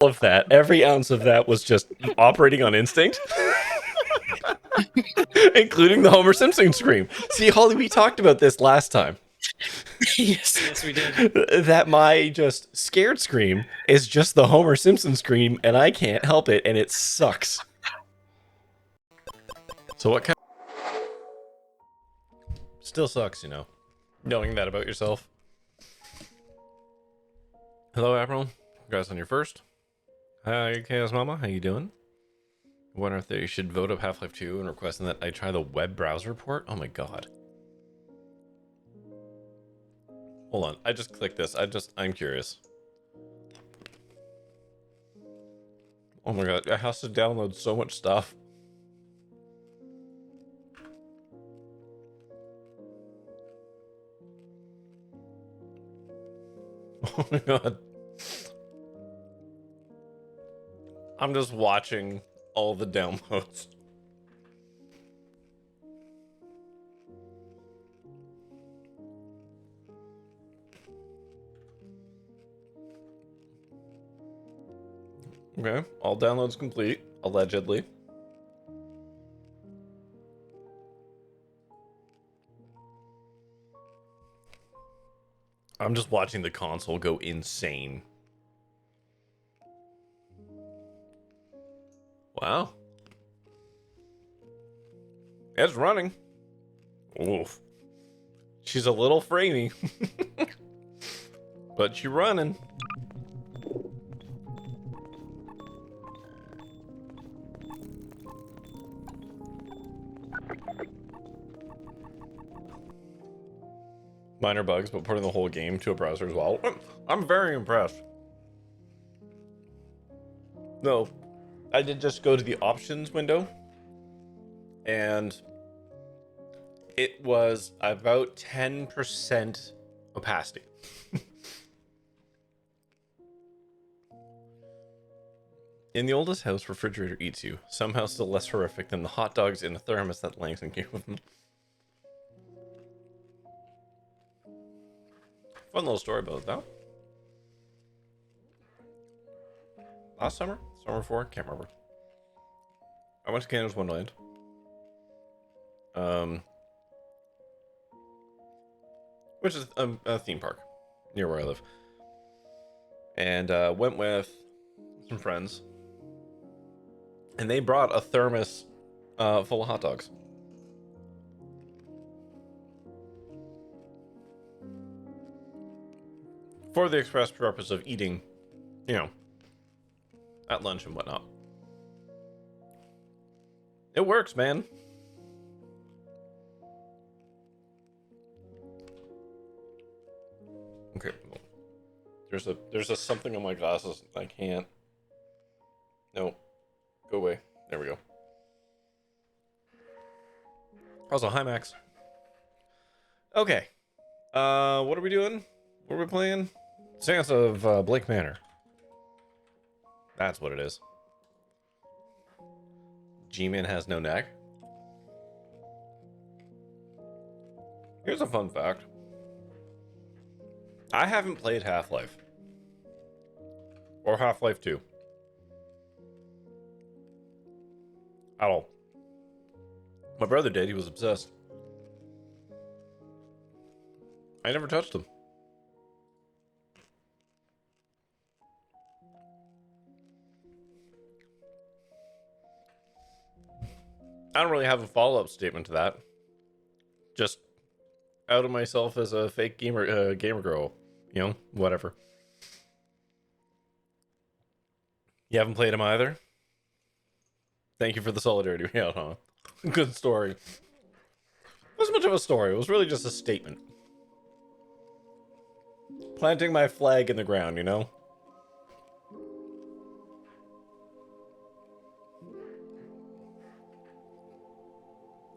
of that, every ounce of that was just operating on instinct. Including the Homer Simpson scream. See, Holly, we talked about this last time. Yes, we did. That my just scared scream is just the Homer Simpson scream, and I can't help it, and it sucks. So what kind? Still sucks, knowing that about yourself. Hello, Admiral. Congrats on your first. Hi, Chaos Mama. How you doing? I wonder if they should vote up Half-Life 2 and requesting that I try the web browser port. Oh my god. Hold on. I just clicked this. I'm curious. Oh my god. I have to download so much stuff. Oh my god. I'm just watching all the downloads. Okay, all downloads complete, allegedly. I'm just watching the console go insane. Wow. It's running. Oof. She's a little framey. But she's running. Minor bugs, but putting the whole game to a browser as well. I'm very impressed. No, I did just go to the options window, and it was about 10% opacity. In the oldest house, refrigerator eats you. Somehow still less horrific than the hot dogs in the thermos that Langston gave them. Fun little story about that. Last summer? Summer before? Can't remember. I went to Canada's Wonderland. Which is a theme park near where I live. And went with some friends. And they brought a thermos full of hot dogs. For the express purpose of eating, at lunch and whatnot. It works, man. Okay. There's a something on my glasses. I can't. No. Go away. There we go. Also, hi Max. Okay. What are we doing? What are we playing? Séance of Blake Manor. That's what it is. G-Man has no neck. Here's a fun fact. I haven't played Half-Life. Or Half-Life 2. At all. My brother did, he was obsessed. I never touched them. I don't really have a follow-up statement to that. Just out of myself as a fake gamer girl. Whatever. You haven't played him either? Thank you for the solidarity. Yeah, huh? Good story. It wasn't much of a story. It was really just a statement. Planting my flag in the ground,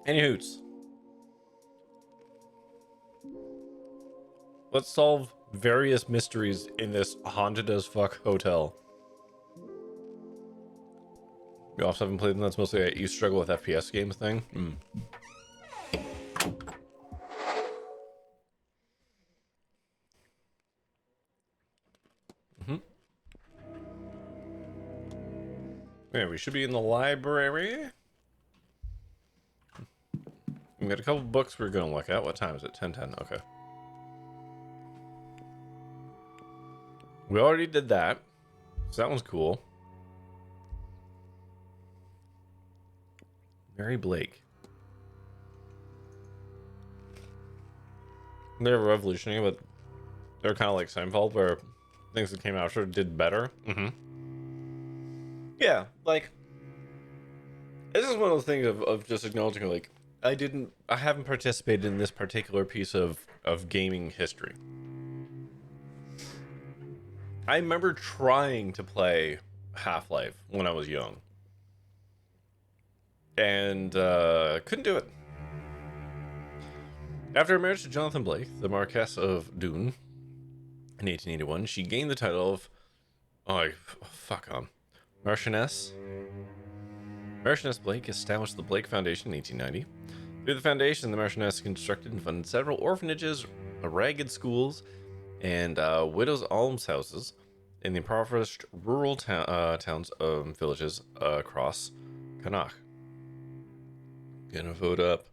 Any hoots. Let's solve various mysteries in this haunted as fuck hotel. You also haven't played them? That's mostly a you struggle with FPS games thing? Yeah, we should be in the library. We got a couple books we're gonna look at. What time is it? 10:10. Okay. We already did that, so that one's cool. Mary Blake. They're revolutionary, but they're kind of like Seinfeld, where things that came after did better. Yeah, like this is one of the things of just acknowledging, like, I haven't participated in this particular piece of gaming history. I remember trying to play Half-Life when I was young, and couldn't do it. After her marriage to Jonathan Blake, the Marquess of Doon, in 1881, she gained the title of Marchioness. Marchioness Blake established the Blake Foundation in 1890. Through the foundation, the Marchioness constructed and funded several orphanages, ragged schools, and widows' almshouses in the impoverished rural towns and villages across Connacht. Gonna vote up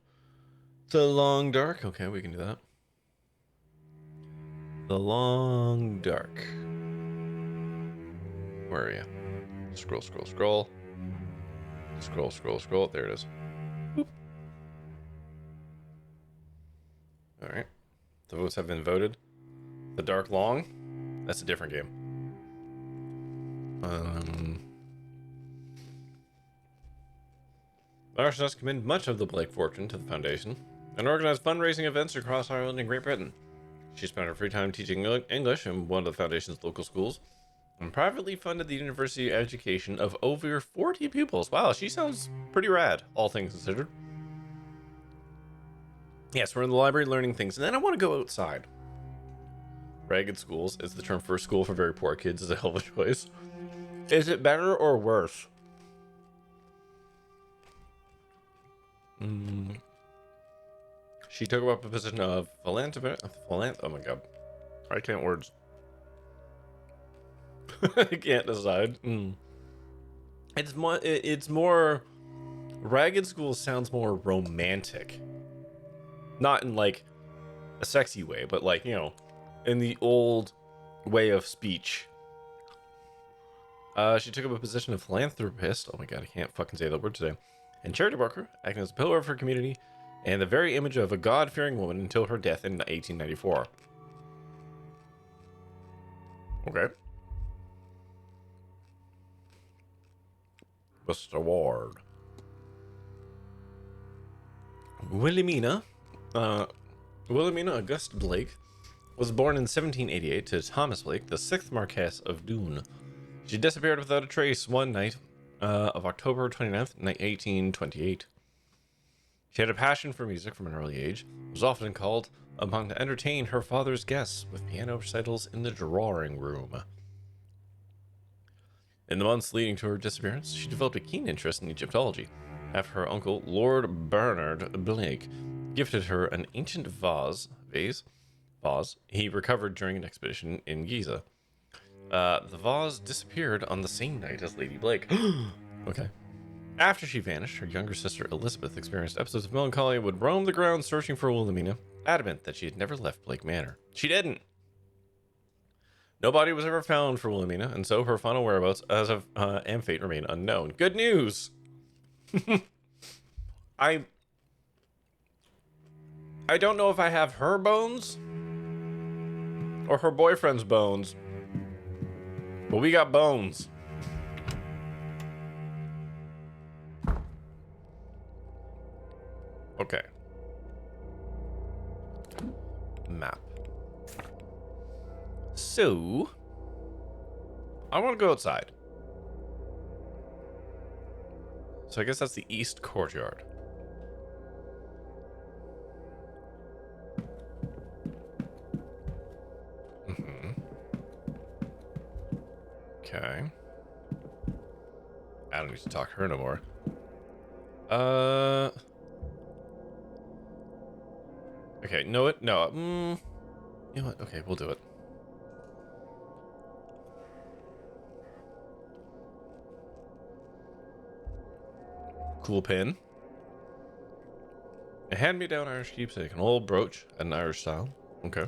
the Long Dark. Okay, we can do that. The Long Dark. Where are you? Scroll, scroll, scroll. Scroll, scroll, scroll. There it is. Boop. All right. The votes have been voted. The Dark Long. That's a different game. Marchioness committed much of the Blake fortune to the foundation and organized fundraising events across Ireland and Great Britain. She spent her free time teaching English in one of the foundation's local schools and privately funded the university education of over 40 pupils. Wow, she sounds pretty rad, all things considered. Yes, we're in the library learning things, and then I want to go outside. Ragged schools is the term for a school for very poor kids, is a hell of a choice. Is it better or worse? She took up a position of philanthropist. Oh my god, I can't words. I can't decide. It's more. Ragged school sounds more romantic, not in like a sexy way, but like, you know, in the old way of speech. She took up a position of philanthropist. Oh my god, I can't fucking say that word today. And charity worker, acting as a pillar of her community and the very image of a God-fearing woman until her death in 1894. Okay. Mr. Ward. Wilhelmina Auguste Blake was born in 1788 to Thomas Blake, the 6th Marquess of Doon. She disappeared without a trace one night of October 29th, 1828. She had a passion for music from an early age, was often called upon to entertain her father's guests with piano recitals in the drawing room. In the months leading to her disappearance, she developed a keen interest in Egyptology, after her uncle, Lord Bernard Blake, gifted her an ancient vase he recovered during an expedition in Giza. The vase disappeared on the same night as Lady Blake. Okay. After she vanished, her younger sister Elizabeth experienced episodes of melancholy and would roam the grounds searching for Wilhelmina, adamant that she had never left Blake Manor. She didn't. No body was ever found for Wilhelmina, and so her final whereabouts as of and fate remain unknown. Good news. I don't know if I have her bones or her boyfriend's bones, but we got bones. Okay. Map. So, I want to go outside. So I guess that's the east courtyard. Okay. I don't need to talk to her no more. Okay, no it? No. You know what? Okay, we'll do it. Cool pin. A hand-me-down Irish keepsake. An old brooch. An Irish style. Okay.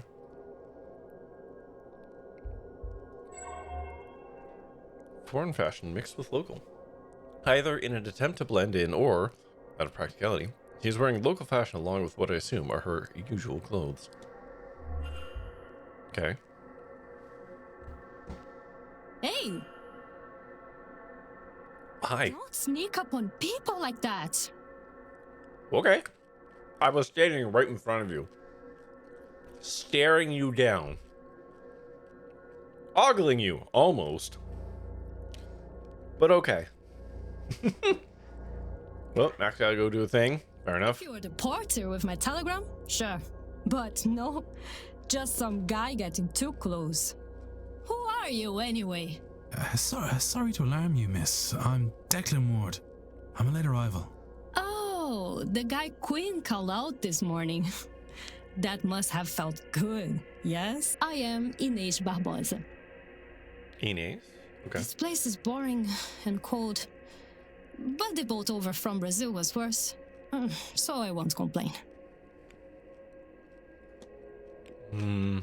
Foreign fashion mixed with local. Either in an attempt to blend in or, out of practicality, she's wearing local fashion along with what I assume are her usual clothes. Okay. Hey, Hi. don't sneak up on people like that. Okay. I was standing right in front of you. Staring you down. Ogling you, almost. But okay. Well, Max gotta go do a thing. Fair enough. If you were the porter with my telegram, sure. But no, just some guy getting too close. Who are you anyway? Sorry to alarm you, miss. I'm Declan Ward. I'm a late arrival. Oh, the guy Queen called out this morning. That must have felt good, yes? I am Inês Barbosa. Inês? Okay. This place is boring and cold. But the boat over from Brazil was worse. So I won't complain. Hmm.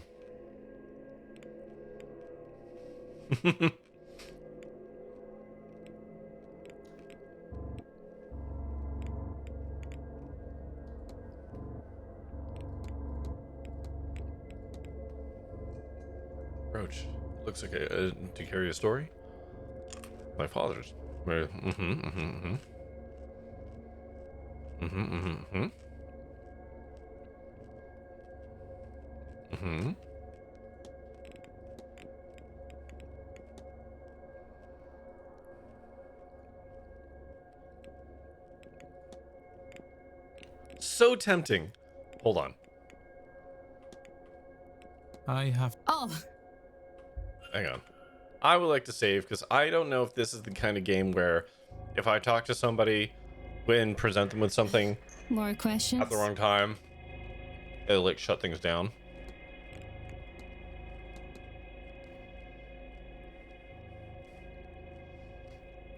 Brooch. Looks like to carry a story. My father's. So tempting. Hold on. I have... Oh, Hang on. I would like to save because I don't know if this is the kind of game where if I talk to somebody and present them with something more questions? at the wrong time, it'll like shut things down.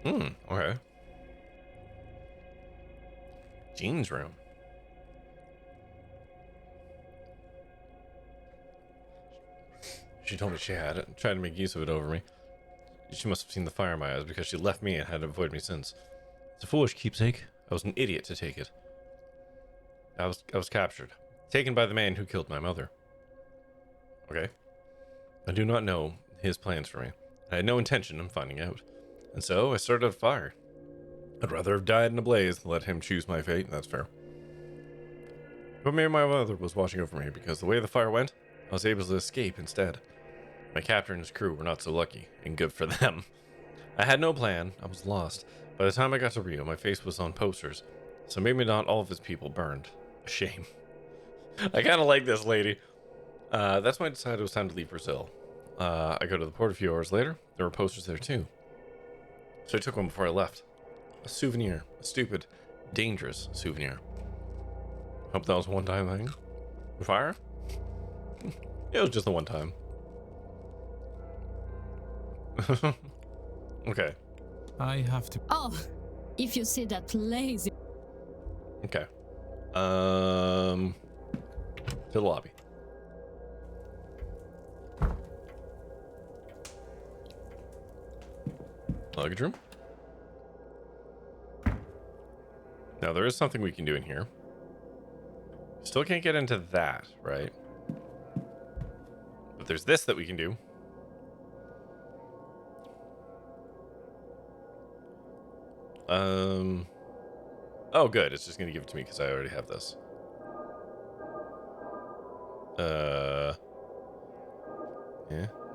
Okay. Jean's room. She told me she had it and tried to make use of it over me. She must have seen the fire in my eyes because she left me and had to avoid me since. It's a foolish keepsake. I was an idiot to take it. I was captured. Taken by the man who killed my mother. Okay. I do not know his plans for me. I had no intention of finding out. And so I started a fire. I'd rather have died in a blaze than let him choose my fate. That's fair. But maybe my mother was watching over me because the way the fire went, I was able to escape instead. My captor and his crew were not so lucky, and good for them. I had no plan. I was lost. By the time I got to Rio, my face was on posters, so maybe not all of his people burned. A shame. I kind of like this lady. That's when I decided it was time to leave Brazil. I go to the port a few hours later. There were posters there too. So I took one before I left. A souvenir. A stupid, dangerous souvenir. Hope that was a one-time thing. Fire? It was just a one-time. Okay. I have to... Oh, if you see that lazy... Okay. To the lobby. Luggage room. Now there is something we can do in here. Still can't get into that, right? But there's this that we can do. Oh, good. It's just gonna give it to me because I already have this.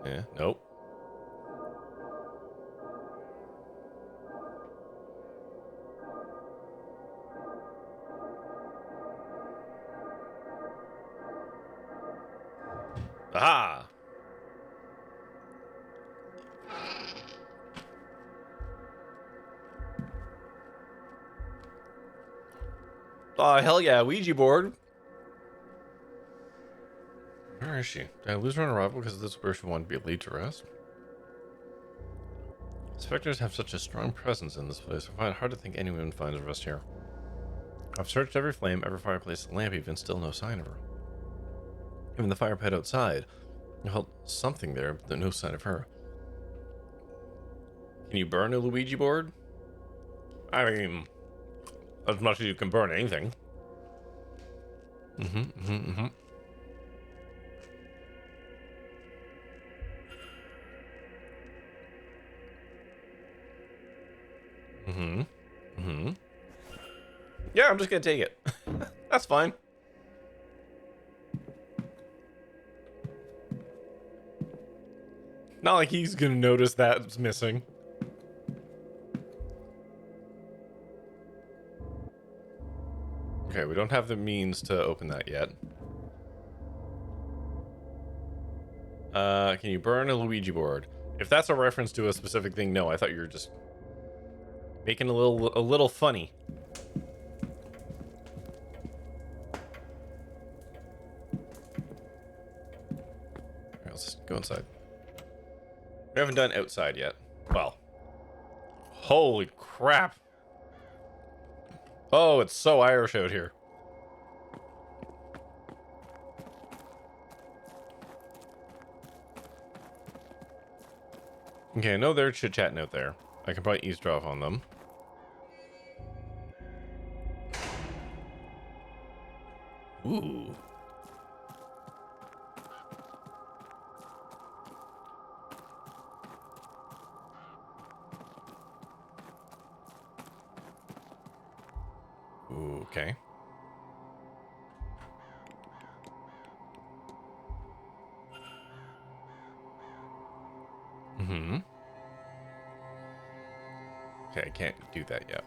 Yeah, nope. Aha! Oh, hell yeah, Ouija board. Where is she? Did I lose her on arrival because this is where she wanted to be laid to rest? Spectres have such a strong presence in this place. I find it hard to think anyone finds rest here. I've searched every flame, every fireplace, lamp even, still no sign of her. Even the fire pit outside, I felt something there, but no sign of her. Can you burn a Luigi board? I mean, as much as you can burn anything. Mm-hmm. Yeah, I'm just gonna take it. That's fine. Not like he's gonna notice that it's missing. Okay, we don't have the means to open that yet. Can you burn a Luigi board? If that's a reference to a specific thing, no. I thought you were just making a little funny. Alright, let's just go inside. We haven't done outside yet. Well, holy crap. Oh, it's so Irish out here. Okay, I know they're chit-chatting out there. I can probably eavesdrop on them. Ooh. Ooh, okay. Mm-hmm. Okay, I can't do that yet.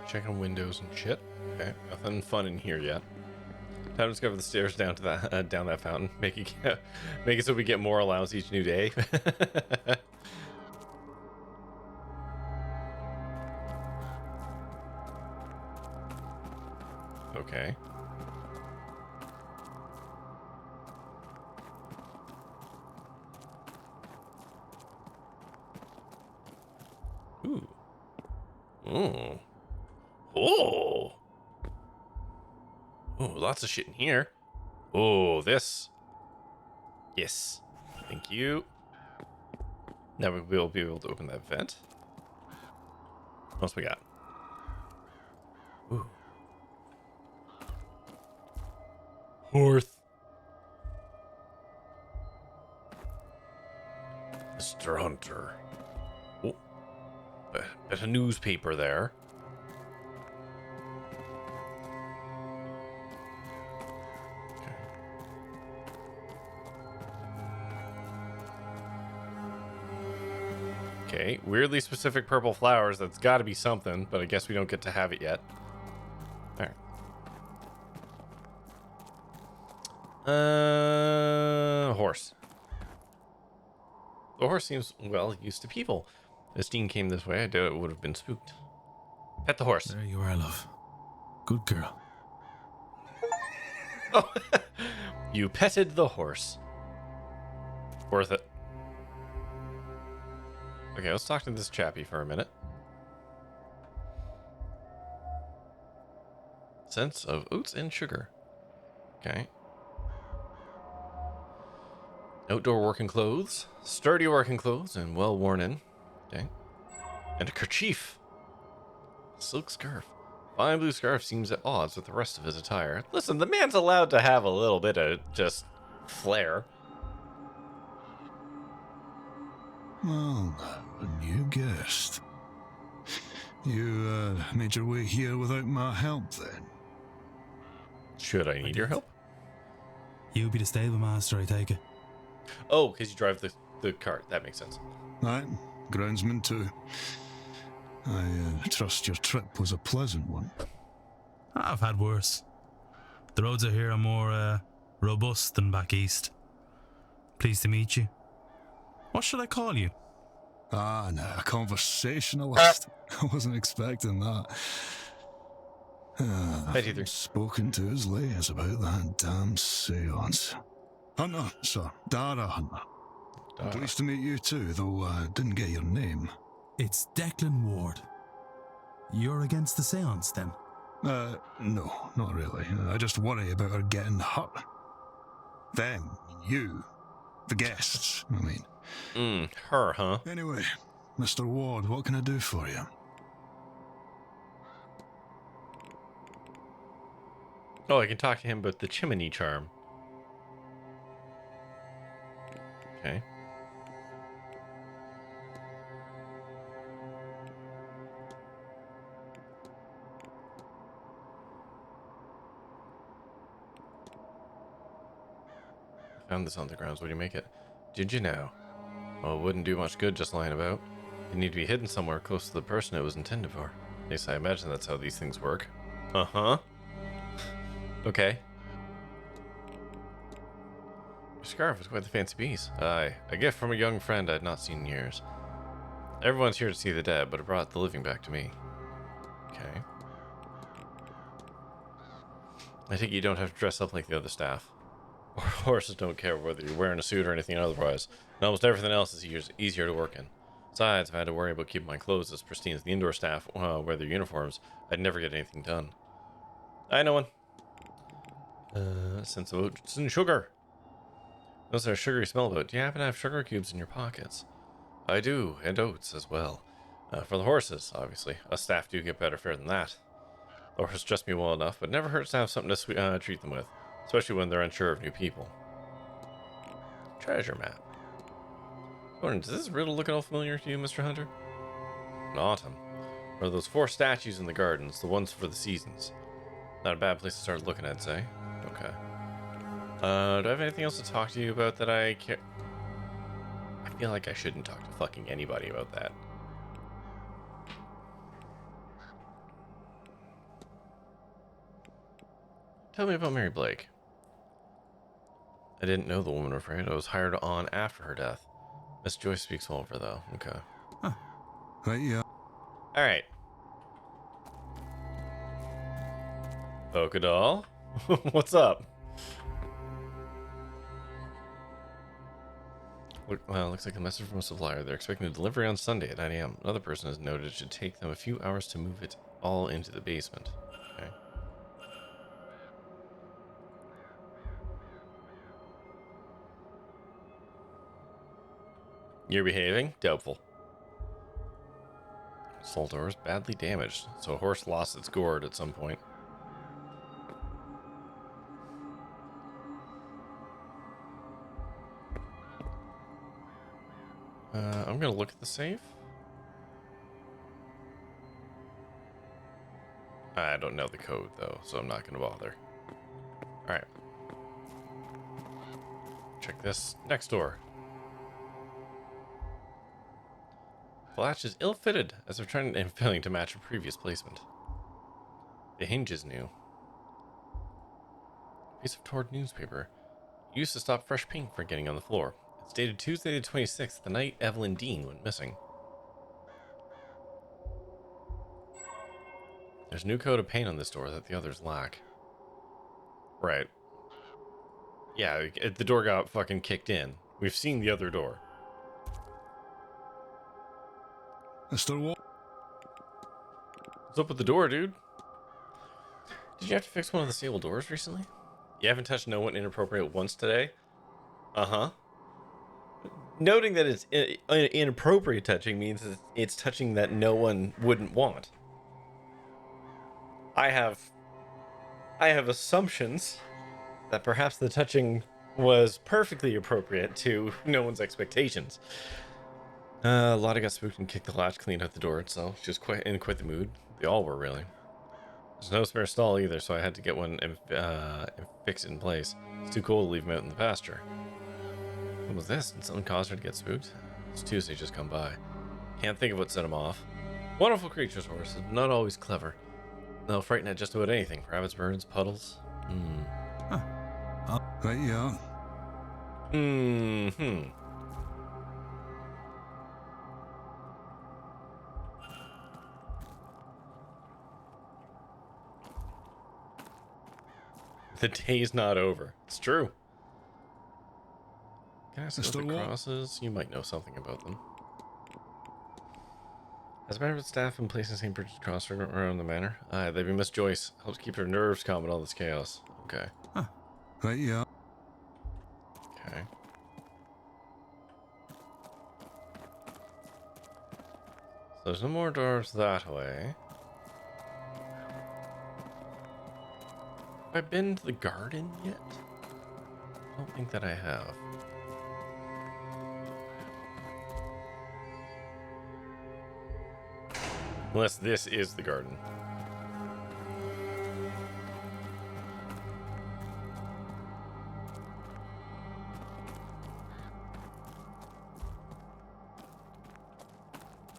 Checking windows and shit. Okay, nothing fun in here yet. Time to discover the stairs down to that down that fountain. Make it so we get more allowance each new day. Okay. Ooh. Ooh. Oh. Oh, lots of shit in here. Oh, this. Yes. Thank you. Now we'll be able to open that vent. What else we got? Ooh. Horth. Mr. Hunter. Oh. Bit of newspaper there. Okay, weirdly specific purple flowers. That's got to be something, but I guess we don't get to have it yet. All right. Horse. The horse seems well used to people. If Dean came this way, I doubt it would have been spooked. Pet the horse. There you are, love. Good girl. Oh, you petted the horse. Worth it. Okay, let's talk to this chappie for a minute. Sense of oats and sugar. Okay. Outdoor working clothes. Sturdy working clothes and well worn in. Okay. And a kerchief. Silk scarf. Fine blue scarf seems at odds with the rest of his attire. Listen, the man's allowed to have a little bit of just flair. Well, a new guest. You made your way here without my help, then? Should I need your help? You be the stable master, I take it. Oh, because you drive the cart. That makes sense. Aye, groundsman too. I trust your trip was a pleasant one. I've had worse. The roads out here are more robust than back east. Pleased to meet you. What should I call you? Ah, no, a conversationalist. I wasn't expecting that. Right, either. Spoken to as late as about that damn seance. Hunter, sir. Dara Hunter. Pleased to meet you too, though I didn't get your name. It's Declan Ward. You're against the seance, then? No, not really. I just worry about her getting hurt. Them, you, the guests, I mean. Her, huh? Anyway, Mr. Ward, what can I do for you? Oh, I can talk to him about the chimney charm. Okay. I found this on the grounds. What do you make it? Did you know? Well, it wouldn't do much good just lying about. It'd need to be hidden somewhere close to the person it was intended for. At least I imagine that's how these things work. Uh-huh. Okay. Your scarf is quite the fancy piece. Aye, a gift from a young friend I'd not seen in years. Everyone's here to see the dead, but it brought the living back to me. Okay. I think you don't have to dress up like the other staff. Horses don't care whether you're wearing a suit or anything otherwise, and almost everything else is easier to work in. Besides, if I had to worry about keeping my clothes as pristine as the indoor staff wear their uniforms, I'd never get anything done. I know one. Sense of oats and sugar. Those are sugary smell about. Do you happen to have sugar cubes in your pockets? I do, and oats as well. For the horses, obviously. Us staff do get better fare than that. The horses dress me well enough, but it never hurts to have something to treat them with, especially when they're unsure of new people. Treasure map. Wondering, does this riddle look at all familiar to you, Mr. Hunter? In autumn. Or those 4 statues in the gardens, the ones for the seasons. Not a bad place to start looking, I'd say. Okay. Do I have anything else to talk to you about that I care? I feel like I shouldn't talk to fucking anybody about that. Tell me about Mary Blake. I didn't know the woman we're afraid. I was hired on after her death. Miss Joyce speaks well of her, though. Okay. Right, yeah. Alright. Polka doll? What's up? Well, looks like a message from a supplier. They're expecting a delivery on Sunday at 9 a.m. Another person has noted it should take them a few hours to move it all into the basement. Okay. You're behaving? Doubtful. Soul door is badly damaged, so a horse lost its gourd at some point. I'm gonna look at the safe. I don't know the code though, so I'm not gonna bother. Alright. Check this next door. The latch is ill-fitted, as they're trying and failing to match a previous placement. The hinge is new. Piece of torn newspaper. Used to stop fresh paint from getting on the floor. It's dated Tuesday the 26th, the night Evalyn Dean went missing. There's a new coat of paint on this door that the others lack. Right. Yeah, the door got fucking kicked in. We've seen the other door. Mr. Ward? What's up with the door, dude? Did you have to fix one of the stable doors recently? You haven't touched no one inappropriate once today? Uh-huh. Noting that it's inappropriate touching means that it's touching that no one wouldn't want. I have assumptions that perhaps the touching was perfectly appropriate to no one's expectations. Lotta got spooked and kicked the latch, cleaned out the door itself. She was in quite the mood. They all were, really. There's no spare stall either, so I had to get one and fix it in place. It's too cold to leave him out in the pasture. What was this? Did something cause her to get spooked? It's Tuesday just come by. Can't think of what set him off. Wonderful creatures, horses, but not always clever. They'll frighten at just about anything. Rabbits, birds, puddles. Right, yeah. The day's not over. It's true. Can I ask about the Mr. Wall? crosses? You might know something about them. Has a member of staff been placing St. Bridget's cross around the manor? Aye, they've been Miss Joyce. Helps keep her nerves calm in all this chaos. Okay. Right, yeah. Okay. So there's no more doors that way. Have I been to the garden yet? I don't think that I have. Unless this is the garden.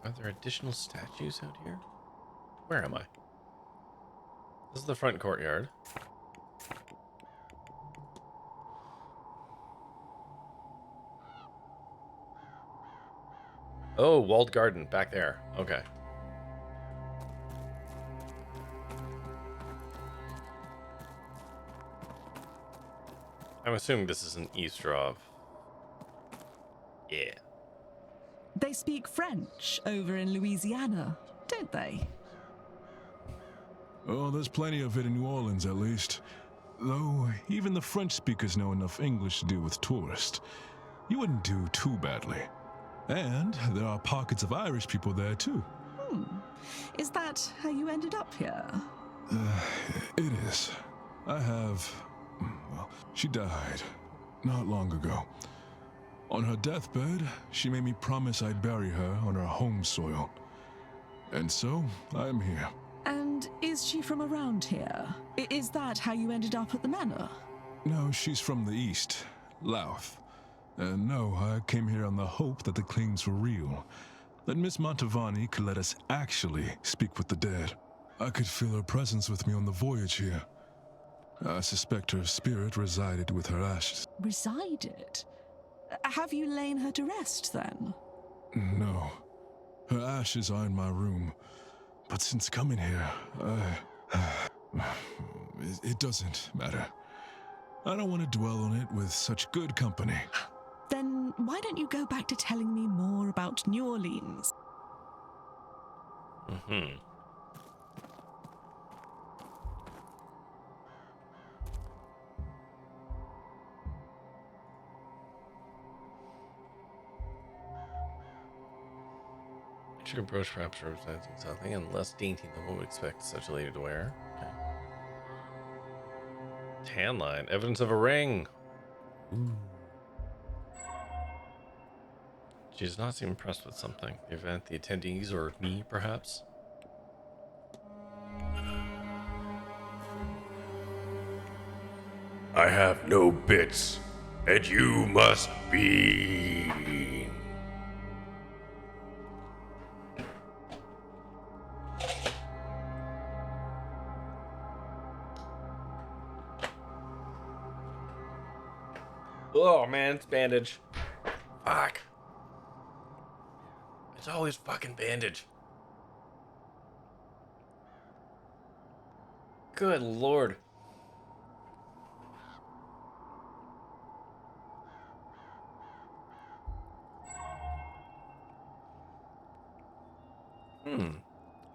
Are there additional statues out here? Where am I? This is the front courtyard. Oh, walled garden back there. Okay. I'm assuming this is an eavesdrop. Yeah. They speak French over in Louisiana, don't they? Oh, there's plenty of it in New Orleans, at least. Though, even the French speakers know enough English to deal with tourists. You wouldn't do too badly. And there are pockets of Irish people there, too. Is that how you ended up here? It is. I have... Well, she died not long ago. On her deathbed, she made me promise I'd bury her on her home soil. And so, I'm here. And is she from around here? Is that how you ended up at the manor? No, she's from the east, Louth. And no, I came here on the hope that the claims were real. That Miss Montavani could let us actually speak with the dead. I could feel her presence with me on the voyage here. I suspect her spirit resided with her ashes. Resided? Have you lain her to rest, then? No. Her ashes are in my room. But since coming here, it doesn't matter. I don't want to dwell on it with such good company. Then why don't you go back to telling me more about New Orleans? Mm-hmm. Should approach perhaps representing something and less dainty than one would expect such a lady to wear. Okay. Tan line, evidence of a ring. Ooh. She does not seem impressed with something. The event, the attendees, or me, perhaps? I have no bits, and you must be. Oh man, it's bandage. Fuck. It's always fucking bandage. Good lord.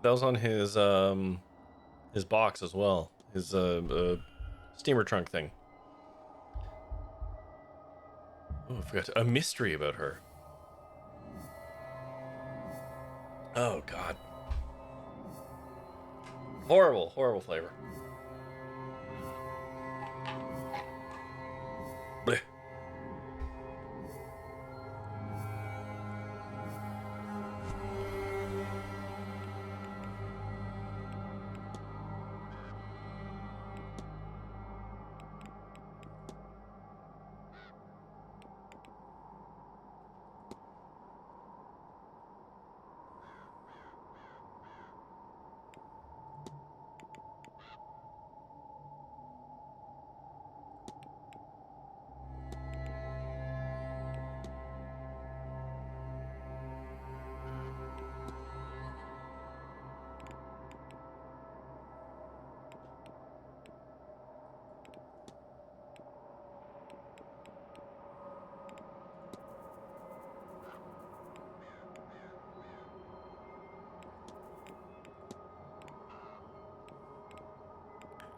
That was on his box as well. His steamer trunk thing. Oh, I forgot a mystery about her. Oh god. Horrible, horrible flavor. Blech.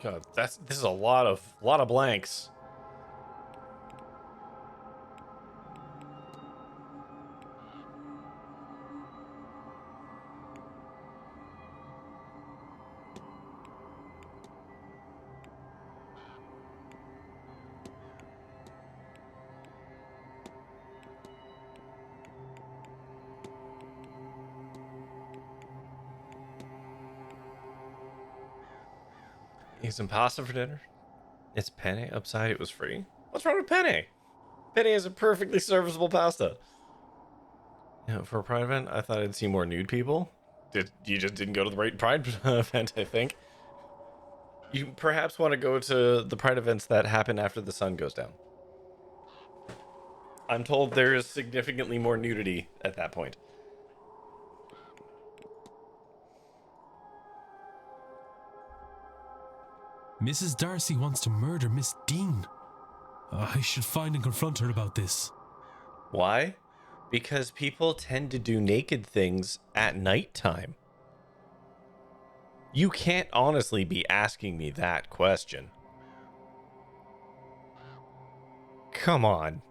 God, this is a lot of blanks. Eat some pasta for dinner. It's penne upside. It was free. What's wrong with penne? Penne is a perfectly serviceable pasta. You know, for a pride event, I thought I'd see more nude people. You just didn't go to the right pride event, I think. You perhaps want to go to the pride events that happen after the sun goes down. I'm told there is significantly more nudity at that point. Mrs. Darcy wants to murder Miss Dean. I should find and confront her about this. Why? Because people tend to do naked things at nighttime. You can't honestly be asking me that question. Come on.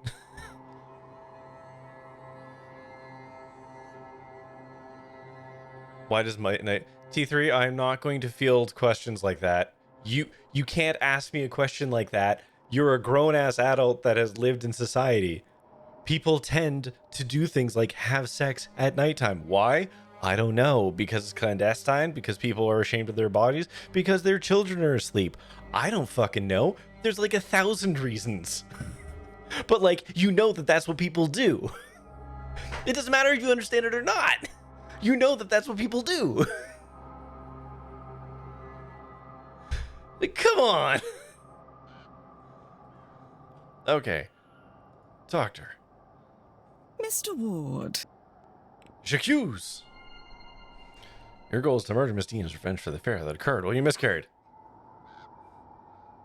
Why does my night T3? I'm not going to field questions like that. You can't ask me a question like that. You're a grown-ass adult that has lived in society. People tend to do things like have sex at nighttime. Why? I don't know. Because it's clandestine? Because people are ashamed of their bodies? Because their children are asleep? I don't fucking know. There's like 1,000 reasons. But like, you know that that's what people do. It doesn't matter if you understand it or not. You know that that's what people do. Like, come on. Okay. Doctor. Mr. Ward. J'accuse. Your goal is to murder Miss Dean as revenge for the affair that occurred when you miscarried.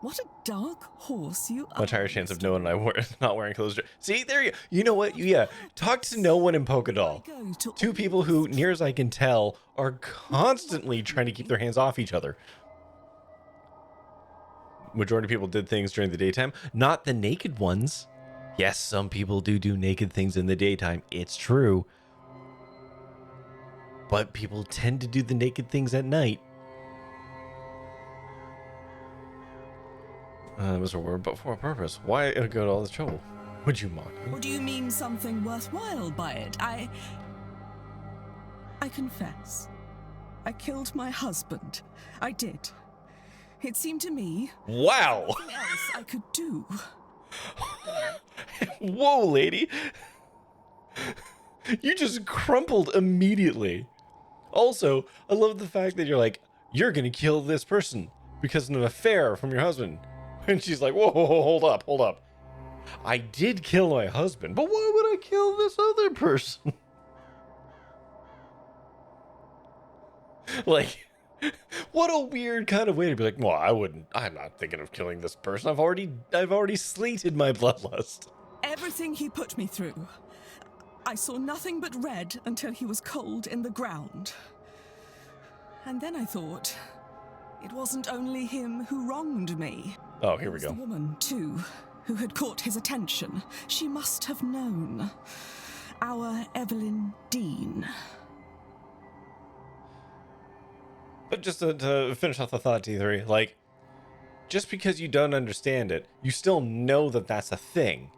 What a dark horse you are. Much higher chance of no one and I not wearing clothes. See, there you go. You know what? Yeah. Talk to no one in Polka Doll. Two people who, near as I can tell, are constantly trying to keep their hands off each other. Majority of people did things during the daytime. Not the naked ones. Yes, some people do naked things in the daytime. It's true. But people tend to do the naked things at night. It was a word, but for a purpose. Why go to all this trouble? Would you mock me? Or do you mean something worthwhile by it? I confess. I killed my husband. I did. It seemed to me... Wow! Nothing else I could do. Whoa, lady! You just crumpled immediately. Also, I love the fact that you're like, you're gonna kill this person because of an affair from your husband. And she's like, whoa, hold up. I did kill my husband, but why would I kill this other person? Like, what a weird kind of way to be like, well, I'm not thinking of killing this person. I've already slated my bloodlust. Everything he put me through. I saw nothing but red until he was cold in the ground. And then I thought, it wasn't only him who wronged me. Oh, here we go. The woman, too, who had caught his attention. She must have known. Our Evalyn Dean. But just to finish off the thought, T3, like, just because you don't understand it, you still know that that's a thing.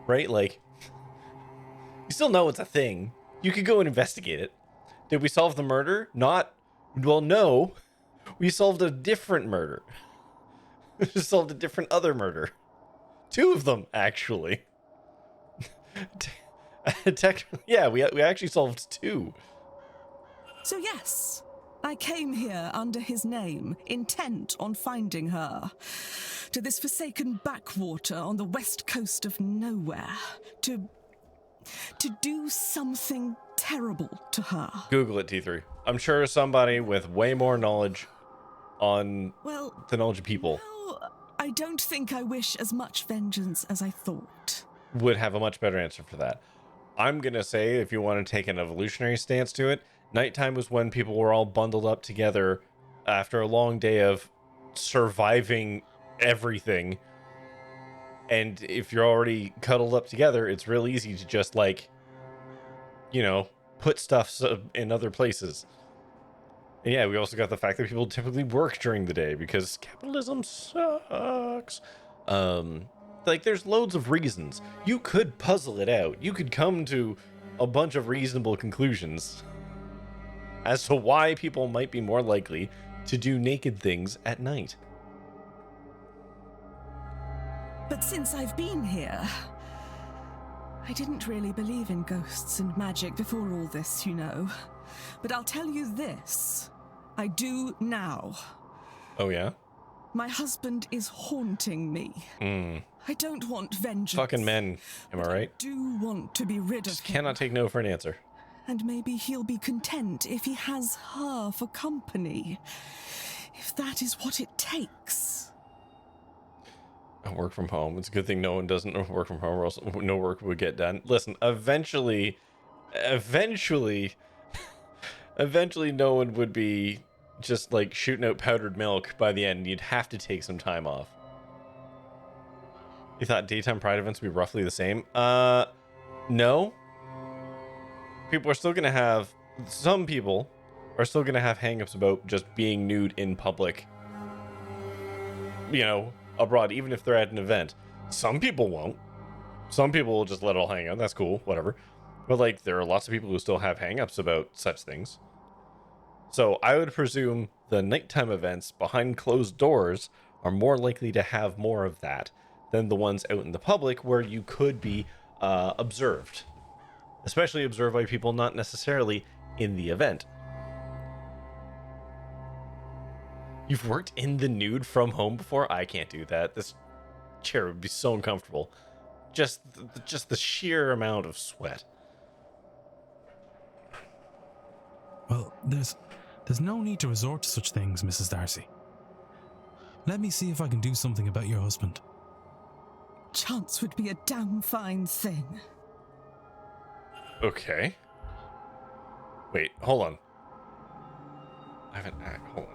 Right? Like, you still know it's a thing. You could go and investigate it. Did we solve the murder? Not. Well, no. We solved a different murder. We solved a different other murder. 2 of them, actually. Technically, yeah, we actually solved 2. So yes, I came here under his name, intent on finding her. To this forsaken backwater on the west coast of nowhere. To do something terrible to her. Google it, T3. I'm sure somebody with way more knowledge on the knowledge of people I don't think I wish as much vengeance as I thought. would have a much better answer for that. I'm going to say, if you want to take an evolutionary stance to it, nighttime was when people were all bundled up together after a long day of surviving everything. And if you're already cuddled up together, it's real easy to just, like, you know, put stuff in other places. And yeah, we also got the fact that people typically work during the day because capitalism sucks. Like, there's loads of reasons. You could puzzle it out. You could come to a bunch of reasonable conclusions as to why people might be more likely to do naked things at night. But since I've been here, I didn't really believe in ghosts and magic before all this, you know. But I'll tell you this, I do now. Oh, yeah? My husband is haunting me. I don't want vengeance. Fucking men, am I right? I do want to be rid of him. Cannot take no for an answer. And maybe he'll be content if he has her for company. If that is what it takes. I work from home. It's a good thing no one doesn't work from home, or else no work would get done. Listen, eventually no one would be just like shooting out powdered milk by the end. You'd have to take some time off. You thought daytime pride events would be roughly the same? No. Some people are still gonna have hangups about just being nude in public, you know, abroad, even if they're at an event. Some people won't. Some people will just let it all hang out. That's cool, whatever. But, like, there are lots of people who still have hangups about such things. So I would presume the nighttime events behind closed doors are more likely to have more of that than the ones out in the public where you could be observed. Especially observed by people not necessarily in the event. You've worked in the nude from home before? I can't do that. This chair would be so uncomfortable. Just the sheer amount of sweat. Well, there's no need to resort to such things, Mrs. Darcy. Let me see if I can do something about your husband. Chance would be a damn fine thing. Okay. Wait, hold on. I have an act. Hold on.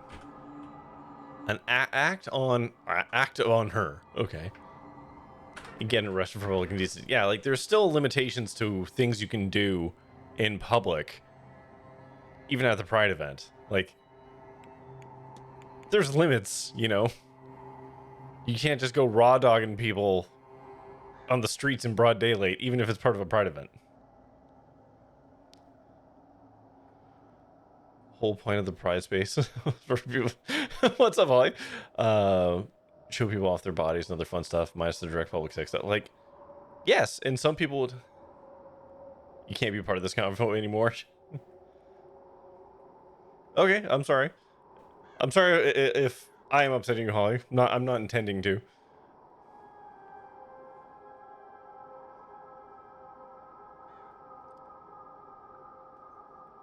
An act on her. Okay. Again, arrested for public indecency. Yeah, like there's still limitations to things you can do in public, even at the Pride event. Like, there's limits, you know. You can't just go raw dogging people on the streets in broad daylight, even if it's part of a Pride event. Whole point of the Pride space for people. What's up, Holly? Show people off their bodies and other fun stuff, minus the direct public sex stuff. Like, yes, and some people would. You can't be part of this convo anymore. Okay, I'm sorry. I'm sorry if I am upsetting you, Holly. I'm not intending to.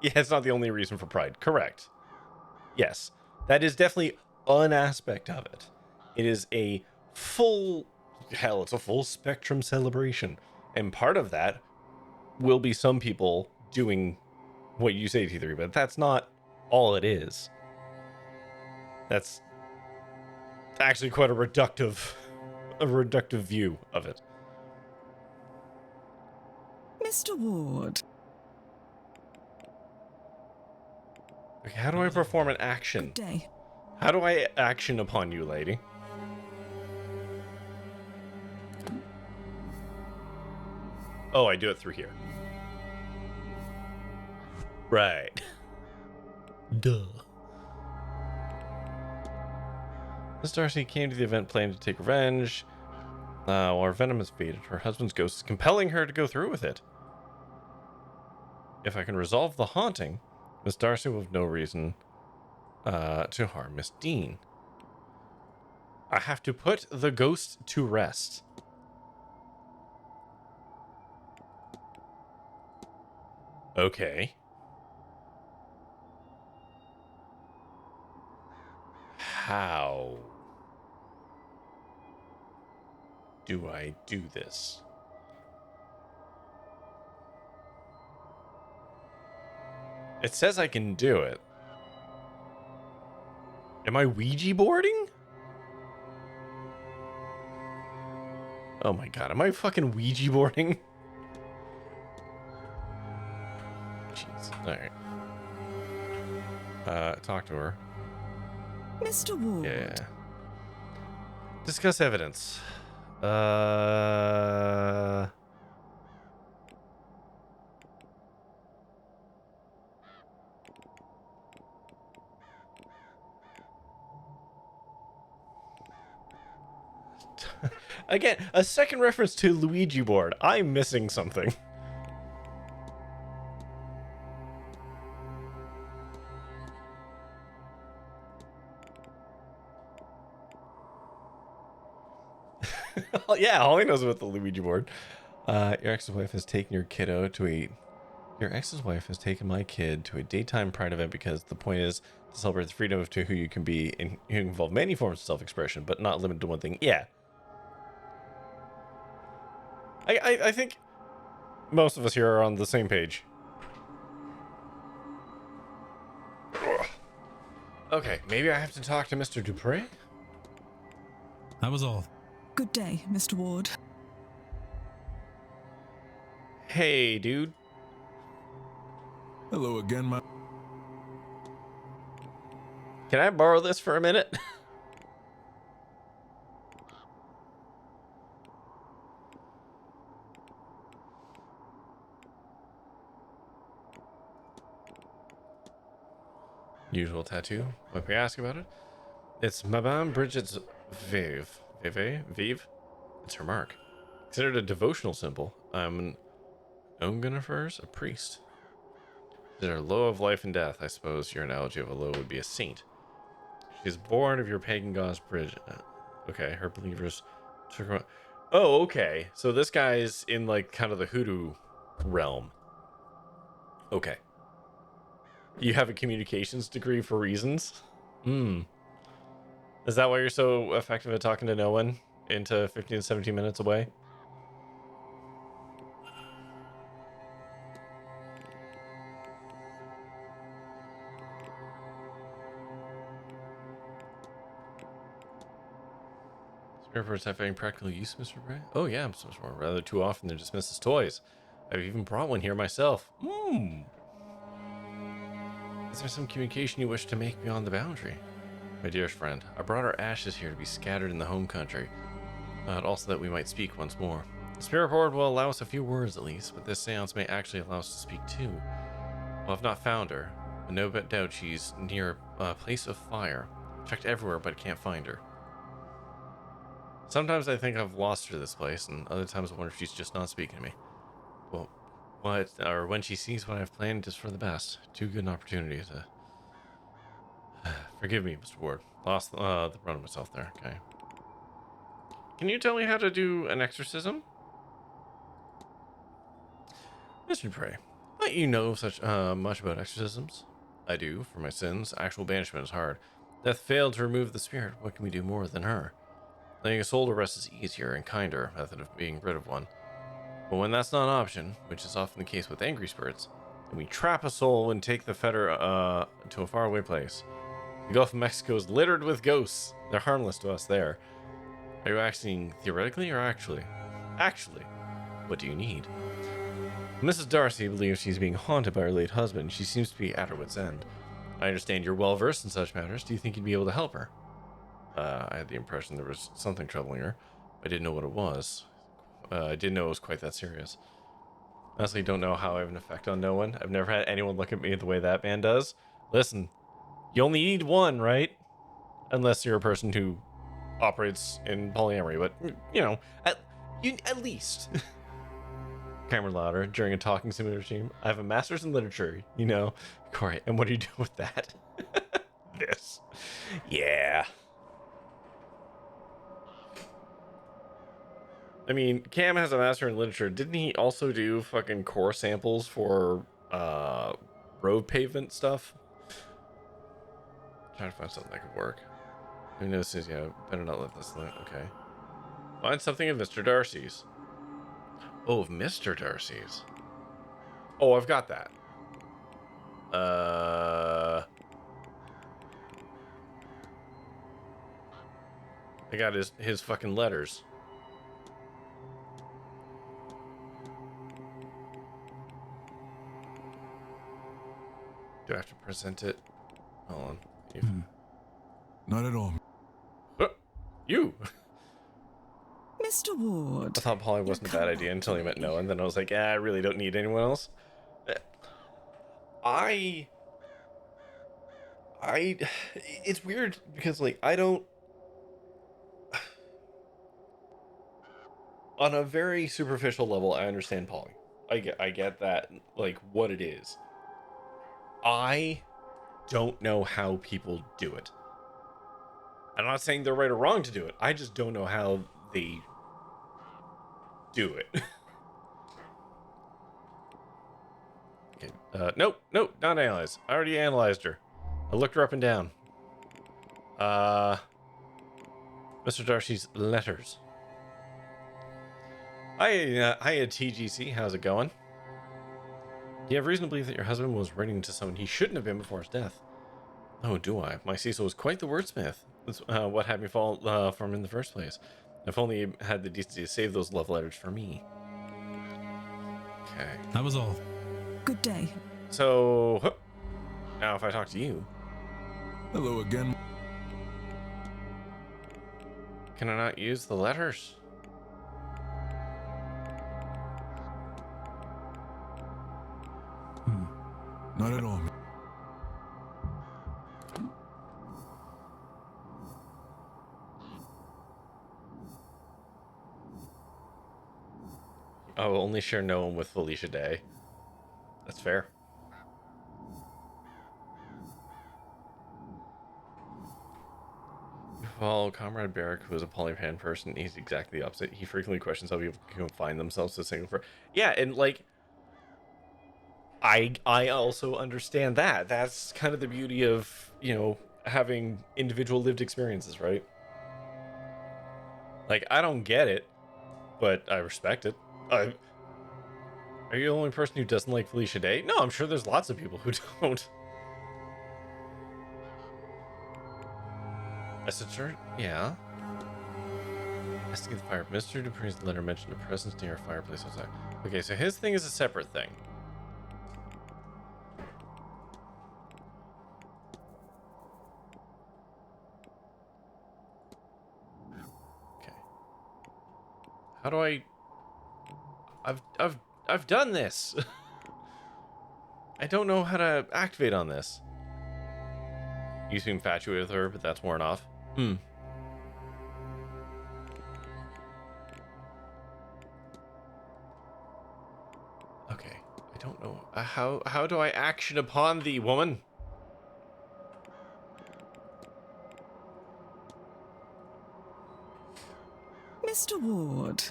Yeah, it's not the only reason for Pride. Correct. Yes, that is definitely an aspect of it. It is a full spectrum celebration. And part of that will be some people doing what you say, T3, but that's not all it is. That's actually quite a reductive view of it. Mr. Ward. Okay, how do I perform an action? Good day. How do I action upon you, lady? Oh, I do it through here. Right. Duh. Miss Darcy came to the event planning to take revenge. While her venom has faded, her husband's ghost is compelling her to go through with it. If I can resolve the haunting, Miss Darcy will have no reason to harm Miss Dean. I have to put the ghost to rest. Okay. How do I do this? It says I can do it. Am I Ouija boarding? Oh my god, am I fucking Ouija boarding? Jeez. Alright. Talk to her. Mr. Ward. Yeah. Discuss evidence. Again, a second reference to Luigi board. I'm missing something. Yeah, Holly knows about the Luigi board. Your ex-wife has taken your kiddo to a... Your ex's wife has taken my kid to a daytime pride event because the point is to celebrate the freedom of to who you can be, and you involve many forms of self-expression, but not limited to one thing. Yeah. I think most of us here are on the same page. Ugh. Okay, maybe I have to talk to Mr. Dupre? That was all. Good day, Mr. Ward. Hey, dude. Hello again, my... Can I borrow this for a minute? Usual tattoo. What we ask about it? It's Madame Bridget's Vive. Vive? It's her mark. Considered a devotional symbol. I'm an Ongunifers, a priest. Is her low of life and death? I suppose your analogy of a low would be a saint. She's born of your pagan goddess Bridget. Okay, her believers took her... Oh, okay. So this guy's in, like, kind of the hoodoo realm. Okay. You have a communications degree for reasons? Is that why you're so effective at talking to no one into 15 to 17 minutes away? Spirit birds have any practical use, Mr. Bray? Oh yeah, I'm so sure. Rather too often they're dismissed as toys. I've even brought one here myself. Is there some communication you wish to make beyond the boundary? My dearest friend, I brought our ashes here to be scattered in the home country, but also that we might speak once more. The spirit board will allow us a few words at least, but this seance may actually allow us to speak too. Well, I've not found her, but no doubt she's near a place of fire. Checked everywhere, but can't find her. Sometimes I think I've lost her to this place, and other times I wonder if she's just not speaking to me. Well, when she sees what I've planned, just for the best. Too good an opportunity to... Forgive me, Mr. Ward. Lost the run of myself there. Okay. Can you tell me how to do an exorcism? Mr. Dupre, don't you know such much about exorcisms? I do, for my sins. Actual banishment is hard. Death failed to remove the spirit. What can we do more than her? Letting a soul to rest is easier and kinder method of being rid of one. But when that's not an option, which is often the case with angry spirits, then we trap a soul and take the fetter to a faraway place. The Gulf of Mexico is littered with ghosts. They're harmless to us there. Are you asking theoretically or actually? Actually, what do you need? Mrs. Darcy believes she's being haunted by her late husband. She seems to be at her wit's end. I understand you're well versed in such matters. Do you think you'd be able to help her? I had the impression there was something troubling her. I didn't know what it was. I didn't know it was quite that serious. Honestly, don't know how I have an effect on no one. I've never had anyone look at me the way that man does. Listen, you only need one, right? Unless you're a person who operates in polyamory, but, you know, at least. Camera louder during a talking simulator stream. I have a master's in literature, you know. Corey, and what do you do with that? This. Yeah. I mean, Cam has a master in literature. Didn't he also do fucking core samples for road pavement stuff? Trying to find something that could work. Who knows? Yeah, better not let this lit. Okay. Find something of Mr. Darcy's. Oh, of Mr. Darcy's. Oh, I've got that. I got his fucking letters. present it. Hold on. Not at all. You! Mr. Ward. I thought Polly wasn't a bad idea until he meant no, and then I was like, I really don't need anyone else. It's weird because, like, I don't... On a very superficial level, I understand Polly. I get that, like, what it is. I don't know how people do it. I'm not saying they're right or wrong to do it. I just don't know how they do it. Okay. Nope, not analyze. I already analyzed her. I looked her up and down. Mr. Darcy's letters. Hi, TGC. How's it going? You have reason to believe that your husband was writing to someone he shouldn't have been before his death. Oh, do I? My Cecil was quite the wordsmith. That's what had me fall for him in the first place. If only he had the decency to save those love letters for me. Okay. That was all. Good day. So, now if I talk to you, Hello again. can I not use the letters? Not at all. I will only share no one with Felicia Day. That's fair. Well, Comrade Barrick, who is a polypan person, he's exactly the opposite. He frequently questions how people can find themselves to single for. Yeah, and like, I also understand that. That's kind of the beauty of, you know, having individual lived experiences, right? Like, I don't get it, but I respect it. Are you the only person who doesn't like Felicia Day? No, I'm sure there's lots of people who don't. Messenger? Yeah. Investigate the fire. Mr. Dupree's letter mentioned a presence near a fireplace outside. Okay, so his thing is a separate thing. Okay. How do I... I've done this. I don't know how to activate on this. You seem infatuated with her, but that's worn off. Okay. I don't know. How do I action upon thee, woman? Mr. Ward.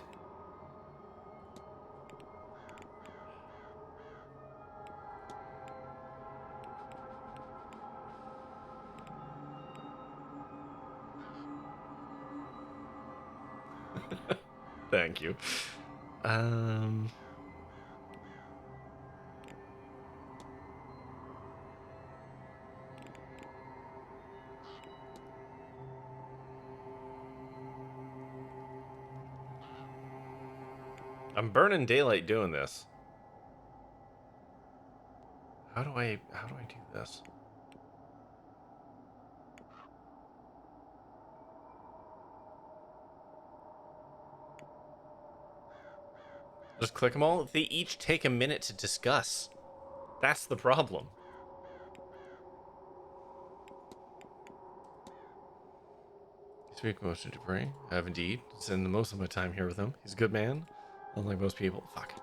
Thank you. I'm burning daylight doing this. How do I do this? Just click them all. They each take a minute to discuss. That's the problem. Speak most of Dupree. I have indeed. Spend the most of my time here with him. He's a good man. Unlike most people. Fuck.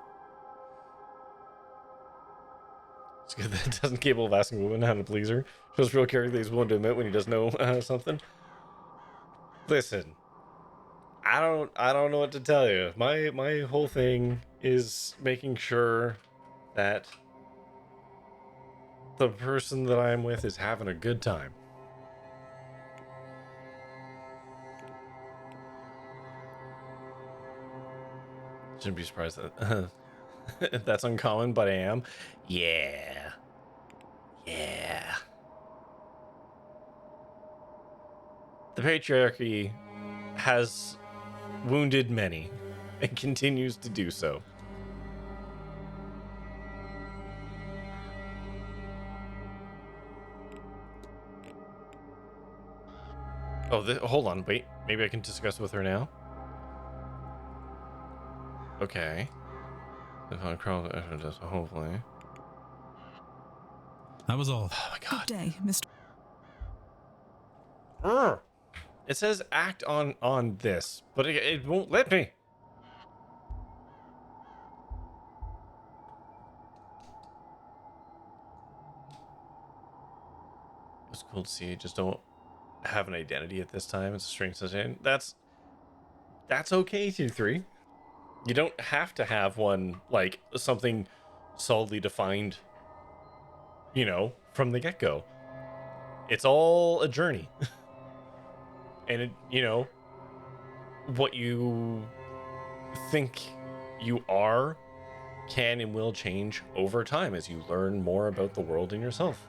It's good that it doesn't capable of asking a woman how to please her. Shows real character that he's willing to admit when he does know something. Listen. I don't know what to tell you. My whole thing is making sure that the person that I'm with is having a good time. Shouldn't be surprised that that's uncommon, but I am. Yeah. Yeah. The patriarchy has wounded many and continues to do so. Oh, hold on. Wait. Maybe I can discuss with her now. Okay. If I crawl, hopefully. That was all. Oh my Good god. day, Mr. It says act on this, but it won't let me. It's cool to see. I just don't have an identity at this time. It's a strange situation. That's okay, Tier 3. You don't have to have one, like, something solidly defined, you know, from the get-go. It's all a journey. And, it, you know, what you think you are can and will change over time as you learn more about the world and yourself.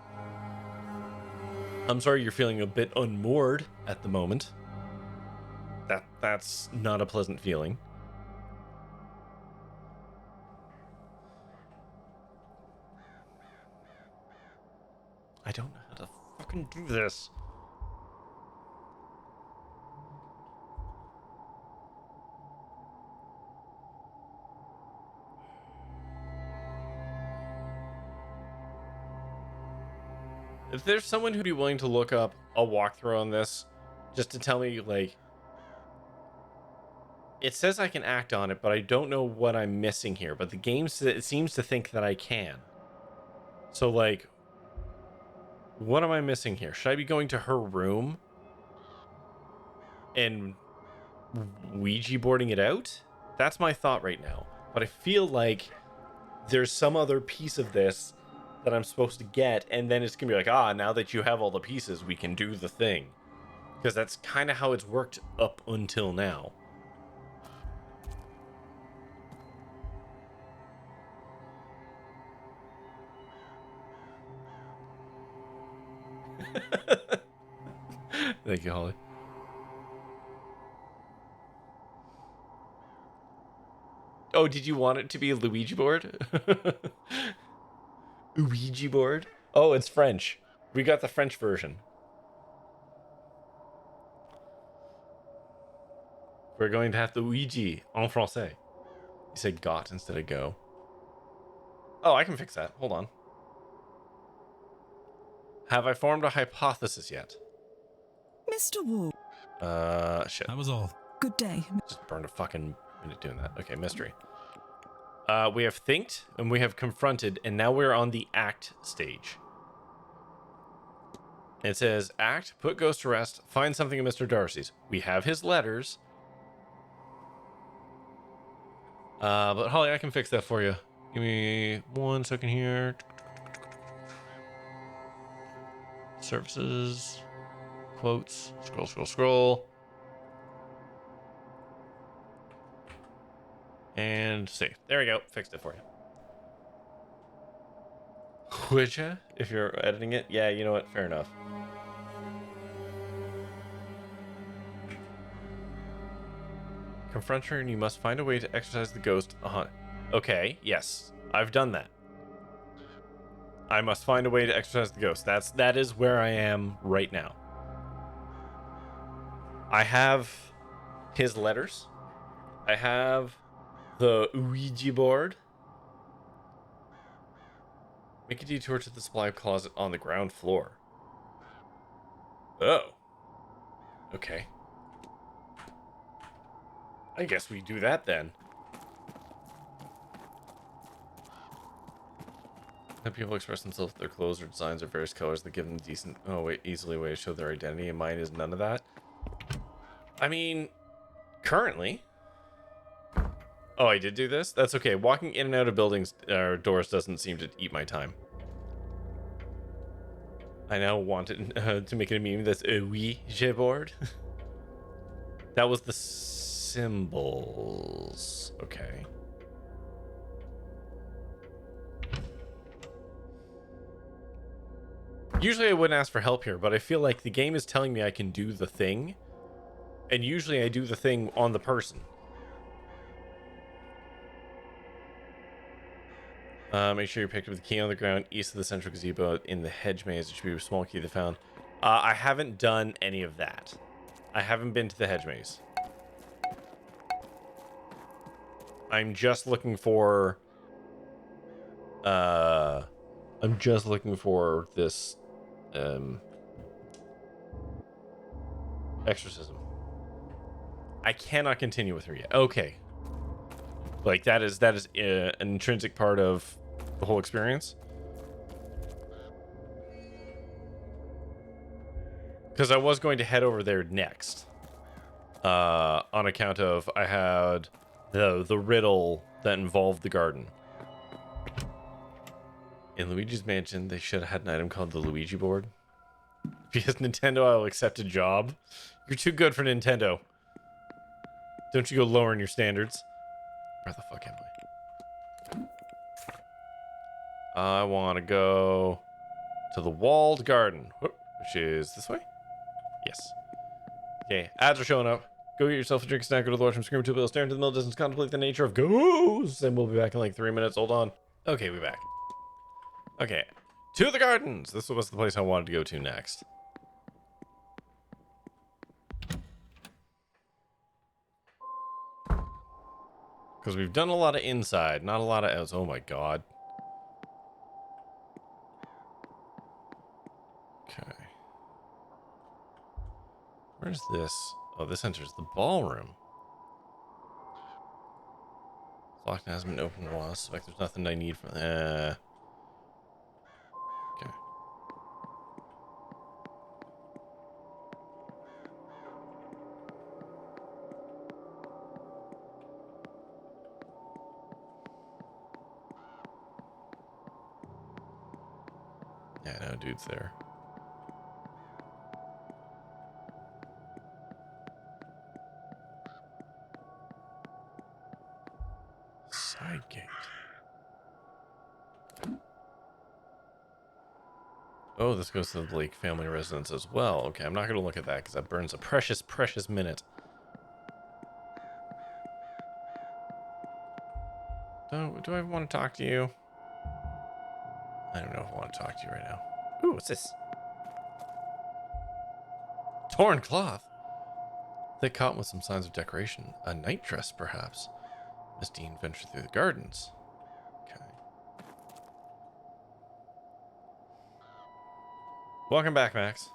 I'm sorry you're feeling a bit unmoored at the moment. That's not a pleasant feeling. I don't know how to fucking do this. If there's someone who'd be willing to look up a walkthrough on this, just to tell me, like, it says I can act on it, but I don't know what I'm missing here. But the game it seems to think that I can. So, like, what am I missing here? Should I be going to her room and Ouija boarding it out? That's my thought right now. But I feel like there's some other piece of this that I'm supposed to get, and then it's gonna be like, now that you have all the pieces, we can do the thing. Because that's kind of how it's worked up until now. Thank you, Holly. Oh, did you want it to be a Luigi board? Ouija board? Oh, it's French. We got the French version. We're going to have the Ouija en français. You said got instead of go. Oh, I can fix that. Hold on. Have I formed a hypothesis yet? Mr. Wu. Shit. That was all. Good day. Just burned a fucking minute doing that. Okay, mystery. We have thinked and we have confronted, and now we're on the act stage. It says act, put ghost to rest, find something in Mr. Darcy's. We have his letters. But Holly, I can fix that for you. Give me 1 second here. Services, quotes, scroll. And save. There we go. Fixed it for you. Would ya? If you're editing it? Yeah, you know what? Fair enough. Confront her and you must find a way to exorcise the ghost. Okay, yes. I've done that. I must find a way to exorcise the ghost. That is where I am right now. I have his letters. I have the Ouija board. Make a detour to the supply closet on the ground floor. Oh. Okay. I guess we do that then. Let people express themselves with their clothes or designs or various colors that give them decent, easily way to show their identity, and mine is none of that. I mean, currently. Oh, I did do this? That's okay. Walking in and out of buildings or doors doesn't seem to eat my time. I now want it to make it a meme that's a Ouija board. That was the symbols. Okay. Usually I wouldn't ask for help here, but I feel like the game is telling me I can do the thing. And usually I do the thing on the person. Make sure you're picked up with the key on the ground east of the central gazebo in the hedge maze. It should be a small key they found. I haven't done any of that. I haven't been to the hedge maze. I'm just looking for this exorcism. I cannot continue with her yet. Okay. Like that is an intrinsic part of the whole experience. Because I was going to head over there next. On account of I had the riddle that involved the garden. In Luigi's Mansion, they should have had an item called the Luigi board. Because Nintendo will accept a job. You're too good for Nintendo. Don't you go lowering your standards. Where the fuck am I? I want to go to the walled garden, which is this way? Yes. Okay, ads are showing up. Go get yourself a drink, snack, go to the washroom, scream to a bill, stare into the middle distance, contemplate the nature of ghosts, and we'll be back in like 3 minutes. Hold on. Okay, we're back. Okay, to the gardens. This was the place I wanted to go to next. Because we've done a lot of inside, not a lot of outs. Oh my god. Okay. Where's this? Oh, this enters the ballroom. It's locked and hasn't been opened in a while. I suspect there's nothing I need from okay. Yeah, no dude's there. Side gate. Oh, this goes to the Blake family residence as well. Okay, I'm not going to look at that because that burns a precious, precious minute. Do I want to talk to you? I don't know if I want to talk to you right now. Ooh, what's this? Torn cloth. They caught with some signs of decoration. A night dress, perhaps. Miss Dean ventured through the gardens. Okay. Welcome back, Max.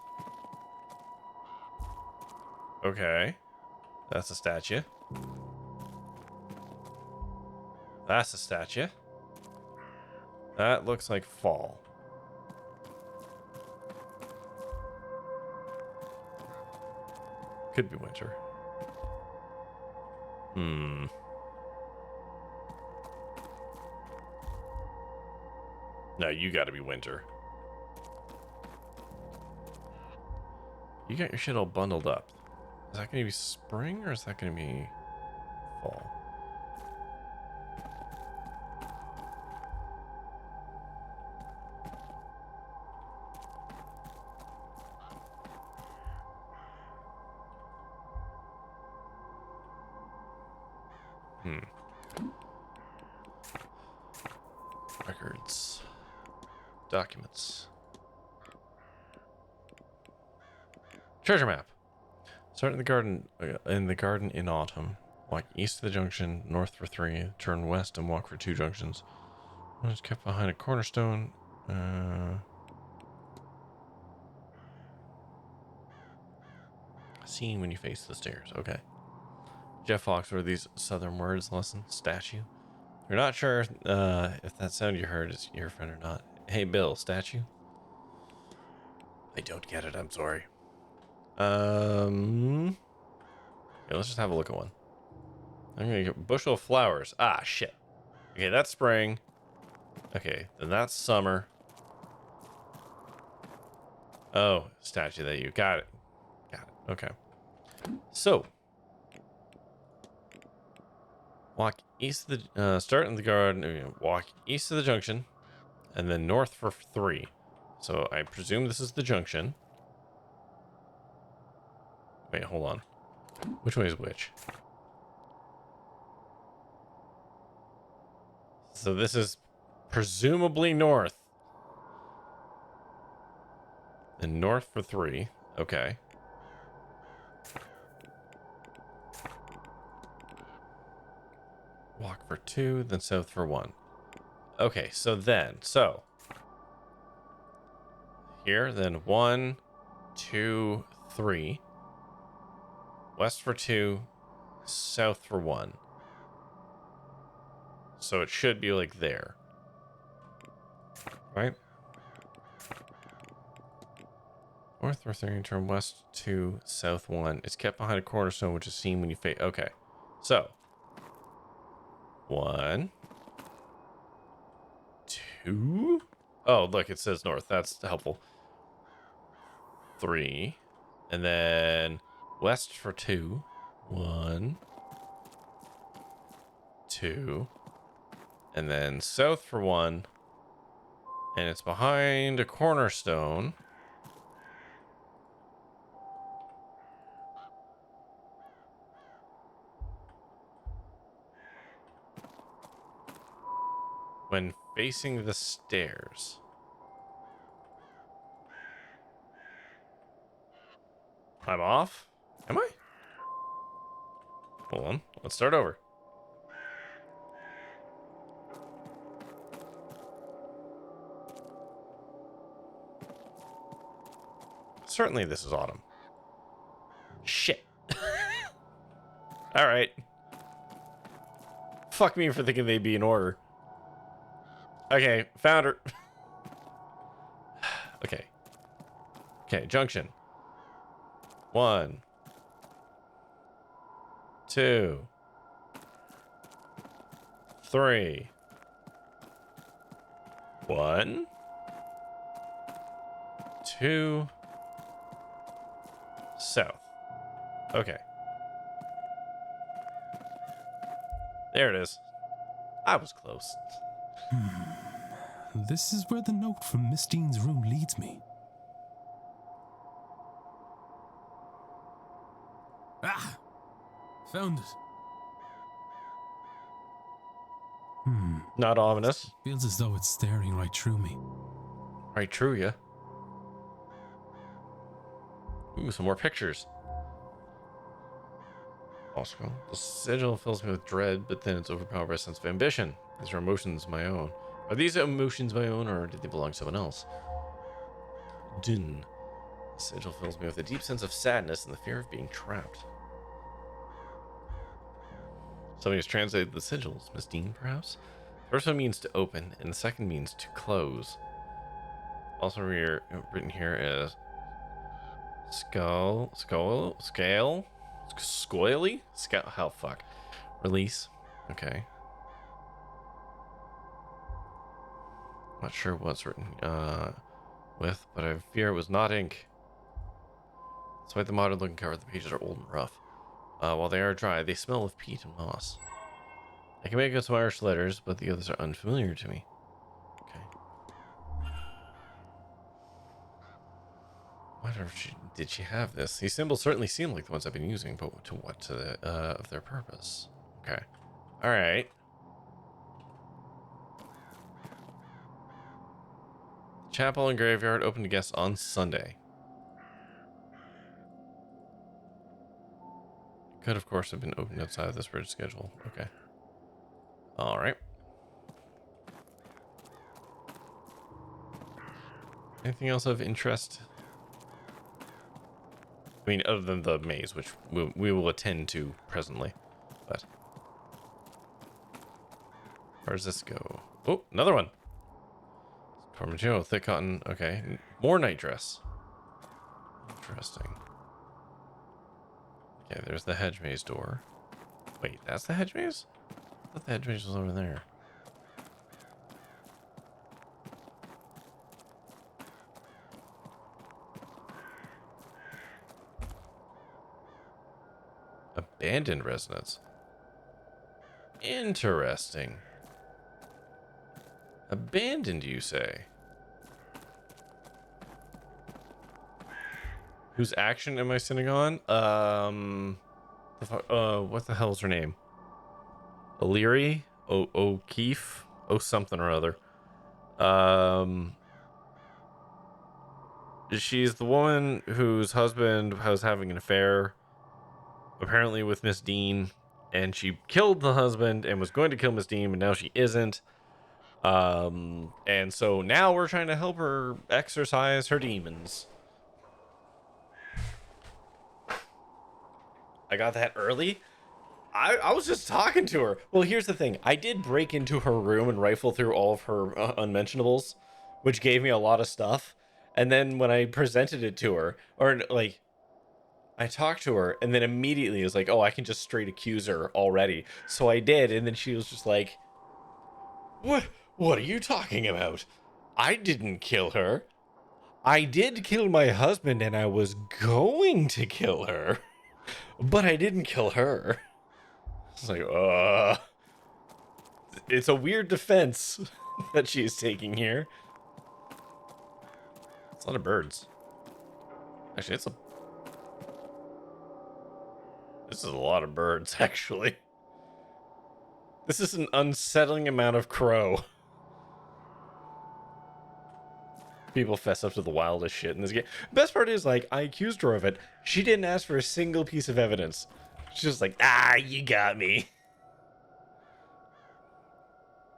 Okay. That's a statue. That's a statue. That looks like fall. Could be winter. No, you gotta be winter. You got your shit all bundled up. Is that gonna be spring or is that gonna be fall? Records. Documents. Treasure map. Start in the garden in autumn. Walk east of the junction, north for 3, turn west and walk for 2 junctions. One is kept behind a cornerstone. Seen when you face the stairs. Okay. Jeff Foxworthy's Southern Words lesson. Statue. You're not sure if that sound you heard is your friend or not. Hey, Bill, statue? I don't get it, I'm sorry. Yeah, let's just have a look at one. I'm gonna get bushel of flowers. Ah, shit. Okay, that's spring. Okay, then that's summer. Oh, statue that you got it. Got it. Okay. So, walk east of the start in the garden. Walk east of the junction, and then north for 3. So I presume this is the junction. Wait, hold on. Which way is which? So this is presumably north. And north for 3. Okay. for 2, then south for 1. Okay, so here, then 1, 2, 3. West for 2, south for 1. So it should be like there. Right? North or 3, turn west 2, south 1. It's kept behind a cornerstone, which is seen when you face. Okay. So 1, 2. Oh, look, it says north. That's helpful. 3. And then west for 2. 1, 2. And then south for 1. And it's behind a cornerstone. When facing the stairs. I'm off? Am I? Hold on. Let's start over. Certainly this is autumn. Shit. Alright. Fuck me for thinking they'd be in order. Okay, found her. Okay. Okay, junction. 1, 2, 3. 1, 2, south. Okay. There it is. I was close. This is where the note from Miss Dean's room leads me. Ah! Found it. Not ominous. Feels as though it's staring right through me. Right, true, yeah. Ooh, some more pictures. Also, the sigil fills me with dread, but then it's overpowered by a sense of ambition. These are emotions my own. Are these emotions my own, or did they belong to someone else? Din. The sigil fills me with a deep sense of sadness and the fear of being trapped. Somebody has translated the sigils. Miss Dean, perhaps? The first one means to open, and the second means to close. Also written here is scale, scoily? How fuck. Release. Okay. Not sure what's written with, but I fear it was not ink. Despite the modern looking cover, the pages are old and rough. While they are dry, they smell of peat and moss. I can make out some Irish letters, but the others are unfamiliar to me. Okay. Whatever did she have this? These symbols certainly seem like the ones I've been using, but to what of their purpose? Okay. All right. Chapel and graveyard open to guests on Sunday. Could, of course, have been opened outside of this bridge schedule. Okay. All right. Anything else of interest? I mean, other than the maze, which we will attend to presently. But where does this go? Oh, another one. Tormentillo, thick cotton. Okay. More night dress. Interesting. Okay, there's the hedge maze door. Wait, that's the hedge maze? I thought the hedge maze was over there. Abandoned residence. Interesting. Abandoned, you say? Whose action am I sitting on? What the hell's her name? O'Leary? O'Keefe? Oh, something or other. She's the woman whose husband was having an affair, apparently with Miss Dean, and she killed the husband and was going to kill Miss Dean, but now she isn't. And so now we're trying to help her exorcise her demons. I got that early. I was just talking to her. Well, here's the thing. I did break into her room and rifle through all of her unmentionables, which gave me a lot of stuff. And then when I presented it to her, or like, I talked to her, and then immediately it was like, oh, I can just straight accuse her already. So I did, and then she was just like, What are you talking about? I didn't kill her. I did kill my husband, and I was going to kill her. But I didn't kill her. It's like, it's a weird defense that she is taking here. It's a lot of birds. Actually, this is a lot of birds, actually. This is an unsettling amount of crow. People fess up to the wildest shit in this game. Best part is, like, I accused her of it. She didn't ask for a single piece of evidence. She's just like, you got me.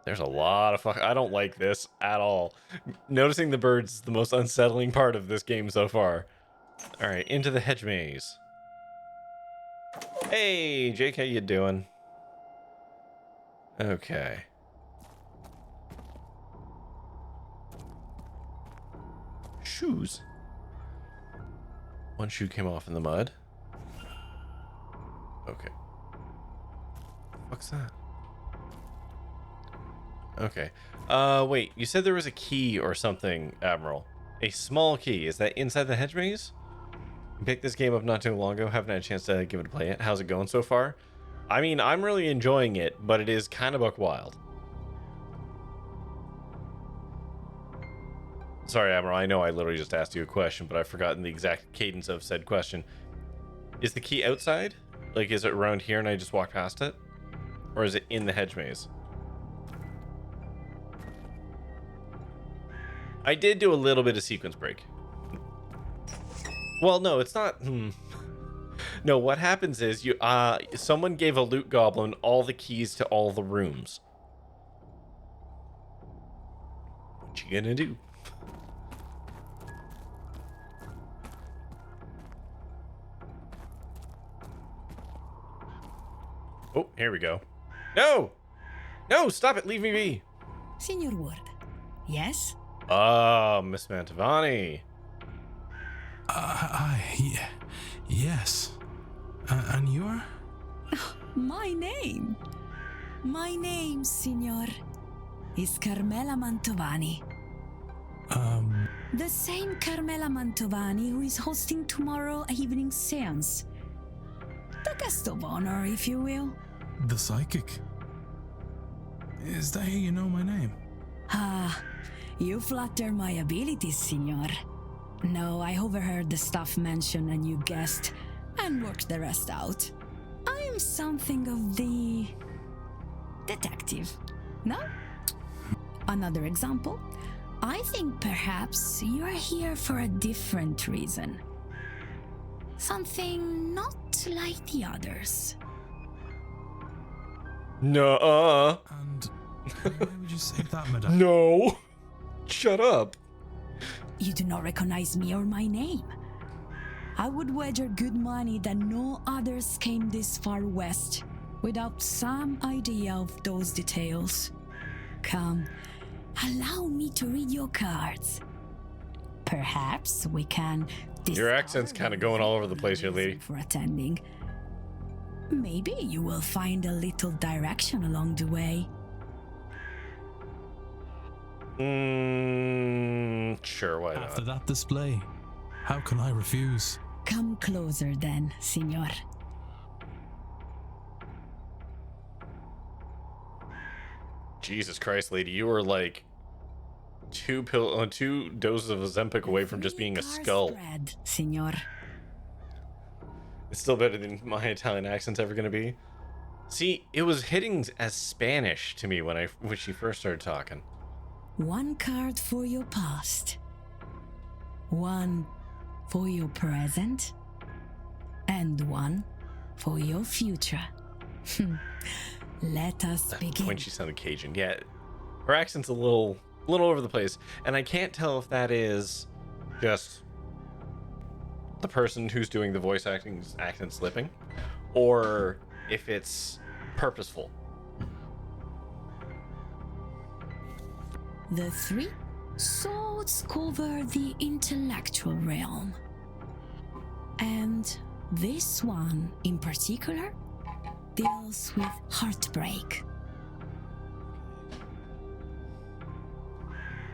There's a lot of I don't like this at all. Noticing the birds is the most unsettling part of this game so far. Alright, into the hedge maze. Hey, Jake, how you doing? Okay. Shoes. One shoe came off in the mud. Okay. What's that? Okay. Wait, you said there was a key or something, Admiral. A small key. Is that inside the hedge maze? I picked this game up not too long ago. Haven't had a chance to give it a play yet. How's it going so far? I mean, I'm really enjoying it, but it is kind of buck wild. Sorry, Admiral, I know I literally just asked you a question, but I've forgotten the exact cadence of said question. Is the key outside? Like, is it around here and I just walk past it? Or is it in the hedge maze? I did do a little bit of sequence break. Well, no, it's not... No, what happens is you someone gave a loot goblin all the keys to all the rooms. What you gonna do? Oh, here we go. No! No, stop it, leave me be. Senior Ward. Yes? Ah, Miss Mantovani. Yes. And you are? My name, Signor, is Carmela Mantovani. The same Carmela Mantovani who is hosting tomorrow evening's séance. The guest of honor, if you will. The psychic? Is that how you know my name? You flatter my abilities, Signor. No, I overheard the staff mention a new guest and worked the rest out. I am something of the detective. No? Another example. I think perhaps you are here for a different reason. Something not like the others. No. And why would you say that, madame? No. Shut up. You do not recognize me or my name. I would wager good money that no others came this far west without some idea of those details. Come, allow me to read your cards. Perhaps we can... Your accent's kind of going all over the place here, lady. ...for attending. Maybe you will find a little direction along the way. Sure, why not? After that display, how can I refuse? Come closer then, Signor. Jesus Christ, lady, you were like two doses of Ozempic away from just being a skull. Spread, Signor. It's still better than my Italian accent's ever gonna be. See, it was hitting as Spanish to me when she first started talking. One card for your past, one for your present, and one for your future. Let us begin. When she sounded Cajun. Yeah, her accent's a little over the place, and I can't tell if that is just the person who's doing the voice acting accent slipping, or if it's purposeful. The three swords cover the intellectual realm. And this one in particular deals with heartbreak.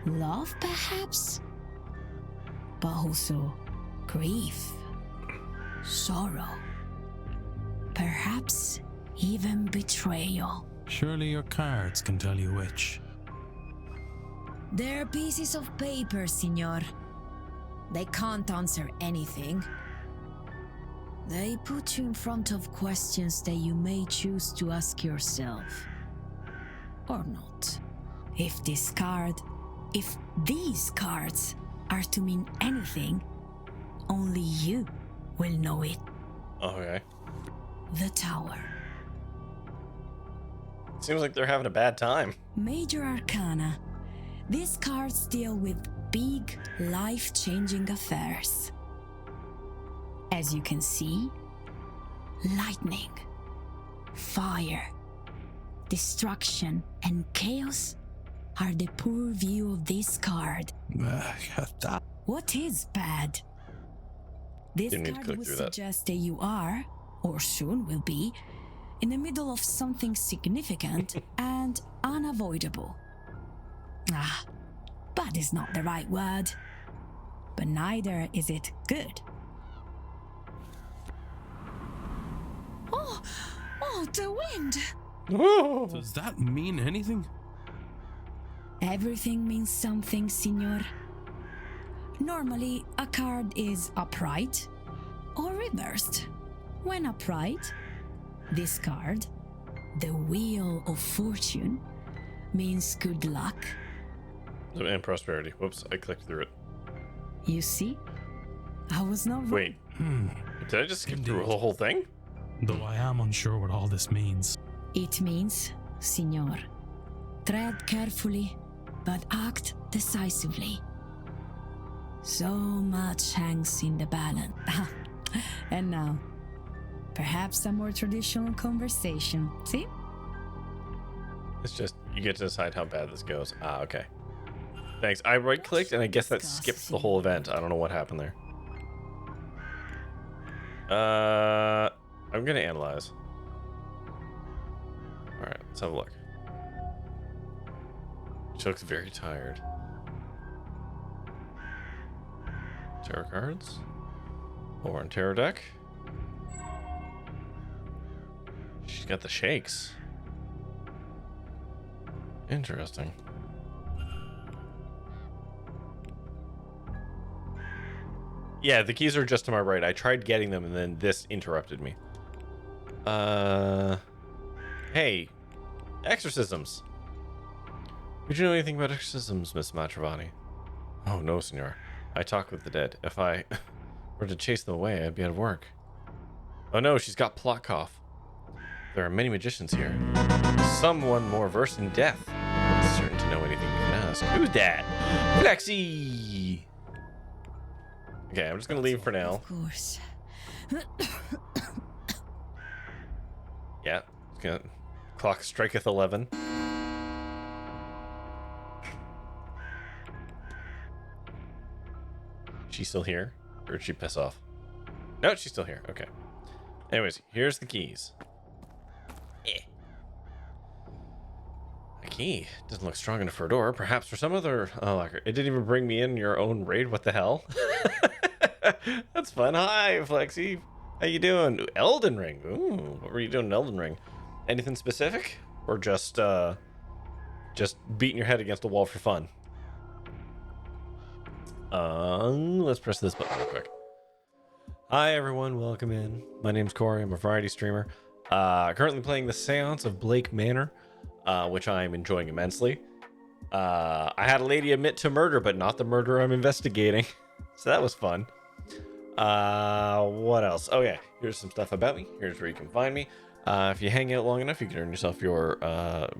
Love, perhaps, but also grief, sorrow, perhaps even betrayal. Surely your cards can tell you which. They're pieces of paper, Signor. They can't answer anything. They put you in front of questions that you may choose to ask yourself. Or not. If these cards are to mean anything, only you will know it. Okay. The Tower. Seems like they're having a bad time. Major Arcana. These cards deal with big, life-changing affairs. As you can see, lightning, fire, destruction, and chaos are the purview of this card. What is bad? This Didn't need to card click would through that. suggest that you are, or soon will be, in the middle of something significant and unavoidable. Bad is not the right word, but neither is it good. Oh, the wind! Does that mean anything? Everything means something, Signor. Normally, a card is upright or reversed. When upright, this card, the Wheel of Fortune, means good luck. And prosperity. Whoops, I clicked through it. You see? I was not wrong. Wait, did I just skip through the whole thing? Though I am unsure what all this means. It means, Signor, tread carefully, but act decisively. So much hangs in the balance. And now, perhaps a more traditional conversation. See? It's just, you get to decide how bad this goes. Okay. Thanks. I right-clicked, and I guess that skipped the whole event. I don't know what happened there. I'm gonna analyze. Alright, let's have a look. She looks very tired. Tarot cards. Over on tarot deck. She's got the shakes. Interesting. Yeah, the keys are just to my right. I tried getting them and then this interrupted me. Hey, exorcisms. Would you know anything about exorcisms, Miss Matravani? Oh no, senor. I talk with the dead. If I were to chase them away, I'd be out of work. Oh no, she's got plot cough. There are many magicians here. Someone more versed in death. I'm certain to know anything we can ask. Who's that? Flexi! Okay, I'm just gonna leave for now. Of course. Yeah, gonna clock striketh 11. She's still here? Or did she piss off? No, she's still here. Okay. Anyways, here's the keys. A key doesn't look strong enough for a door. Perhaps for some other locker. It didn't even bring me in your own raid. What the hell? That's fun. Hi, Flexi. How you doing? Ooh, Elden Ring. Ooh, what were you doing in Elden Ring? Anything specific, or just beating your head against a wall for fun? Let's press this button real quick. Hi everyone, welcome in. My name's Corey. I'm a variety streamer. Currently playing the Séance of Blake Manor, which I'm enjoying immensely. I had a lady admit to murder, but not the murder I'm investigating. So that was fun. What else? Oh yeah, here's some stuff about me. Here's where you can find me. If you hang out long enough, you can earn yourself your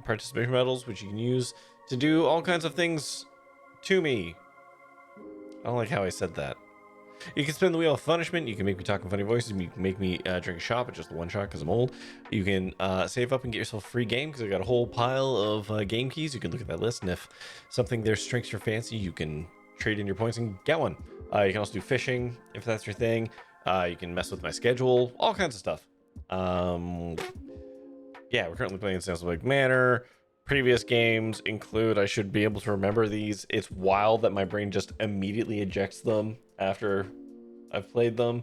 participation medals, which you can use to do all kinds of things to me. I don't like how I said that. You can spin the wheel of punishment. You can make me talk in funny voices. You can make me drink a shot, but just the one shot because I'm old. You can save up and get yourself a free game because I got a whole pile of game keys. You can look at that list, and if something there strikes your fancy, you can trade in your points and get one. You can also do fishing if that's your thing. You can mess with my schedule, all kinds of stuff. Yeah, we're currently playing Séance Manor. Previous games include, I should be able to remember these. It's wild that my brain just immediately ejects them after I've played them.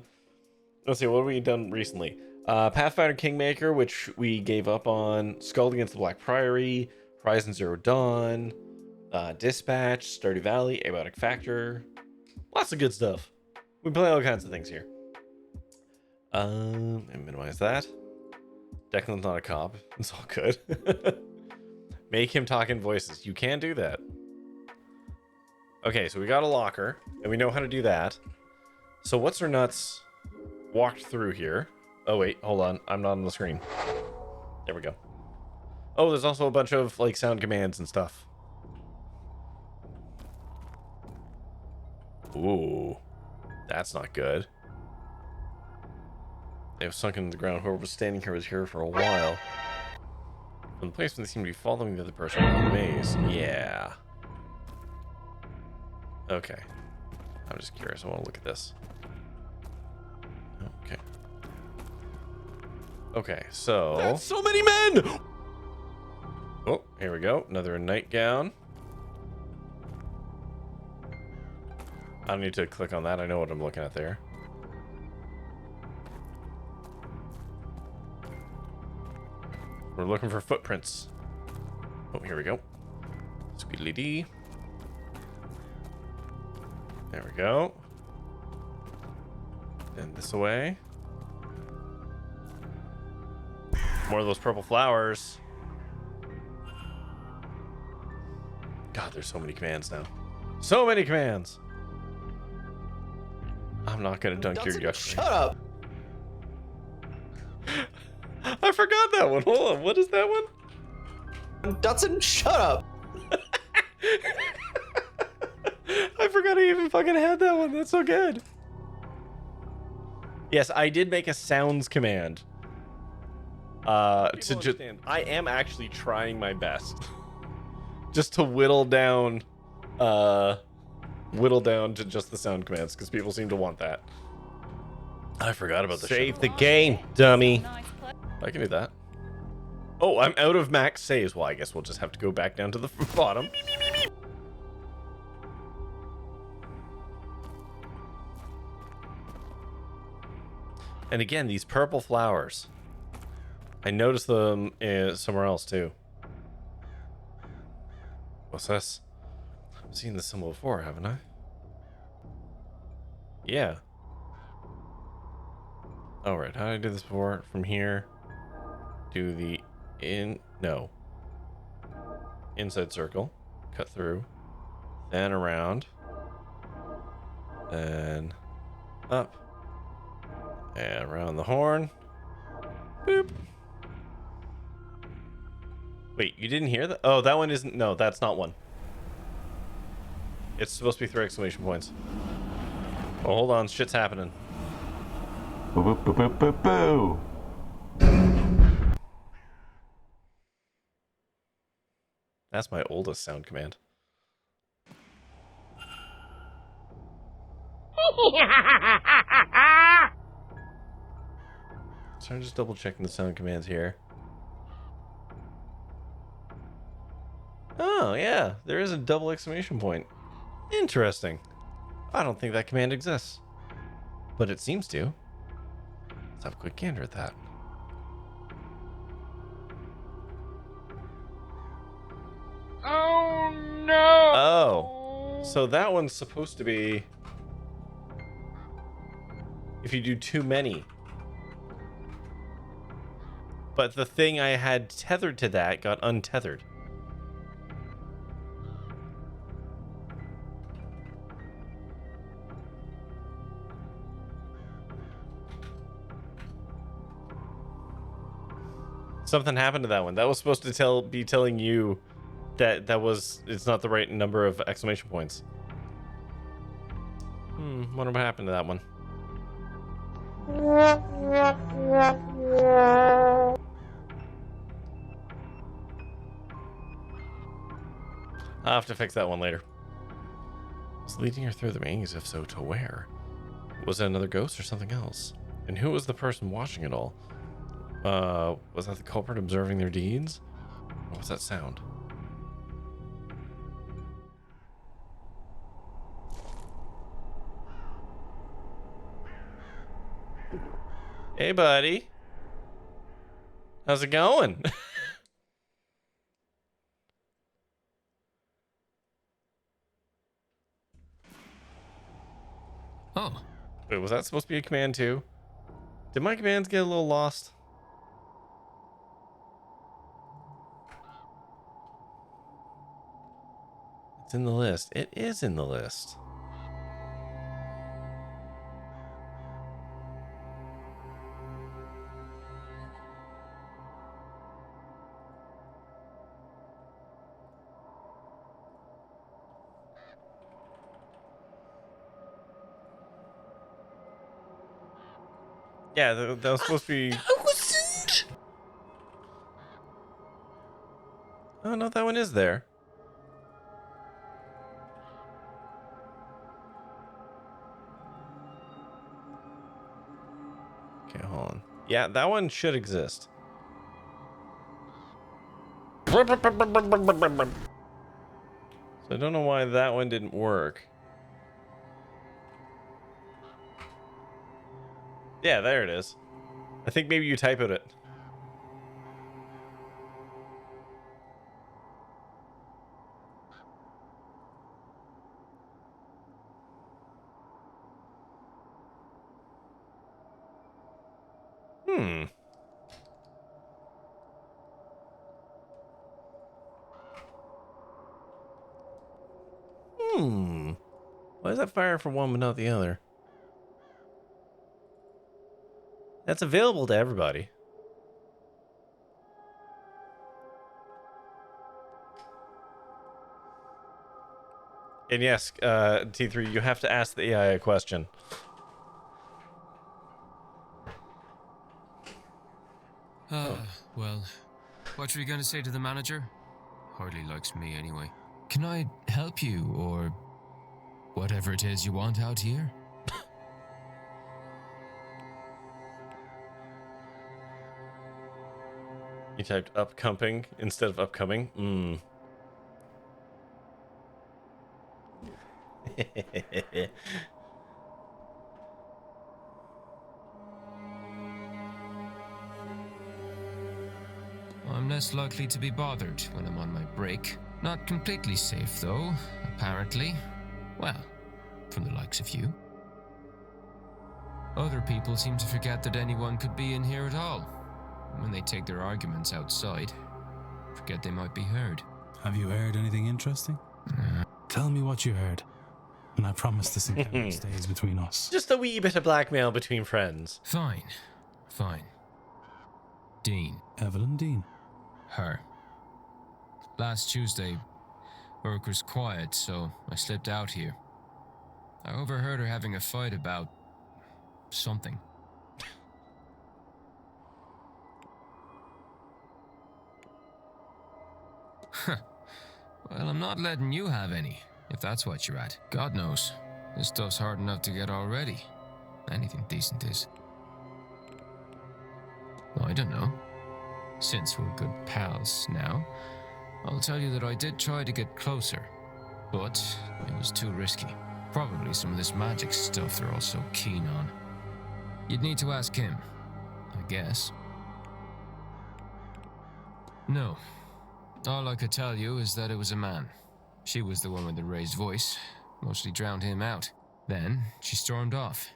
Let's see, what have we done recently? Pathfinder Kingmaker, which we gave up on. Skull Against the Black Priory, Horizon Zero Dawn, Dispatch, Stardew Valley, Abiotic Factor. Lots of good stuff. We play all kinds of things here. And minimize that. Declan's not a cop. It's all good. Make him talk in voices. You can do that. Okay, so we got a locker, and we know how to do that. So what's her nuts walked through here? Oh wait, hold on. I'm not on the screen. There we go. Oh, there's also a bunch of like sound commands and stuff. Ooh, that's not good. They have sunk into the ground. Whoever was standing here was here for a while. From the place when they seem to be following the other person around the maze. Yeah. Okay. I'm just curious. I want to look at this. Okay. Okay, so... That's so many men! Oh, here we go. Another nightgown. I don't need to click on that. I know what I'm looking at there. We're looking for footprints. Oh, here we go. Squeedly dee. There we go. And this away. More of those purple flowers. God, there's so many commands now. So many commands. I'm not gonna dunk your yuck. Shut up. I forgot that one. Hold on. What is that one? Dutson, shut up. I forgot I even fucking had that one. That's so good. Yes, I did make a sounds command. To just, I am actually trying my best, just to whittle down to just the sound commands because people seem to want that. I forgot about the save the game, dummy. I can do that. Oh, I'm out of max saves. Well, I guess we'll just have to go back down to the bottom. And again, these purple flowers. I noticed them somewhere else too. What's this? I've seen this symbol before, haven't I? Yeah. All right, how did I do this before? From here, do the inside circle, cut through, then around, then up, and around the horn. Boop. Wait, you didn't hear that? Oh, that one isn't. No, that's not one. It's supposed to be 3 exclamation points. Oh, hold on, shit's happening. Boo, boo, boo, boo, boo, boo. That's my oldest sound command. So I'm just double checking the sound commands here. Oh, yeah, there is a double exclamation point. Interesting. I don't think that command exists, but it seems to. Let's have a quick gander at that. Oh no! Oh, so that one's supposed to be if you do too many. But the thing I had tethered to that got untethered. Something happened to that one. That was supposed to be telling you that it's not the right number of exclamation points. Wonder what happened to that one. I'll have to fix that one later. Was leading her through the maze? If so, to where? Was it another ghost or something else? And who was the person watching it all? Was that the culprit observing their deeds? What was that sound? Hey, buddy. How's it going? Oh. Wait, was that supposed to be a command too? Did my commands get a little lost? It's in the list. It is in the list. Yeah, that was supposed to be... I wasn't! Oh, no, that one is there. Okay, hold on. Yeah, that one should exist. So I don't know why that one didn't work. Yeah, there it is. I think maybe you typoed it. Why is that fire for one but not the other? That's available to everybody. And yes, T3, you have to ask the AI a question. Well, what are you going to say to the manager? Hardly likes me anyway. Can I help you, or whatever it is you want out here? You typed upcoming instead of upcoming. I'm less likely to be bothered when I'm on my break. Not completely safe, though, apparently. Well, from the likes of you. Other people seem to forget that anyone could be in here at all. When they take their arguments outside, forget they might be heard. Have you heard anything interesting? Tell me what you heard, and I promise this encounter stays between us. Just a wee bit of blackmail between friends. Fine. Dean. Evalyn Dean. Her. Last Tuesday, work was quiet, so I slipped out here. I overheard her having a fight about something. Well, I'm not letting you have any, if that's what you're at. God knows, this stuff's hard enough to get already. Anything decent is. Well, I don't know. Since we're good pals now, I'll tell you that I did try to get closer, but it was too risky. Probably some of this magic stuff they're all so keen on. You'd need to ask him, I guess. No. All I could tell you is that it was a man. She was the one with the raised voice, mostly drowned him out. Then she stormed off.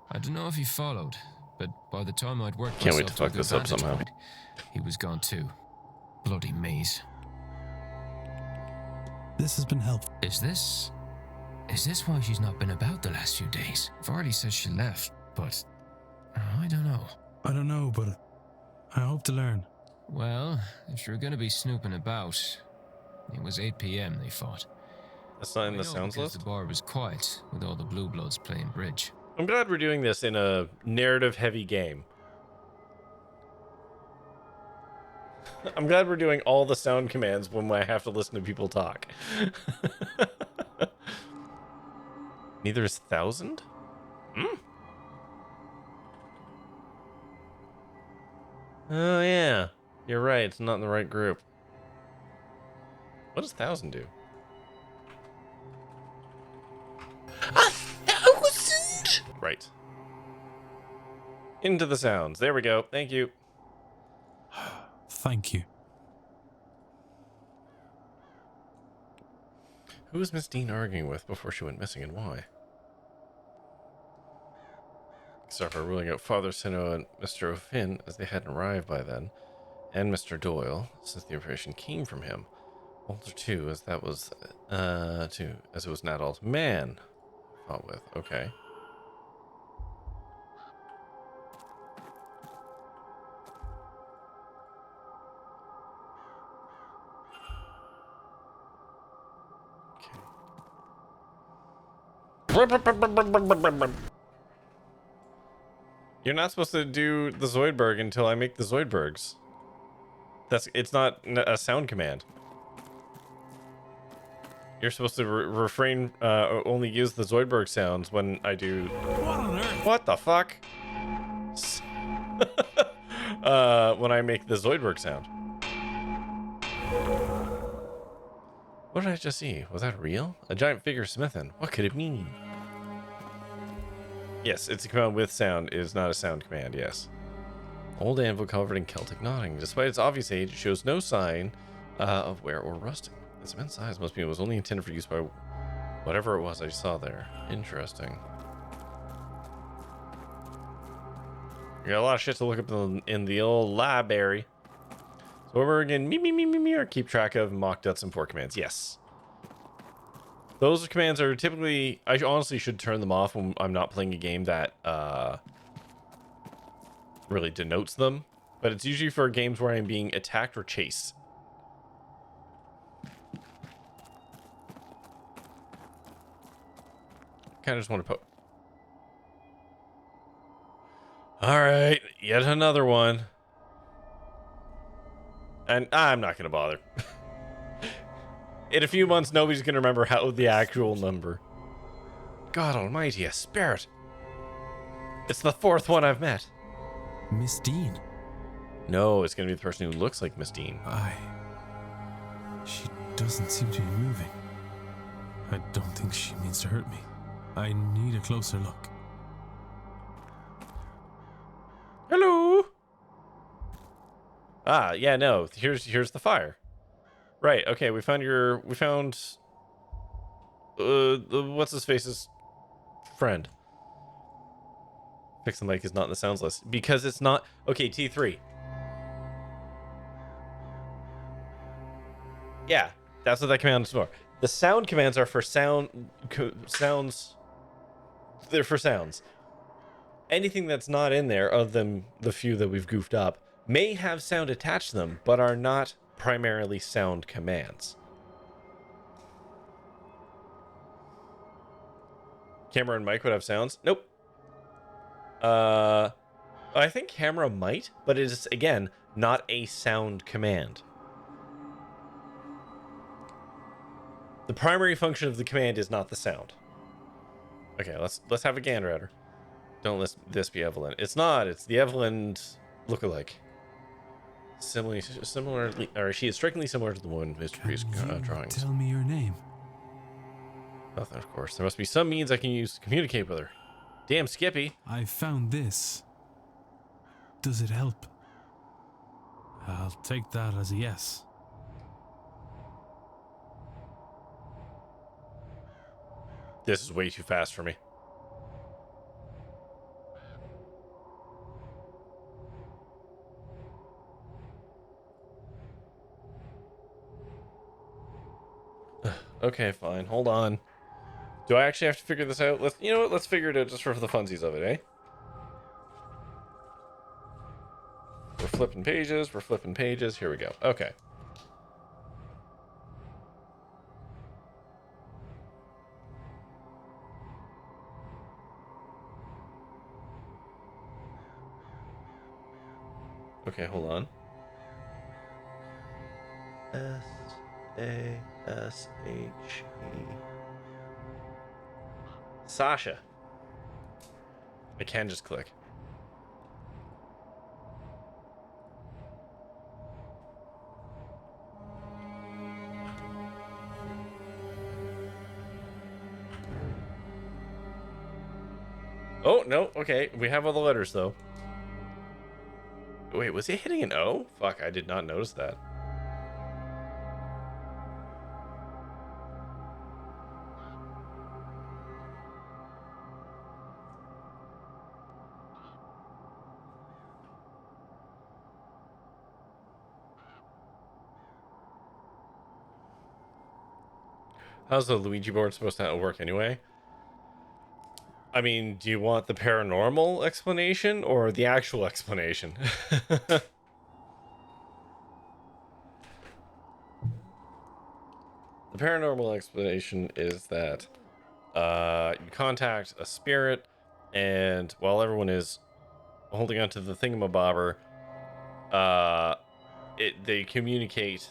I don't know if he followed, but by the time I'd worked Can't wait myself to fuck a this good up vantage somehow. point, he was gone too. Bloody maze. This has been helpful. Is this why she's not been about the last few days? Varley says she left, but I don't know. I don't know, but I hope to learn. Well, if you're gonna be snooping about, it was 8 p.m. they fought. That's not in the know sounds because list? the bar was quiet with all the blue bloods playing bridge. I'm glad we're doing this in a narrative-heavy game. I'm glad we're doing all the sound commands when I have to listen to people talk. Neither is 1,000? Hmm? Oh, yeah. You're right. It's not in the right group. What does 1,000 do? 1,000! Right. Into the sounds. There we go. Thank you. Thank you. Who was Miss Dean arguing with before she went missing, and why? Except for ruling out Father Sino and Mr. O'Finn, as they hadn't arrived by then, and Mr. Doyle, since the information came from him. Walter too, as that was, too, as it was an adult man fought with. Okay. You're not supposed to do the Zoidberg until I make the Zoidbergs. It's not a sound command. You're supposed to refrain, only use the Zoidberg sounds when I do... What on earth? What the fuck? When I make the Zoidberg sound. What did I just see? Was that real? A giant figure smithing. What could it mean? Yes, it's a command with sound. It is not a sound command, yes. Old anvil covered in Celtic knotting. Despite its obvious age, it shows no sign of wear or rusting. Its immense size must mean it was only intended for use by whatever it was I saw there. Interesting. We got a lot of shit to look up in the old library. So over again, me, or keep track of mock duts and port commands. Yes. Those commands are typically, I honestly should turn them off when I'm not playing a game that really denotes them. But it's usually for games where I'm being attacked or chased. Kind of just want to put. All right, yet another one. And I'm not going to bother. In a few months, nobody's going to remember how the actual number. God almighty, a spirit. It's the 4th one I've met. Miss Dean? No, it's going to be the person who looks like Miss Dean. She doesn't seem to be moving. I don't think she means to hurt me. I need a closer look. Hello. Ah, yeah, no. Here's the fire. Right. Okay, we found what's his face's friend. Fix the mic is not in the sounds list because it's not. Okay, T3. Yeah, that's what that command is for. The sound commands are for sounds. They're for sounds. Anything that's not in there, other than the few that we've goofed up, may have sound attached to them, but are not primarily sound commands. Camera and mic would have sounds. Nope. I think camera might, but it is, again, not a sound command. The primary function of the command is not the sound. Okay, let's have a gander at her. Don't let this be Evalyn. It's not. It's the Evalyn lookalike. Similarly, or she is strikingly similar to the one Mr. Priest drawings. Tell me your name. Nothing, of course. There must be some means I can use to communicate with her. Damn, Skippy. I found this. Does it help? I'll take that as a yes. This is way too fast for me. Okay, fine. Hold on. Do I actually have to figure this out? You know what? Let's figure it out just for the funsies of it, eh? flipping pages. We're flipping pages. Here we go. Okay. Okay, hold on. S-A-S-H-E. Sasha. I can just click. Oh, no. Okay, we have all the letters, though. Wait, was he hitting an O? Fuck, I did not notice that. How's the Luigi board supposed to work anyway? I mean, do you want the paranormal explanation or the actual explanation? The paranormal explanation is that you contact a spirit, and while everyone is holding onto the thingamabobber, they communicate,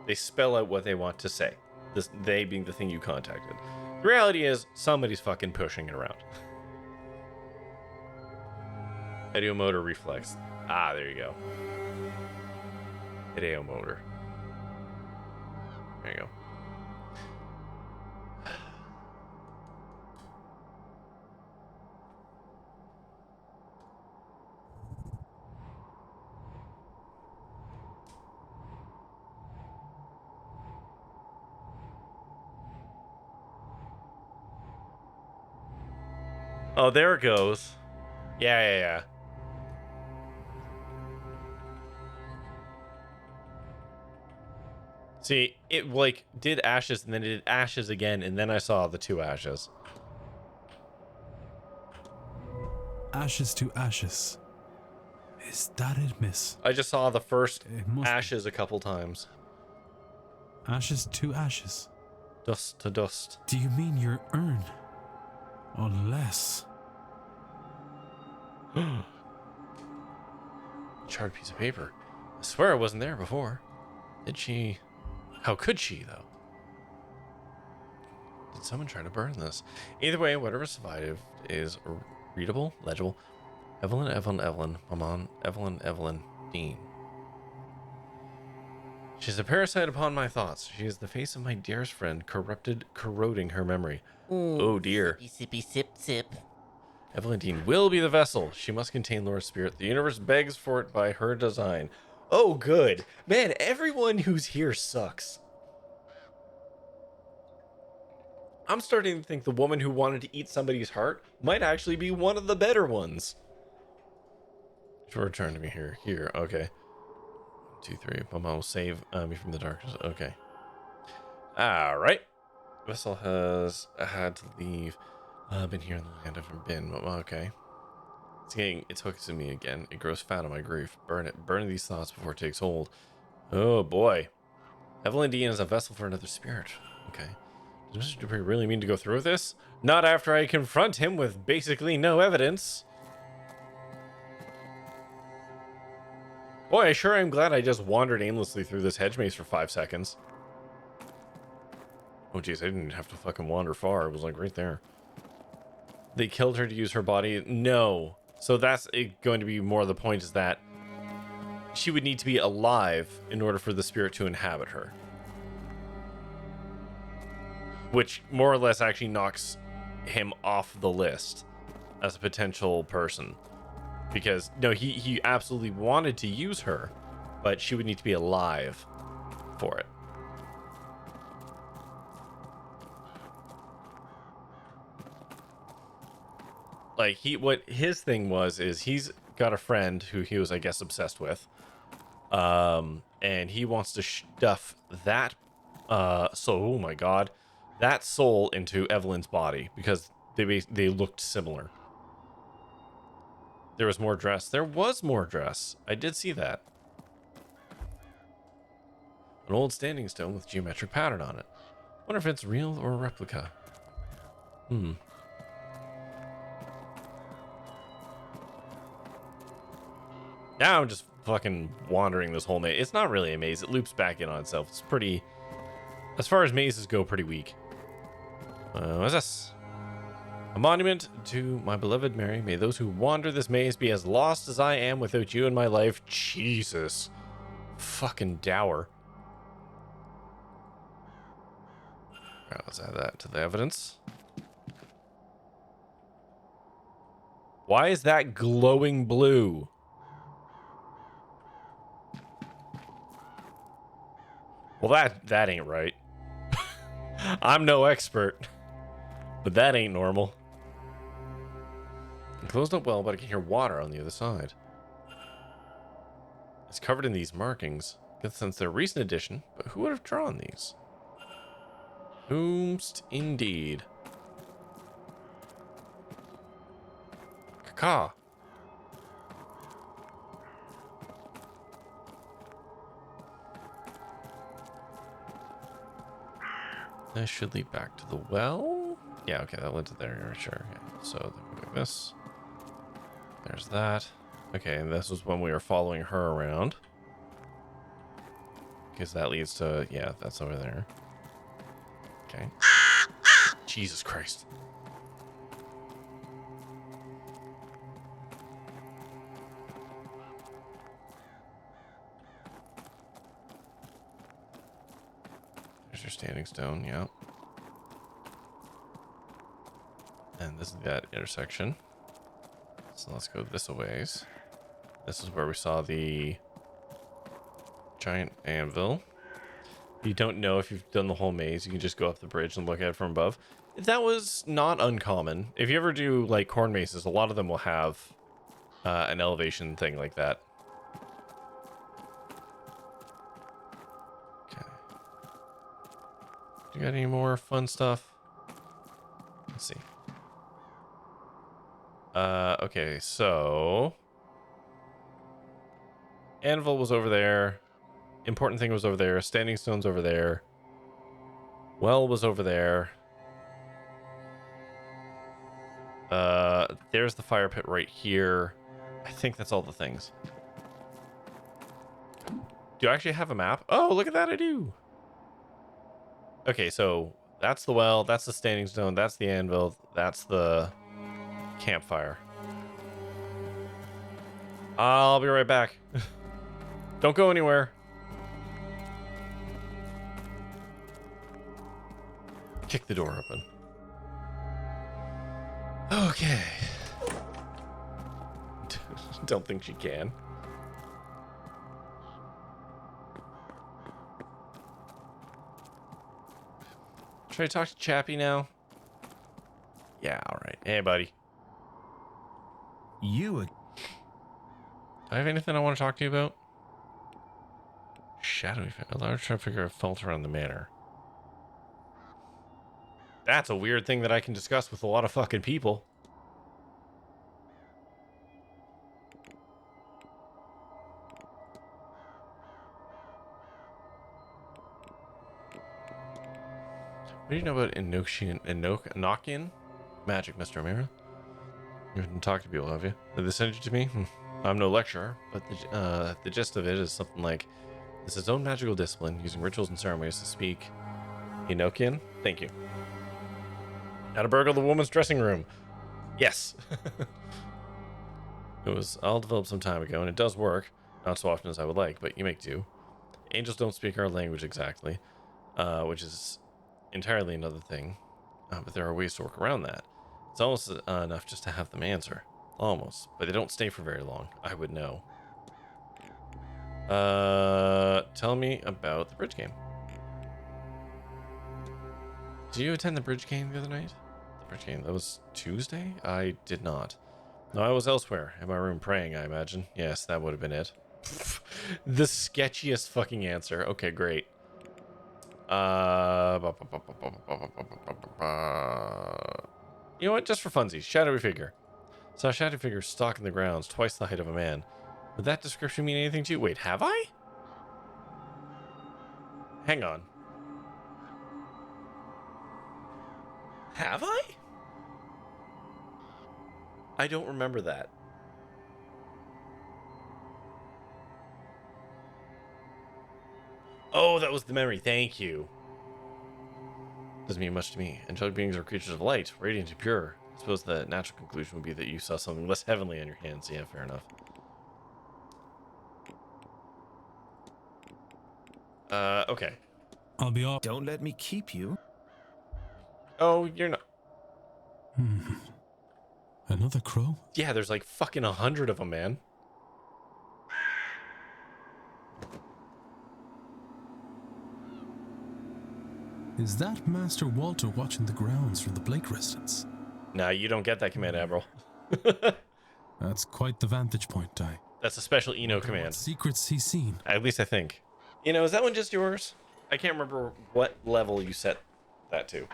they spell out what they want to say. This, they being the thing you contacted. The reality is, somebody's fucking pushing it around. Ideomotor reflex. Ah, there you go. Ideomotor. There you go. Oh, there it goes. Yeah. See, it like did ashes and then it did ashes again, and then I saw the two ashes. Ashes to ashes. Is that it, miss? I just saw the first must ashes a couple times. Ashes to ashes. Dust to dust. Do you mean your urn? Unless... Charred piece of paper. I swear I wasn't there before. Did she... How could she, though? Did someone try to burn this? Either way, whatever survived is readable, legible. Evalyn, Maman, Evalyn, Dean. She's a parasite upon my thoughts. She is the face of my dearest friend, corroding her memory. Ooh, oh dear. Sippy, sip, sip. Evalyn Dean will be the vessel. She must contain Laura's spirit. The universe begs for it by her design. Oh, good. Man, everyone who's here sucks. I'm starting to think the woman who wanted to eat somebody's heart might actually be one of the better ones. Return to me here. Here, okay. 1, 2, 3. Mama will save me from the darkness. Okay. Alright. Vessel has had to leave. I've been here in the land I've been. Okay. It's hooked to me again. It grows fat on my grief. Burn it. Burn these thoughts before it takes hold. Oh boy. Evalyn Dean is a vessel for another spirit. Okay. Does Mr. Dupree really mean to go through with this? Not after I confront him with basically no evidence. Boy, I sure am glad I just wandered aimlessly through this hedge maze for 5 seconds. Oh jeez, I didn't have to fucking wander far. It was like right there. They killed her to use her body? No. So that's going to be more the point, is that she would need to be alive in order for the spirit to inhabit her. Which more or less actually knocks him off the list as a potential person. Because, no, he absolutely wanted to use her, but she would need to be alive for it. Like, what his thing was, is he's got a friend who he was, I guess, obsessed with. And he wants to stuff that, oh my god, that soul into Evelyn's body, because they looked similar. There was more dress. There was more dress. I did see that. An old standing stone with geometric pattern on it. Wonder if it's real or a replica. Hmm. Now I'm just fucking wandering this whole maze. It's not really a maze. It loops back in on itself. It's pretty, as far as mazes go, pretty weak. What's this? A monument to my beloved Mary. May those who wander this maze be as lost as I am without you in my life. Jesus. Fucking dour. Alright, let's add that to the evidence. Why is that glowing blue? Well, that ain't right. I'm no expert, but that ain't normal. I'm closed up well, but I can hear water on the other side. It's covered in these markings. Get the sense they're a recent addition, but who would have drawn these? Whomst indeed. Caca. That should lead back to the well. Yeah, okay, that led to there, sure. Yeah. So then we do this. There's that. Okay, and this was when we were following her around. Because that leads to, yeah, that's over there. Okay. Jesus Christ. There's your standing stone, yeah. And this is that intersection. So let's go this a ways. This is where we saw the giant anvil. If you don't know if you've done the whole maze, you can just go up the bridge and look at it from above. That was not uncommon. If you ever do like corn mazes, a lot of them will have an elevation thing like that. Okay. You got any more fun stuff? Let's see. Okay, so anvil was over there. Important thing was over there. Standing stone's over there. Well was over there. There's the fire pit right here. I think that's all the things. Do I actually have a map? Oh, look at that, I do. Okay, so that's the well, that's the standing stone, that's the anvil, that's the campfire. I'll be right back. Don't go anywhere. Kick the door open. Okay. Don't think she can. Should I talk to Chappie now? Yeah, alright. Hey, buddy. You... Do I have anything I want to talk to you about? Shadowy... A large traffic figure felt around the manor. That's a weird thing that I can discuss with a lot of fucking people. What do you know about Enochian magic, Mr. O'Meara? You haven't talked to people, have you? Did they send you to me? I'm no lecturer, but the gist of it is something like, it's its own magical discipline, using rituals and ceremonies to speak Enochian. Thank you. How to burgle the woman's dressing room. Yes. It was all developed some time ago, and it does work. Not so often as I would like, but you make do. Angels don't speak our language exactly, which is entirely another thing. But there are ways to work around that. It's almost enough just to have them answer. Almost. But they don't stay for very long. I would know. Tell me about the bridge game. Did you attend the bridge game the other night? The bridge game, that was Tuesday? I did not. No, I was elsewhere, in my room praying, I imagine. Yes, that would have been it. The sketchiest fucking answer. Okay, great. You know what? Just for funsies, shadowy figure. Saw a shadow figure stalking the grounds, twice the height of a man. Would that description mean anything to you? Wait, have I? Hang on. Have I? I don't remember that. Oh, that was the memory. Thank you. Doesn't mean much to me. Angelic beings are creatures of light, radiant and pure. I suppose the natural conclusion would be that you saw something less heavenly on your hands. Yeah, fair enough. Okay. I'll be off. Don't let me keep you. Oh, you're not. Another crow? Yeah, there's like fucking 100 of them, man. Is that Master Walter watching the grounds from the Blake residence? Nah, you don't get that command, Admiral. That's quite the vantage point, Ty. That's a special Eno What command. secrets he's seen. At least I think. Is that one just yours? I can't remember what level you set that to.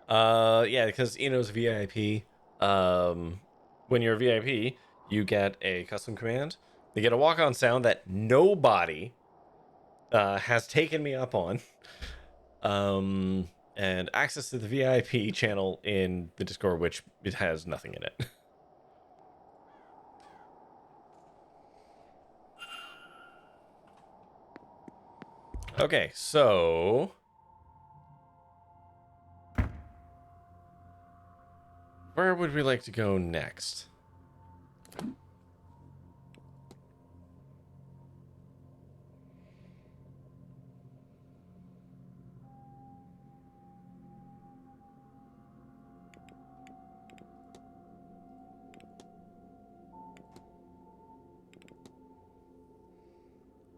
Yeah, because Eno's VIP. When you're a VIP, you get a custom command. You get a walk-on sound that nobody has taken me up on. And access to the VIP channel in the Discord, which it has nothing in it. Okay, so where would we like to go next?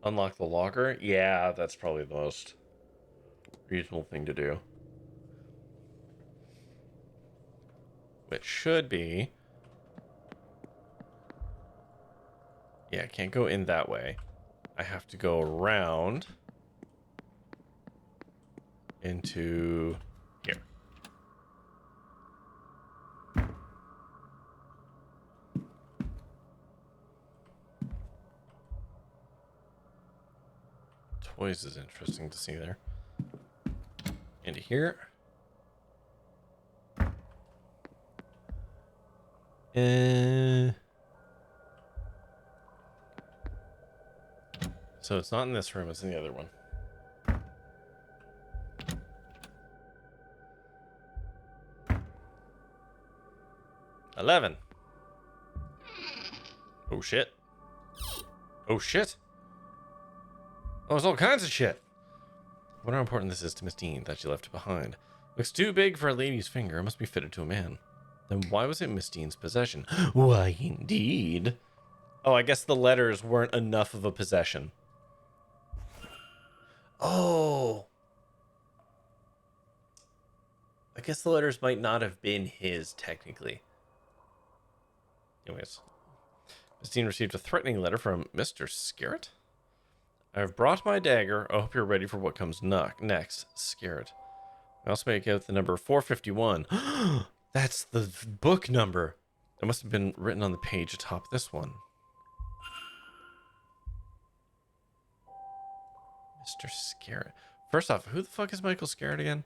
Unlock the locker? Yeah, that's probably the most reasonable thing to do. Which should be... Yeah, I can't go in that way. I have to go around into here. Toys is interesting to see there. Into here. So it's not in this room, it's in the other one. $11. Oh shit. Oh shit. Oh, it's all kinds of shit. I wonder how important this is to Miss Dean that she left it behind. Looks too big for a lady's finger. It must be fitted to a man. Then why was it Miss Dean's possession? Why, indeed. Oh, I guess the letters weren't enough of a possession. Oh. I guess the letters might not have been his, technically. Anyways. Miss Dean received a threatening letter from Mr. Scarrett. I have brought my dagger. I hope you're ready for what comes next. Scarrett. I also make out the number 451. That's the book number. It must have been written on the page atop this one. Mr. Scarrett. First off, who the fuck is Michael Scarrett again?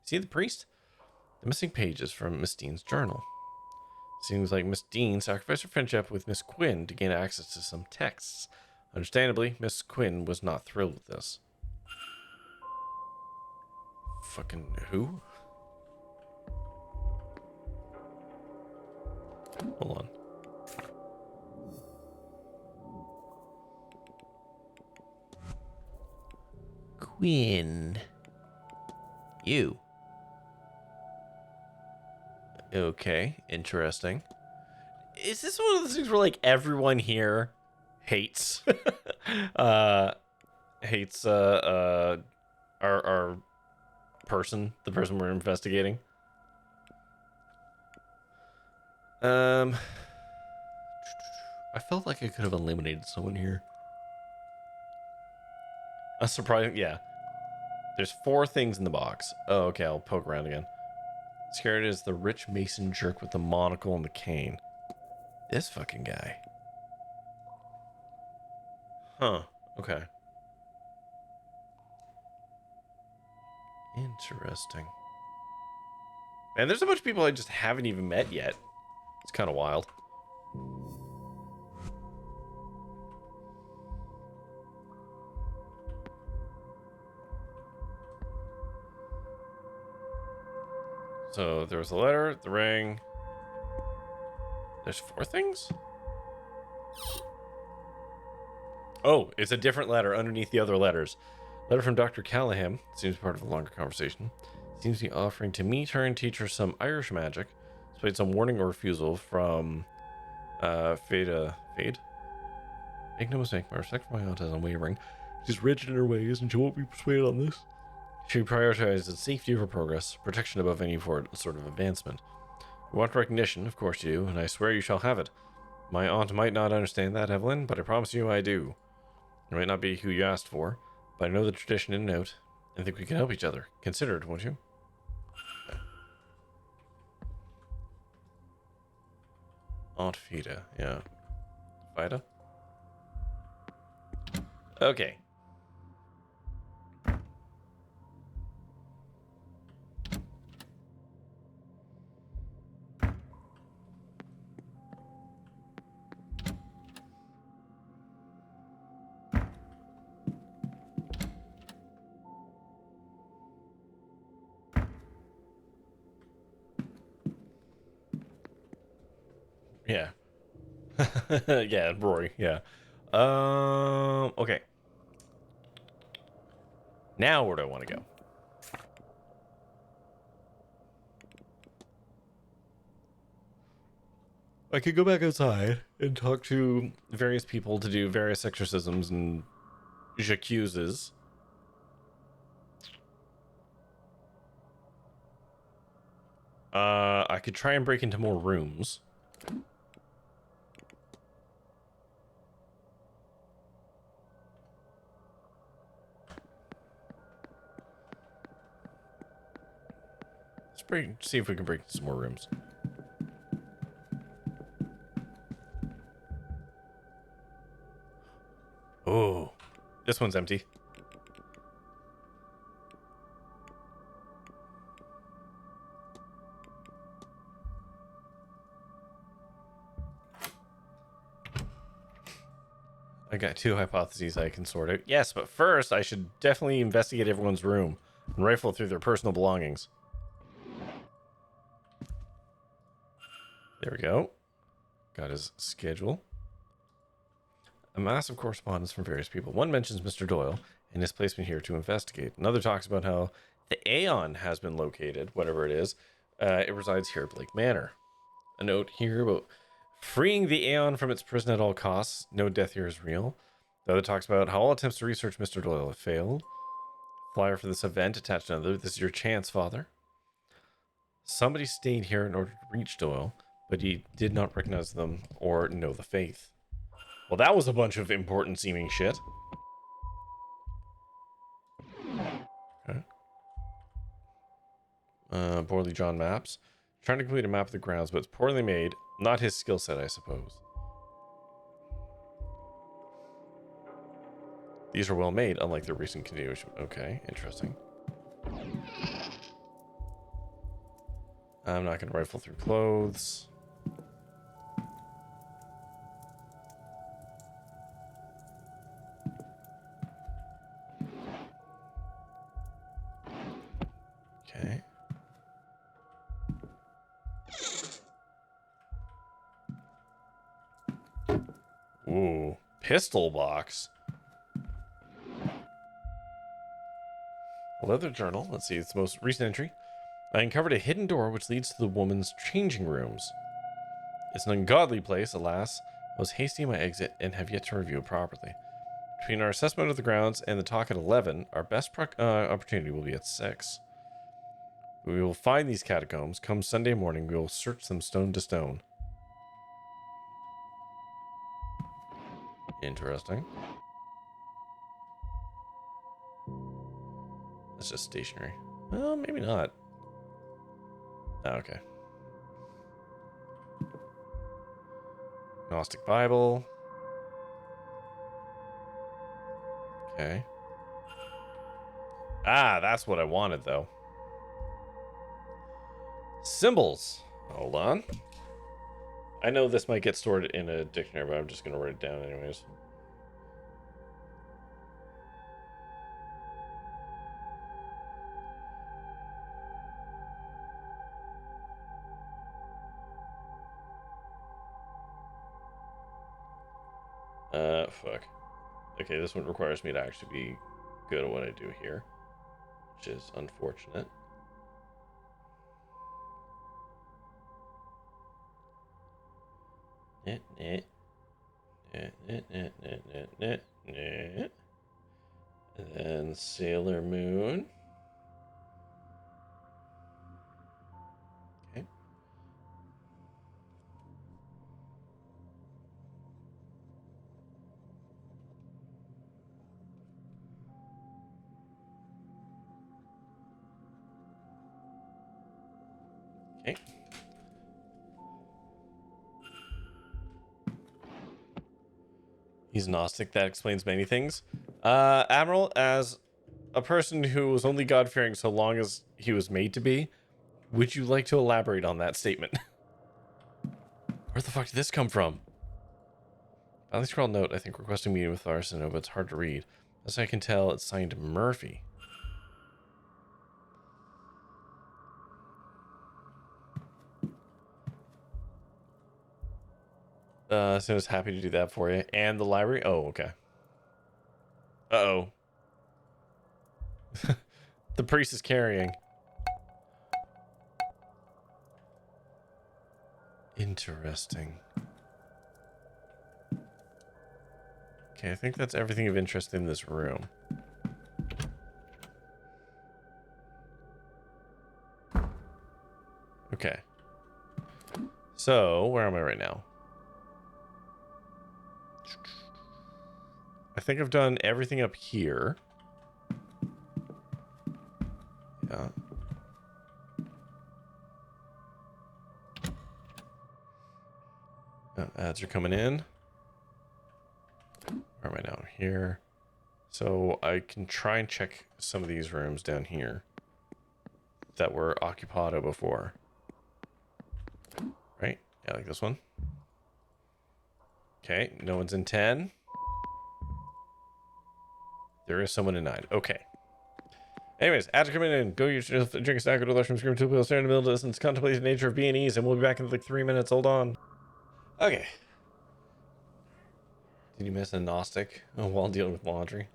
Is he the priest? The missing pages from Miss Dean's journal. Seems like Miss Dean sacrificed her friendship with Miss Quinn to gain access to some texts. Understandably, Miss Quinn was not thrilled with this. Fucking who? Hold on. Quinn. You. Okay, interesting. Is this one of those things where like everyone here hates hates our person, the person we're investigating? I felt like I could have eliminated someone here. A surprise, yeah. There's 4 things in the box. Oh, okay, I'll poke around again. Scared is the rich mason jerk with the monocle and the cane. This fucking guy. Huh. Okay. Interesting. Man, there's a bunch of people I just haven't even met yet. It's kind of wild. So there was the letter, the ring. There's 4 things? Oh, it's a different letter underneath the other letters. Letter from Dr. Callahan. Seems part of a longer conversation. Seems to be offering to meet her and teach her some Irish magic. Despite some warning or refusal from Fade? Make no mistake, my respect for my aunt is unwavering. She's rigid in her ways and she won't be persuaded on this. She prioritizes the safety of her progress, protection above any sort of advancement. You want recognition, of course you do, and I swear you shall have it. My aunt might not understand that, Evalyn, but I promise you I do. I might not be who you asked for, but I know the tradition in and out, and think we can help each other. Consider it, won't you? Okay. Aunt Fida, yeah. Fida? Okay. Yeah. Yeah, Rory, yeah. Okay. Now where do I want to go? I could go back outside and talk to various people to do various exorcisms and j'accuses. I could try and break into more rooms. Let's see if we can break into some more rooms. Oh, this one's empty. I got 2 hypotheses I can sort out. Yes, but first I should definitely investigate everyone's room and rifle through their personal belongings. There we go. Got his schedule. A massive correspondence from various people. One mentions Mr. Doyle and his placement here to investigate. Another talks about how the Aeon has been located, whatever it is. It resides here at Blake Manor. A note here about freeing the Aeon from its prison at all costs. No death here is real. The other talks about how all attempts to research Mr. Doyle have failed. Flyer for this event attached to another. This is your chance, Father. Somebody stayed here in order to reach Doyle, but he did not recognize them or know the faith. Well, that was a bunch of important seeming shit. Okay. Poorly drawn maps. Trying to complete a map of the grounds, but it's poorly made. Not his skill set, I suppose. These are well made, unlike the recent continuation. Okay, interesting. I'm not going to rifle through clothes. Okay. Ooh, pistol box. A leather journal. Let's see, it's the most recent entry. I uncovered a hidden door which leads to the woman's changing rooms. It's an ungodly place, alas. I was hasty in my exit and have yet to review it properly. Between our assessment of the grounds and the talk at 11, our best opportunity will be at 6. We will find these catacombs. Come Sunday morning, we will search them stone to stone. Interesting. It's just stationary. Well, maybe not. Oh, okay. Gnostic Bible. Okay. Ah, that's what I wanted, though. Symbols. Hold on. I know this might get stored in a dictionary, but I'm just going to write it down anyways. Fuck. Okay, this one requires me to actually be good at what I do here, which is unfortunate. And then Sailor Moon. Okay. Okay. He's Gnostic. That explains many things. Admiral, as a person who was only God-fearing so long as he was made to be, would you like to elaborate on that statement? Where the fuck did this come from? Badly scrawled note, I think, requesting meeting with Arsino, but it's hard to read. As I can tell, it's signed Murphy. So I was happy to do that for you. And the library? Oh, okay. Uh-oh. The priest is carrying. Interesting. Okay, I think that's everything of interest in this room. Okay. So, where am I right now? I think I've done everything up here. Yeah. Ads are coming in. Where am I now? Here. So I can try and check some of these rooms down here that were occupado before. Right? Yeah, like this one. Okay, no one's in 10. There is someone in 9. Okay. Anyways, ads are coming in. Go yourself, drink a snack, go to the restroom, scream, two people, stare in the middle of the distance, contemplate the nature of B&Es, and we'll be back in like 3 minutes. Hold on. Okay. Did you miss a Gnostic while dealing with laundry?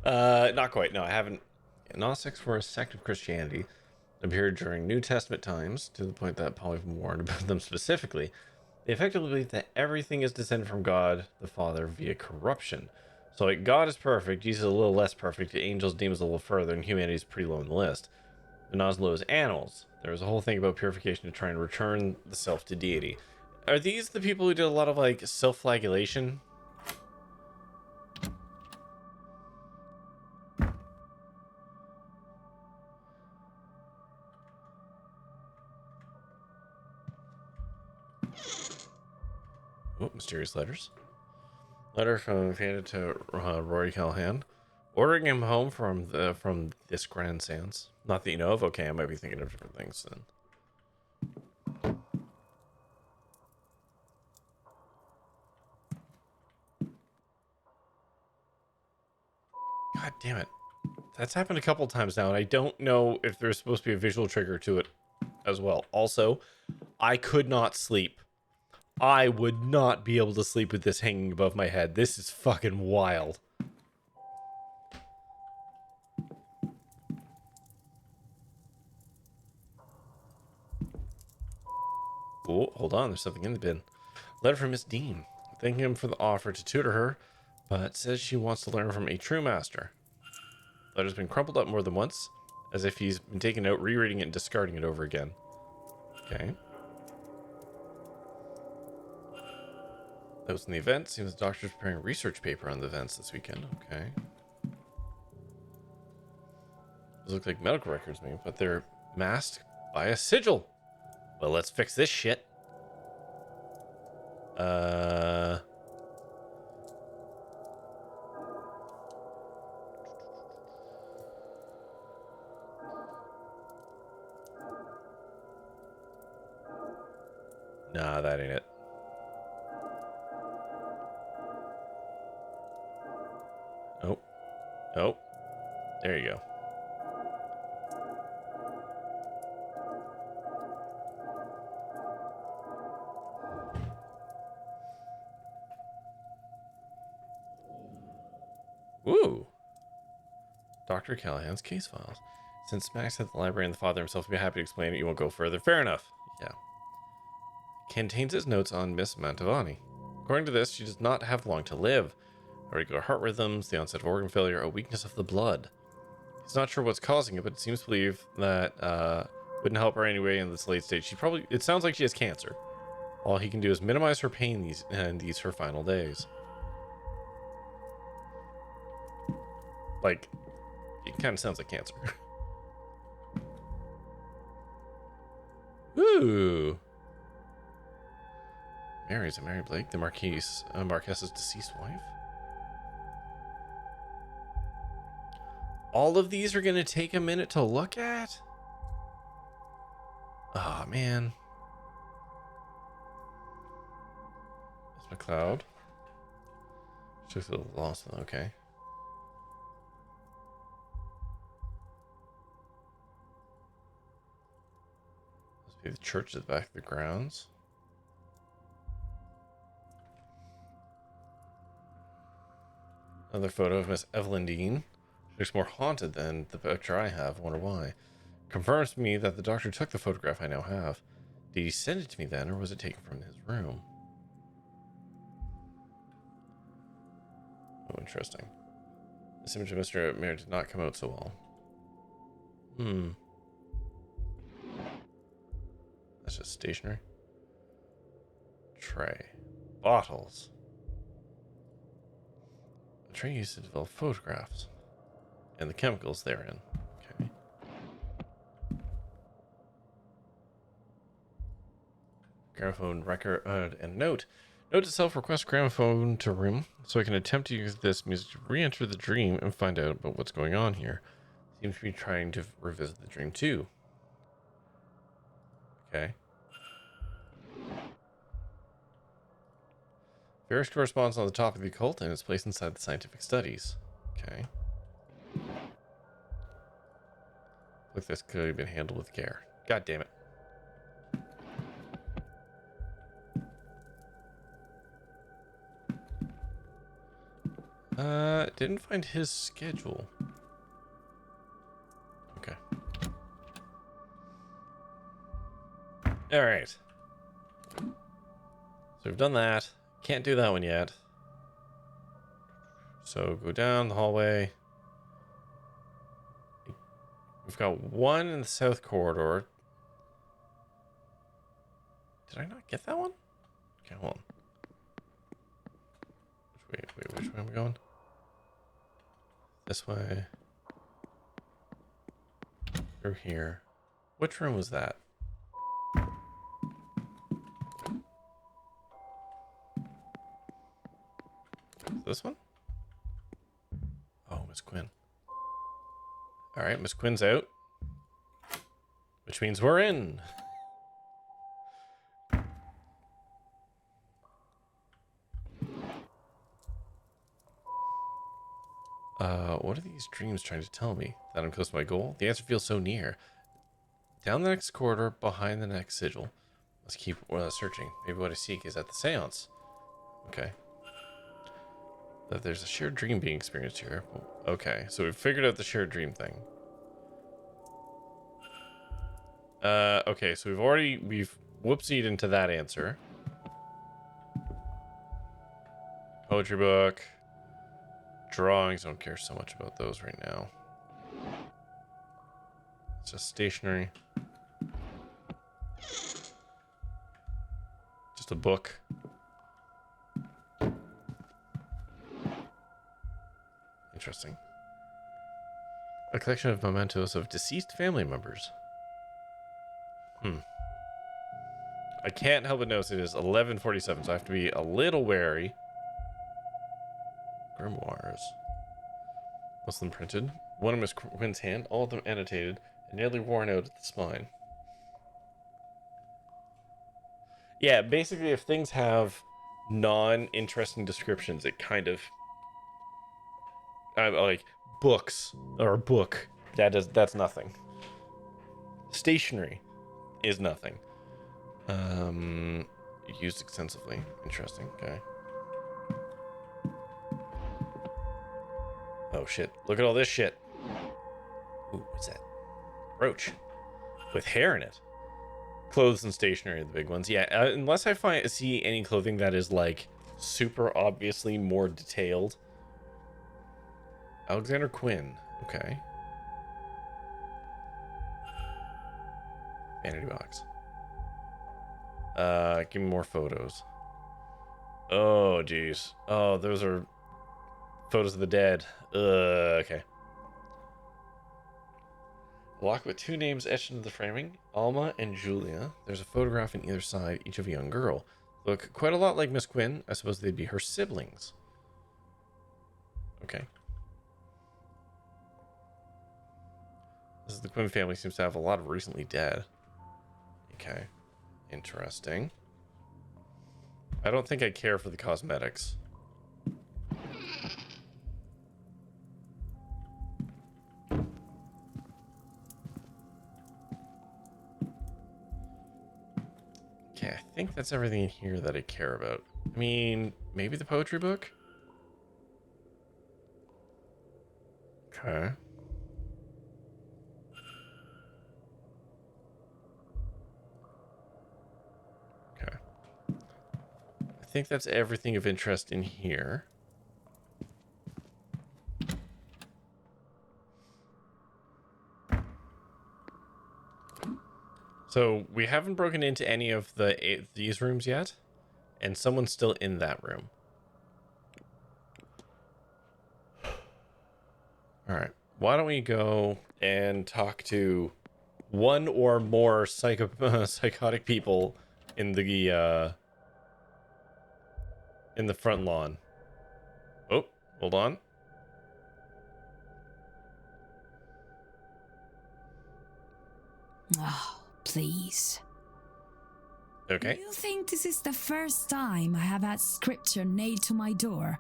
Not quite. No, I haven't. Gnostics were a sect of Christianity. Appeared during New Testament times, to the point that Paul even warned about them specifically. They effectively believe that everything is descended from God the Father via corruption. So like God is perfect, Jesus is a little less perfect, the angels, demons a little further, and humanity is pretty low on the list. But not as low as animals. There was a whole thing about purification to try and return the self to deity. Are these the people who did a lot of like self-flagellation? Oh, mysterious letters. Letter from Fanta to Rory Callahan, ordering him home from this grand séance. Not that you know of. Okay, I might be thinking of different things then. God damn it. That's happened a couple times now, and I don't know if there's supposed to be a visual trigger to it as well. Also, I could not sleep. I would not be able to sleep with this hanging above my head. This is fucking wild. Oh, hold on. There's something in the bin. Letter from Miss Dean. Thanking him for the offer to tutor her, but says she wants to learn from a true master. Letter's been crumpled up more than once, as if he's been taking out, rereading it, and discarding it over again. Okay. That was in the event. Seems the doctor's preparing a research paper on the events this weekend. Okay. Those look like medical records, maybe, but they're masked by a sigil. Well, let's fix this shit. Nah, that ain't it. Nope. Nope. There you go. Ooh. Dr. Callahan's case files. Since Max at the library and the father himself would be happy to explain it, you won't go further. Fair enough. Yeah. Contains his notes on Miss Mantovani. According to this, she does not have long to live. Irregular heart rhythms, the onset of organ failure, a weakness of the blood. He's not sure what's causing it, but it seems to believe that wouldn't help her anyway in this late stage. It sounds like she has cancer. All he can do is minimize her pain these her final days. Like, it kind of sounds like cancer. Ooh. Mary's Mary Blake, the Marquess's deceased wife. All of these are going to take a minute to look at? Oh, man. That's McLeod. She's a little lost, okay. Must be the church at the back of the grounds. Another photo of Miss Evalyn Dean. She looks more haunted than the picture I have. Wonder why. Confirms to me that the doctor took the photograph I now have. Did he send it to me then, or was it taken from his room? Oh, interesting. This image of Mr. Mayer did not come out so well. That's just stationery. Tray. Bottles. A tray used to develop photographs. And the chemicals therein. Okay. Gramophone record and note. Note to self, request gramophone to room so I can attempt to use this music to re-enter the dream and find out about what's going on here. Seems to be trying to revisit the dream too. Okay. Various corresponds on the topic of the occult and its place inside the scientific studies. Okay. Look, this could have been handled with care. God damn it. Didn't find his schedule. Okay. Alright. So we've done that. Can't do that one yet. So go down the hallway. We've got one in the south corridor. Did I not get that one? Okay, hold on. Wait, which way am I going? This way. Through here. Which room was that? This one? Oh, Miss Quinn. Alright, Miss Quinn's out. Which means we're in. What are these dreams trying to tell me? That I'm close to my goal? The answer feels so near. Down the next corridor, behind the next sigil. Let's keep searching. Maybe what I seek is at the Séance. Okay. That there's a shared dream being experienced here. Okay, so we've figured out the shared dream thing. Okay, so we've whoopsied into that answer. Poetry book. Drawings, don't care so much about those right now. It's just stationery. Just a book. Interesting. A collection of mementos of deceased family members. I can't help but notice it is 11:47, so I have to be a little wary. Grimoires. Most of them printed. One in Miss Quinn's hand, all of them annotated, and nearly worn out at the spine. Yeah, basically, if things have non-interesting descriptions, it kind of... like, books, or a book, that's nothing. Stationery is nothing. Used extensively. Interesting, okay. Oh shit, look at all this shit. Ooh, what's that? Brooch. With hair in it. Clothes and stationery are the big ones. Yeah, unless I see any clothing that is, like, super obviously more detailed. Alexander Quinn. Okay. Vanity box. Give me more photos. Oh, jeez. Oh, those are photos of the dead. Okay. A lock with 2 names etched into the framing. Alma and Julia. There's a photograph on either side, each of a young girl. Look quite a lot like Miss Quinn. I suppose they'd be her siblings. Okay. This is the Quinn family seems to have a lot of recently dead. Okay. Interesting. I don't think I care for the cosmetics. Okay, I think that's everything in here that I care about. I mean, maybe the poetry book? Okay. Okay. I think that's everything of interest in here. So we haven't broken into any of these rooms yet, and someone's still in that room. All right, why don't we go and talk to one or more psychotic people in the front lawn. Oh, hold on. Oh, please. Okay. Do you think this is the first time I have had scripture nailed to my door?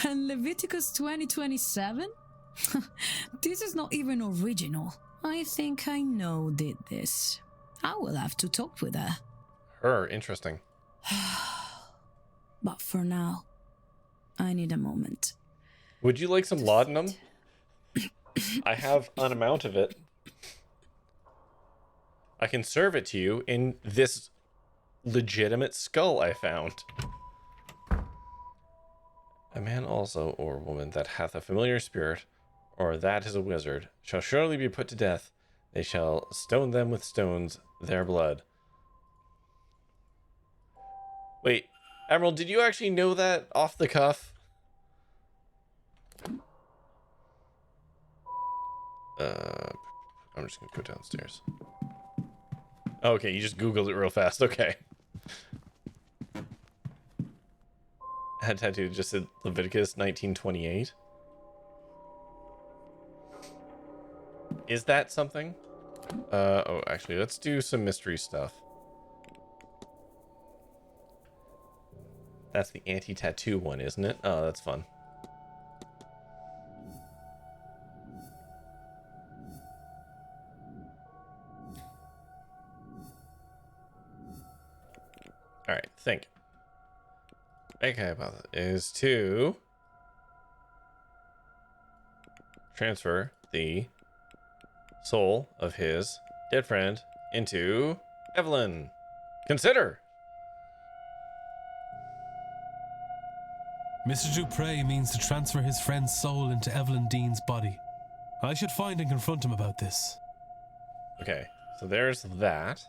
And Leviticus 20:27? This is not even original. I think I know who did this. I will have to talk with her. Her, interesting. But for now, I need a moment. Would you like some laudanum? I have an amount of it. I can serve it to you in this legitimate skull I found. A man also, or woman, that hath a familiar spirit, or that is a wizard, shall surely be put to death. They shall stone them with stones, their blood. Wait, Emerald, did you actually know that off the cuff? I'm just gonna go downstairs. Okay, you just Googled it real fast. Okay. Had tattoo just said Leviticus 19:28. Is that something? Oh, actually, let's do some mystery stuff. That's the anti-tattoo one, isn't it? Oh, that's fun. All right, think. Okay, about that is to transfer the soul of his dead friend into Evalyn. Consider. Mr. Dupre means to transfer his friend's soul into Evalyn Dean's body. I should find and confront him about this. Okay, so there's that.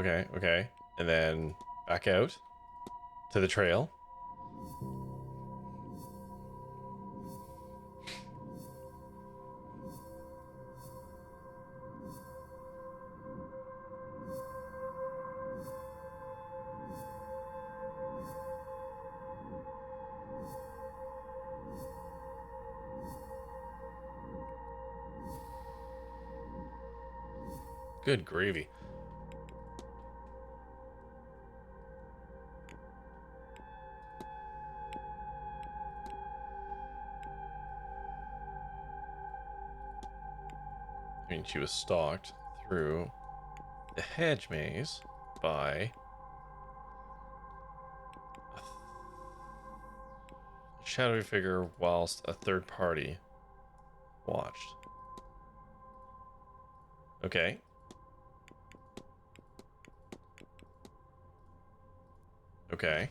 Okay, okay. And then back out to the trail. Good gravy. I mean, she was stalked through the hedge maze by a shadowy figure whilst a third party watched. Okay. Okay.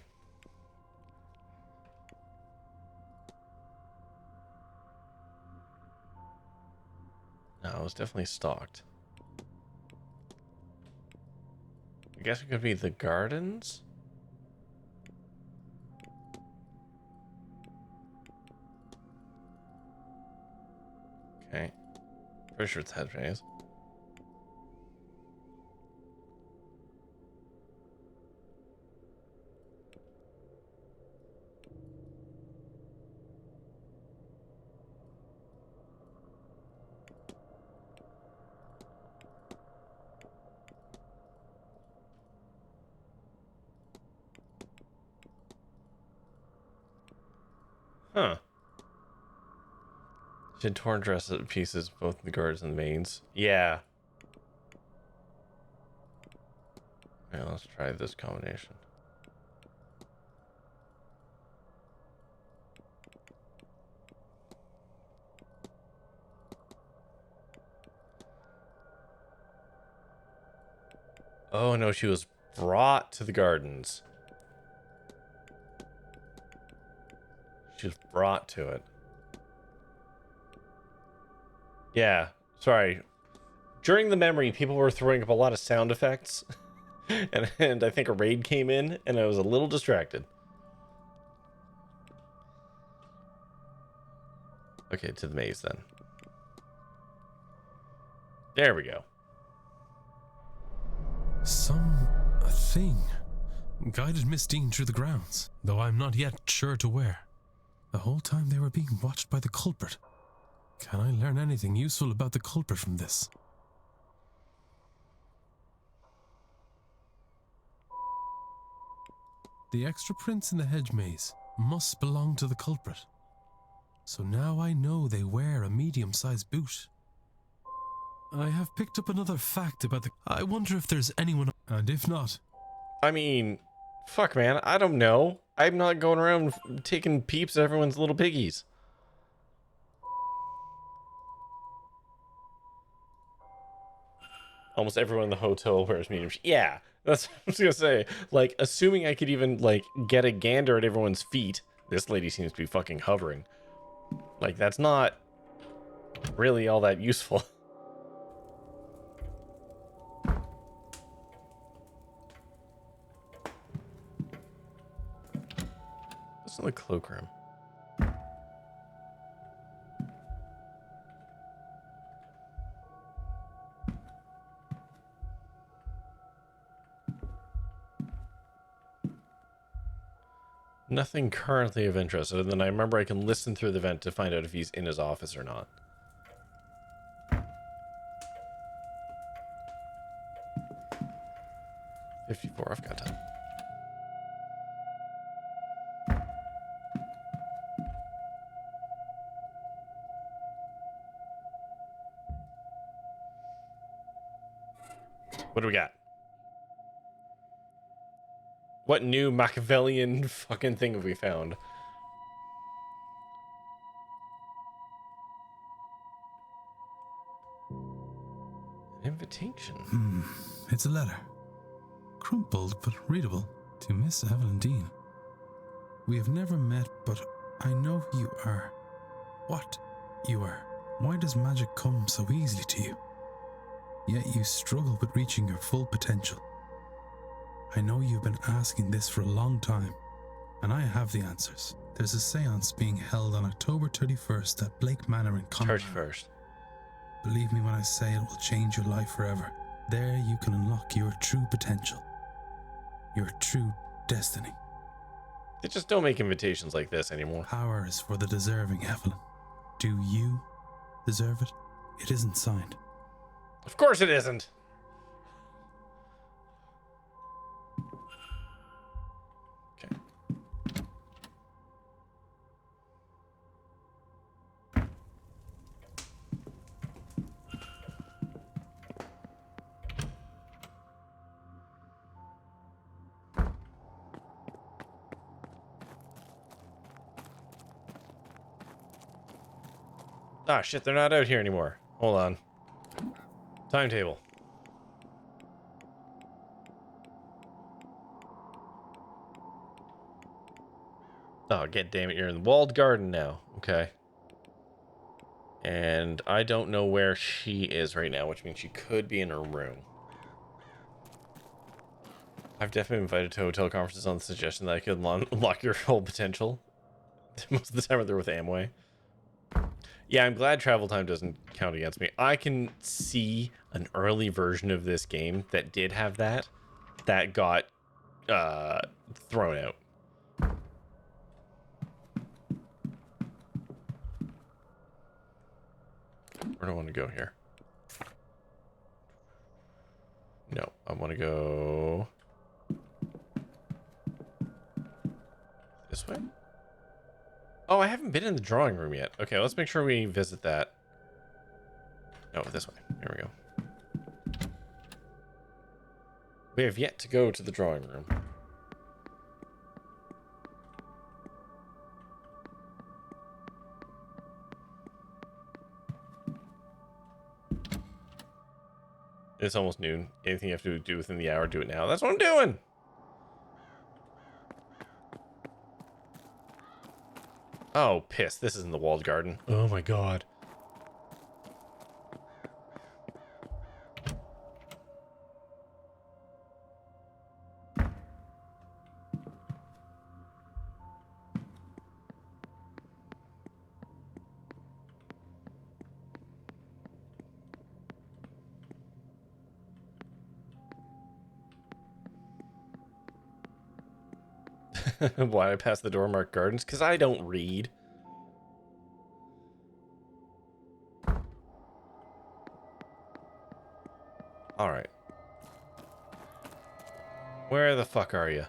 No, I was definitely stalked. I guess it could be the gardens? Okay. Pretty sure it's hedge maze. Huh. She had torn dress to pieces, both the guards and the maids. Yeah. Yeah, let's try this combination. Oh no, she was brought to the gardens. She was brought to it. Yeah, sorry. During the memory, people were throwing up a lot of sound effects. and I think a raid came in, and I was a little distracted. Okay, to the maze then. There we go. A thing guided Miss Dean through the grounds, though I'm not yet sure to where. The whole time they were being watched by the culprit. Can I learn anything useful about the culprit from this? The extra prints in the hedge maze must belong to the culprit. So now I know they wear a medium-sized boot. I have picked up another fact about the... I wonder if there's anyone... And if not... I mean, fuck, man. I don't know. I'm not going around taking peeps at everyone's little piggies. Almost everyone in the hotel wears medium. Yeah, that's what I was gonna say. Like, assuming I could even, like, get a gander at everyone's feet. This lady seems to be fucking hovering. Like, that's not really all that useful. What's in the cloakroom? Nothing currently of interest, other than I remember I can listen through the vent to find out if he's in his office or not. $54, I've got time. What do we got? What new Machiavellian fucking thing have we found? An invitation. It's a letter. Crumpled but readable, to Miss Evalyn Dean. We have never met, but I know who you are. What you are. Why does magic come so easily to you? Yet you struggle with reaching your full potential. I know you've been asking this for a long time, and I have the answers. There's a séance being held on October 31st at Blake Manor in Connemara. 31st. Believe me when I say it will change your life forever. There you can unlock your true potential, your true destiny. They just don't make invitations like this anymore. Power is for the deserving, Evalyn. Do you deserve it? It isn't signed. Of course it isn't. Okay. Ah, shit, they're not out here anymore. Hold on. Timetable. Oh, god damn it, you're in the walled garden now. Okay. And I don't know where she is right now, which means she could be in her room. I've definitely been invited to hotel conferences on the suggestion that I could unlock your whole potential. Most of the time they're with Amway. Yeah, I'm glad travel time doesn't count against me. I can see an early version of this game that did have that got thrown out. Where do I want to go here? No, I want to go this way. Oh, I haven't been in the drawing room yet. Okay, let's make sure we visit that. No, this way. Here we go. We have yet to go to the drawing room. It's almost noon. Anything you have to do within the hour, do it now. That's what I'm doing! Oh, piss. This isn't the walled garden. Oh my god. Why I pass the door marked gardens? Because I don't read. Alright. Where the fuck are you?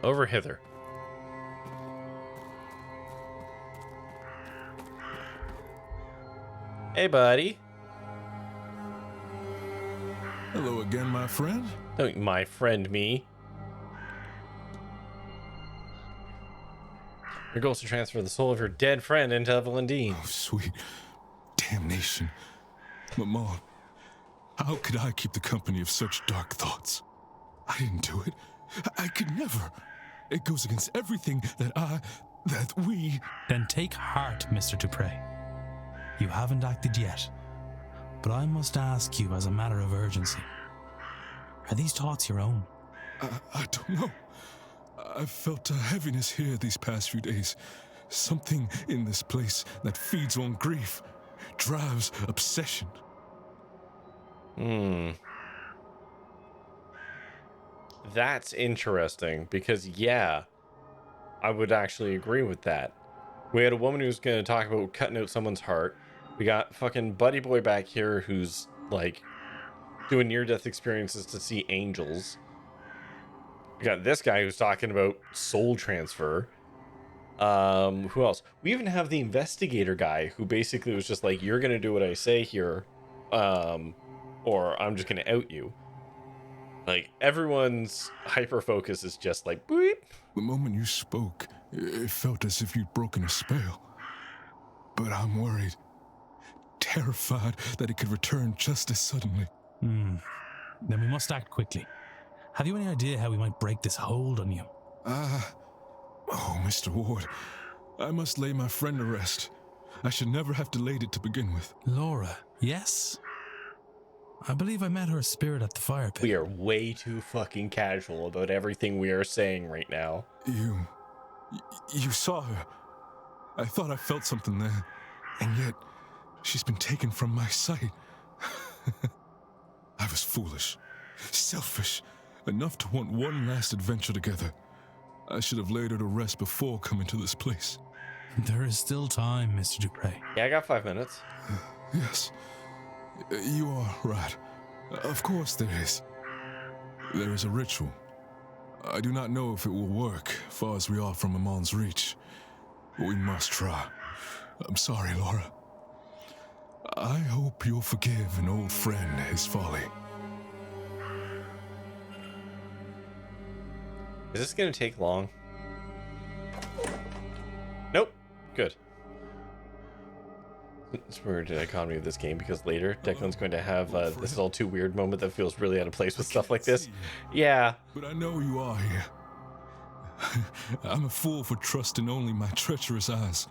Over hither. Hey, buddy. Hello again, my friend. Don't my friend me. Your goal is to transfer the soul of your dead friend into Evalyn Dean. Oh, sweet damnation. Maman, how could I keep the company of such dark thoughts? I didn't do it. I could never. It goes against everything that we... Then take heart, Mr. Dupre. You haven't acted yet. But I must ask you as a matter of urgency. Are these thoughts your own? I don't know. I've felt a heaviness here these past few days. Something in this place that feeds on grief, drives obsession. That's interesting because, yeah, I would actually agree with that. We had a woman who's going to talk about cutting out someone's heart. We got fucking Buddy Boy back here who's, like, doing near-death experiences to see angels. We got this guy who's talking about soul transfer. Who else? We even have the investigator guy who basically was just like, you're going to do what I say here, or I'm just going to out you. Like, everyone's hyper-focus is just like, boop. The moment you spoke, it felt as if you'd broken a spell. But I'm worried. Terrified that it could return just as suddenly. Then we must act quickly. Have you any idea how we might break this hold on you? Oh, Mr. Ward, I must lay my friend to rest. I should never have delayed it to begin with. Laura, yes? I believe I met her spirit at the fire pit. We are way too fucking casual about everything we are saying right now. You saw her. I thought I felt something there, and yet she's been taken from my sight. I was foolish, selfish, enough to want one last adventure together. I should have laid her to rest before coming to this place. There is still time, Mr. Dupre. Yeah, I got 5 minutes. Yes, you are right. Of course there is. There is a ritual. I do not know if it will work, far as we are from Amon's reach. But we must try. I'm sorry, Laura. I hope you'll forgive an old friend his folly. Is this gonna take long? Nope. Good. It's weird dichotomy of this game because later Declan's going to have this is all too weird moment that feels really out of place with stuff like this. Yeah. But I know you are here. I'm a fool for trusting only my treacherous eyes.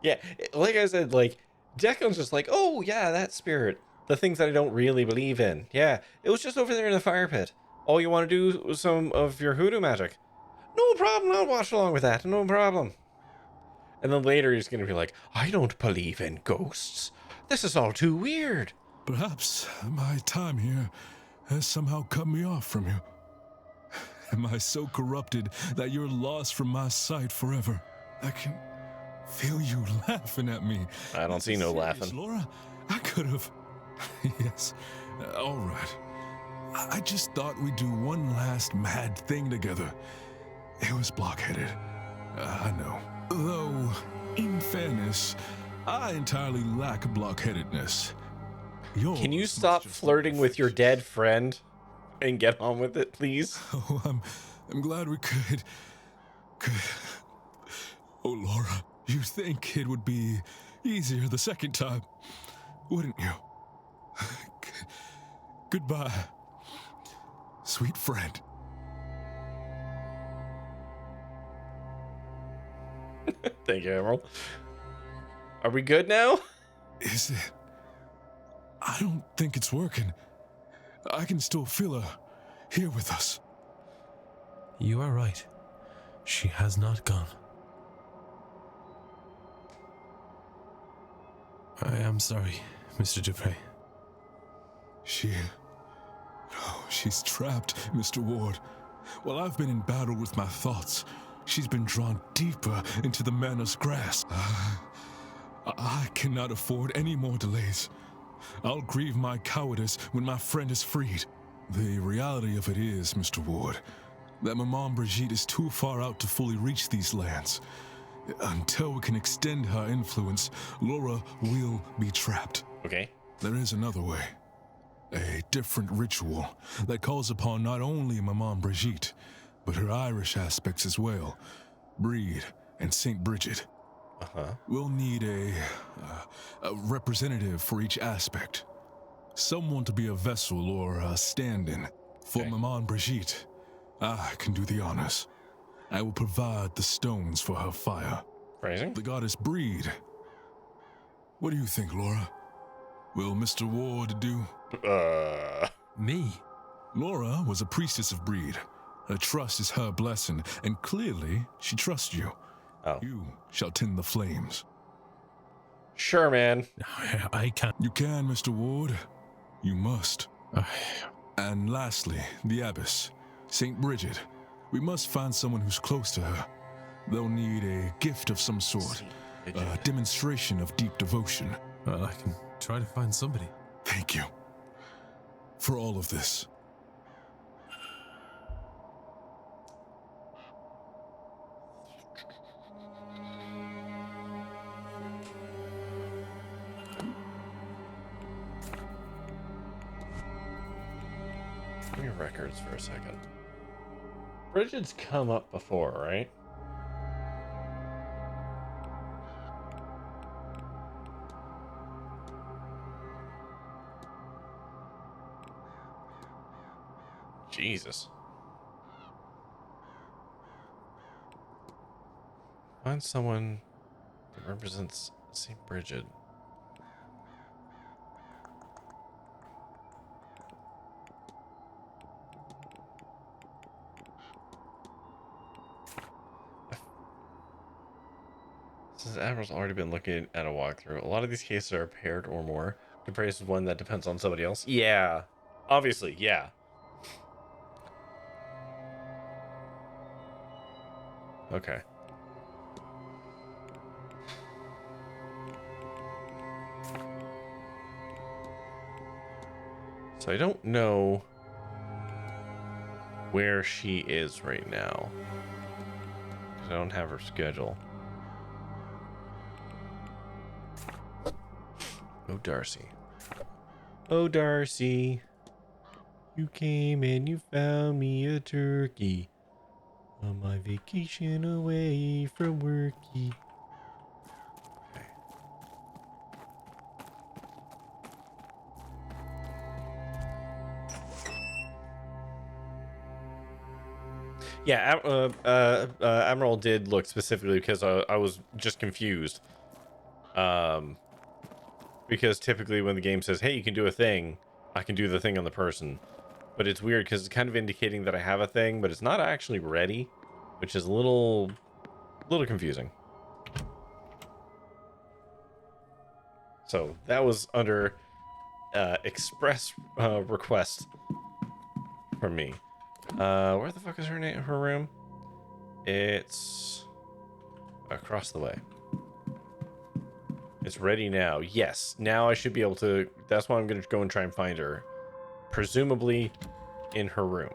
Yeah, like I said, like, Declan's just like, oh, yeah, that spirit. The things that I don't really believe in. Yeah, it was just over there in the fire pit. All you want to do was some of your hoodoo magic. No problem, I'll watch along with that, no problem. And then later he's going to be like, I don't believe in ghosts. This is all too weird. Perhaps my time here has somehow cut me off from you. Am I so corrupted that you're lost from my sight forever? I can feel you laughing at me. I don't see no laughing. Laura, I could have... Yes, all right. I just thought we'd do one last mad thing together. It was blockheaded. I know. Though, in fairness, I entirely lack blockheadedness. Can you stop flirting with your dead friend and get on with it, please? Oh, I'm glad we could. Oh, Laura, you'd think it would be easier the second time, wouldn't you? Goodbye, sweet friend. Thank you, Emerald. Are we good now? Is it? I don't think it's working. I can still feel her here with us. You are right. She has not gone. I am sorry, Mr. Dupre. She's trapped, Mr. Ward. While I've been in battle with my thoughts, she's been drawn deeper into the Manor's grasp. I cannot afford any more delays. I'll grieve my cowardice when my friend is freed. The reality of it is, Mr. Ward, that Maman Brigitte is too far out to fully reach these lands. Until we can extend her influence, Laura will be trapped. Okay. There is another way. A different ritual that calls upon not only Maman Brigitte, but her Irish aspects as well, Breed and St. Bridget. We'll need a representative for each aspect. Someone to be a vessel or a stand-in. For Maman Brigitte, I can do the honors. I will provide the stones for her fire. Phrasing? The goddess Breed. What do you think, Laura? Will Mr. Ward do? Me? Laura was a priestess of Breed. Her trust is her blessing, and clearly she trusts you. Oh. You shall tend the flames. Sure, man. I can't. You can, Mr. Ward. You must. And lastly, the abbess, St. Bridget. We must find someone who's close to her. They'll need a gift of some sort, a demonstration of deep devotion. Well, I can try to find somebody. Thank you for all of this. Give me records for a second. Bridget's come up before, right? Jesus. Find someone that represents St. Bridget. Since Admiral's already been looking at a walkthrough, a lot of these cases are paired or more. The price is one that depends on somebody else. Yeah, obviously, yeah. Okay. So I don't know where she is right now, because I don't have her schedule. Oh, Darcy. Oh, Darcy. You came and you found me a turkey on my vacation away from worky. Okay. Yeah, Admiral did look specifically because I was just confused. Because typically when the game says, hey, you can do a thing, I can do the thing on the person. But it's weird because it's kind of indicating that I have a thing, but it's not actually ready, which is a little confusing. So that was under express request from me. Where the fuck is her name? Her room? It's across the way. It's ready now. Yes, now I should be able to. That's why I'm going to go and try and find her. Presumably in her room.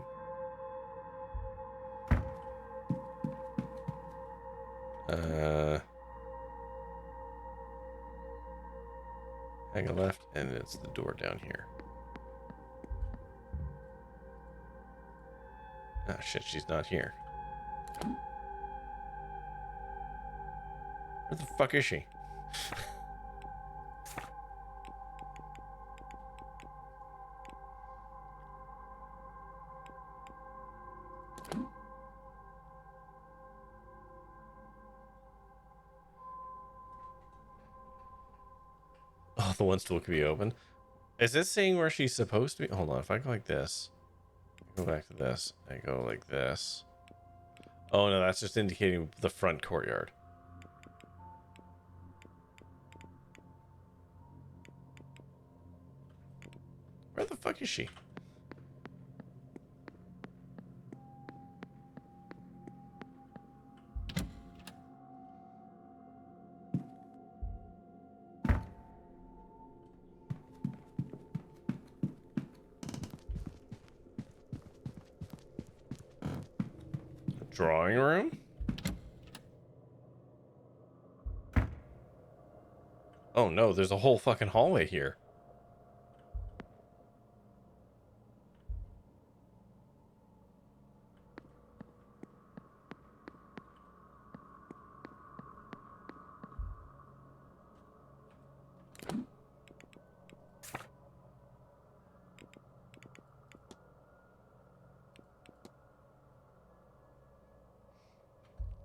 Hang a left, and it's the door down here. Ah, shit, she's not here. Where the fuck is she? Oh, the one stool can be open. Is this saying where she's supposed to be? Hold on, if I go like this, I go back to this, I go like this. Oh no, that's just indicating the front courtyard. Where the fuck is she? Drawing room? Oh no, there's a whole fucking hallway here.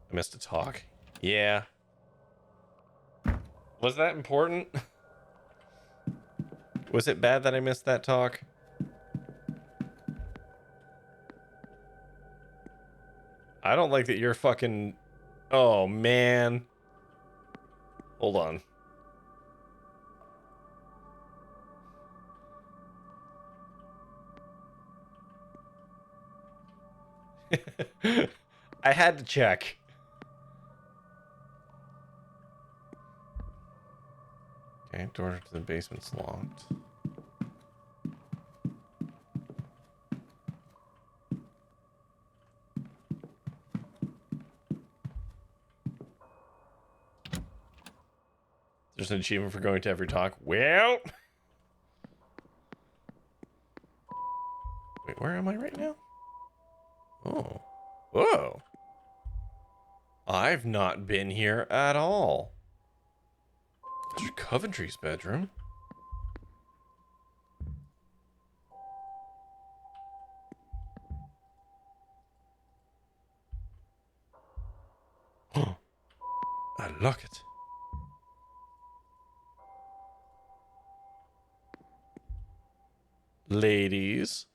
I missed a talk. Yeah. Was that important? Was it bad that I missed that talk? I don't like that you're fucking... Oh, man. Hold on. I had to check. Okay, door to the basement's locked. There's an achievement for going to every talk. Well... Wait, where am I right now? Oh. Whoa. I've not been here at all. There's Coventry's bedroom. Oh, I lock it. Ladies.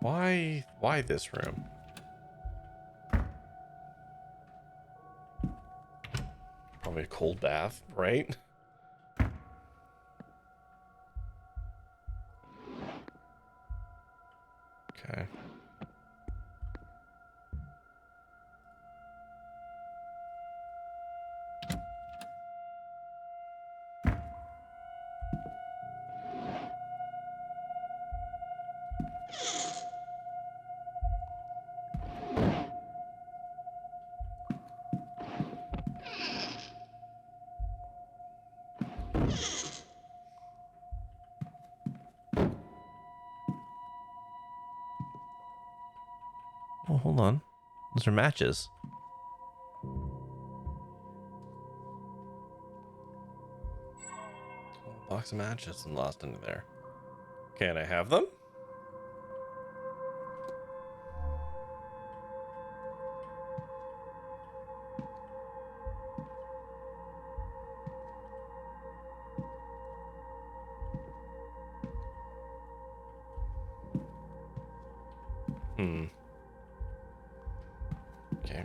Why this room? Probably a cold bath, right? Okay. Oh, hold on. Those are matches. Box of matches and lost into there. Can I have them? Okay.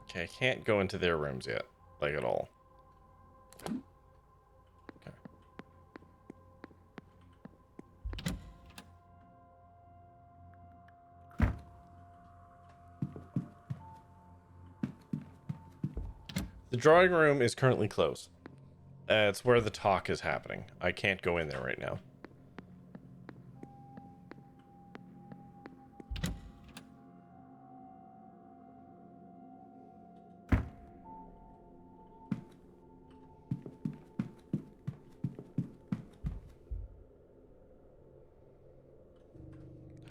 Okay, I can't go into their rooms yet, like at all. Okay. The drawing room is currently closed. It's where the talk is happening. I can't go in there right now.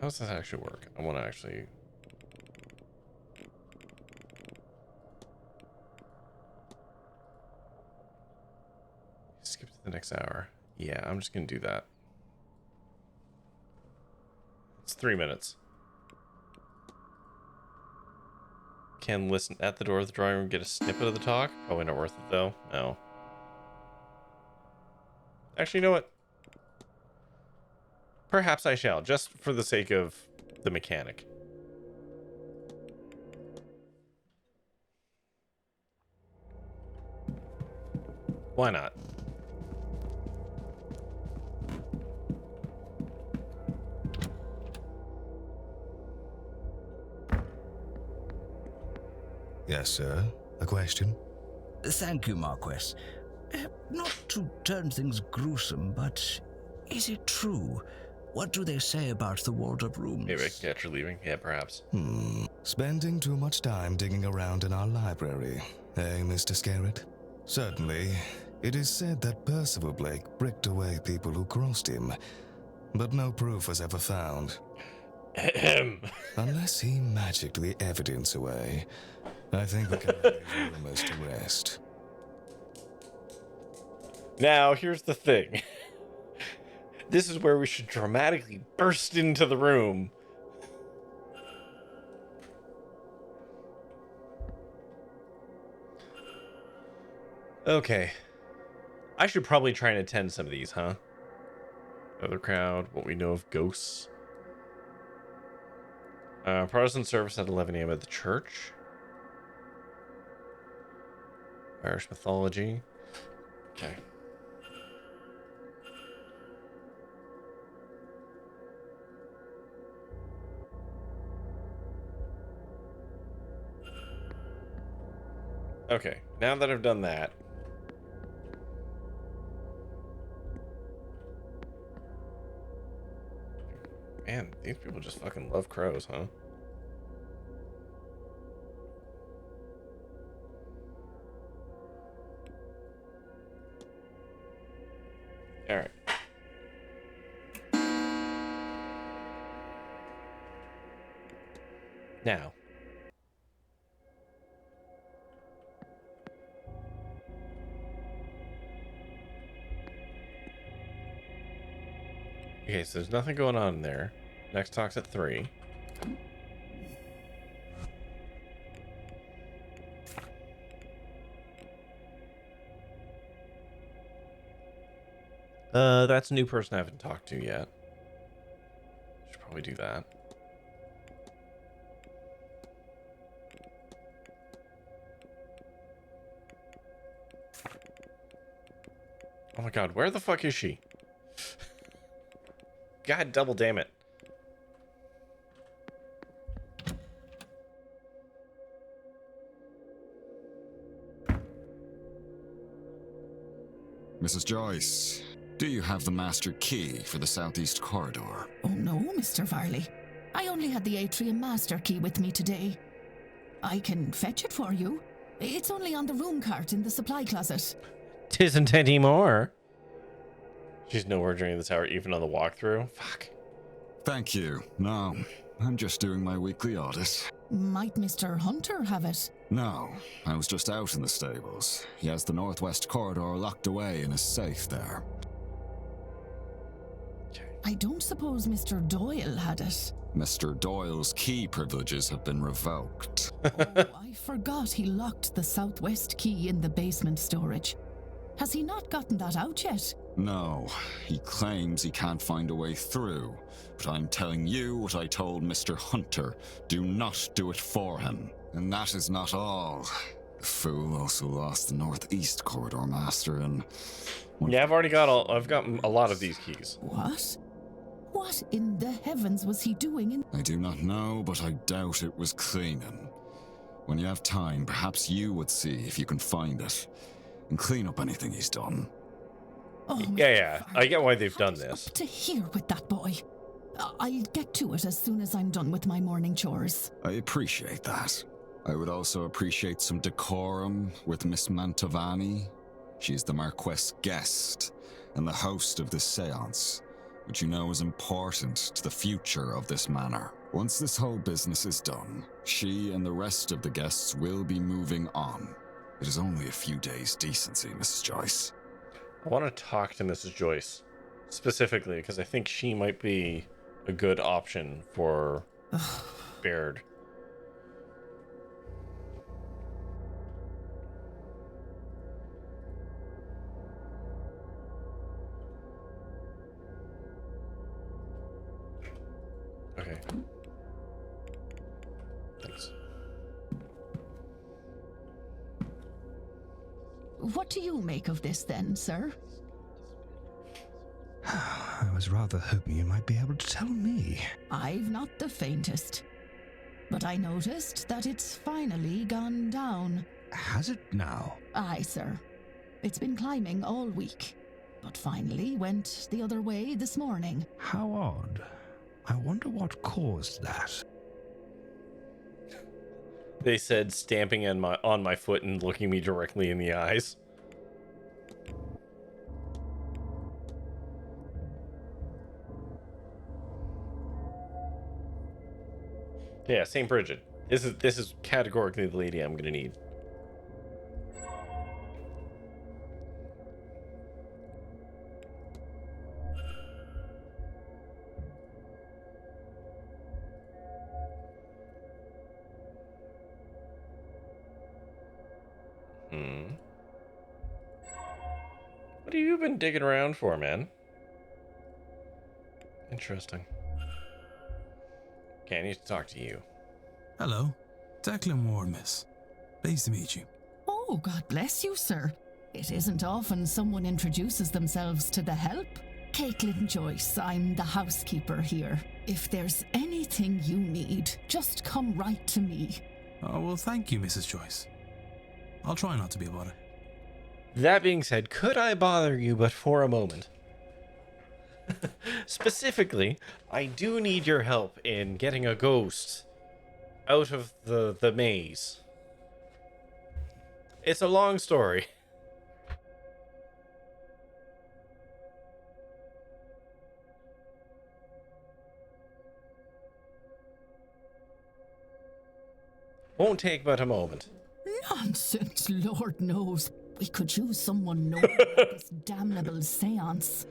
How does this actually work? I want to actually... Skip to the next hour. Yeah, I'm just going to do that. It's 3 minutes. Can listen at the door of the drawing room, get a snippet of the talk. Probably not worth it, though. No. Actually, you know what? Perhaps I shall, just for the sake of the mechanic. Why not? Yes, sir. A question? Thank you, Marquess. Not to turn things gruesome, but is it true? What do they say about the walled-up rooms? Maybe I can catch her leaving. Yeah, perhaps. Spending too much time digging around in our library, eh, Mr. Scarrett? Certainly. It is said that Percival Blake bricked away people who crossed him, but no proof was ever found. Unless he magicked the evidence away, I think we can lay rumors to rest. Now, here's the thing. This is where we should dramatically burst into the room. Okay. I should probably try and attend some of these, huh? Other crowd, what we know of ghosts. Protestant service at 11 a.m. at the church. Irish mythology. Okay. Okay, now that I've done that. Man, these people just fucking love crows, huh? Alright. Now. Okay, so there's nothing going on in there. Next talk's at 3. That's a new person I haven't talked to yet. Should probably do that. Oh my god, where the fuck is she? God double damn it. Mrs. Joyce, do you have the master key for the southeast corridor? Oh no, Mr. Varley. I only had the atrium master key with me today. I can fetch it for you. It's only on the room cart in the supply closet. Tisn't anymore. She's nowhere during the tower, even on the walkthrough. Fuck. Thank you. No, I'm just doing my weekly audit. Might Mr. Hunter have it? No, I was just out in the stables. He has the northwest corridor locked away in his safe there. I don't suppose Mr. Doyle had it. Mr. Doyle's key privileges have been revoked. Oh, I forgot he locked the southwest key in the basement storage. Has he not gotten that out yet? No, he claims he can't find a way through. But I'm telling you what I told Mr. Hunter. Do not do it for him. And that is not all. The fool also lost the northeast corridor master and... Yeah, I've got a lot of these keys. What? What in the heavens was he doing in... I do not know, but I doubt it was cleaning. When you have time, perhaps you would see if you can find it. And clean up anything he's done. Oh, yeah, I get why they've done this. To here with that boy. I'll get to it as soon as I'm done with my morning chores. I appreciate that. I would also appreciate some decorum with Miss Mantovani. She's the Marquess guest and the host of this séance, which you know is important to the future of this manor. Once this whole business is done, she and the rest of the guests will be moving on. It is only a few days' decency, Mrs. Joyce. I want to talk to Mrs. Joyce specifically because I think she might be a good option for Baird. Okay. Thanks. What do you make of this then, sir? I was rather hoping you might be able to tell me. I've not the faintest. But I noticed that it's finally gone down. Has it now? Aye, sir. It's been climbing all week, but finally went the other way this morning. How odd. I wonder what caused that. They said stamping on my foot and looking me directly in the eyes. Yeah, St. Bridget. This is categorically the lady I'm gonna need. What have you been digging around for, man? Interesting. Okay, I need to talk to you. Hello. Declan Ward, miss. Pleased to meet you. Oh, God bless you, sir. It isn't often someone introduces themselves to the help. Caitlin Joyce, I'm the housekeeper here. If there's anything you need, just come right to me. Oh, well, thank you, Mrs. Joyce. I'll try not to be a bother. That being said, could I bother you but for a moment? Specifically, I do need your help in getting a ghost out of the maze. It's a long story. Won't take but a moment. Nonsense, Lord knows. We could use someone knowing about this damnable séance.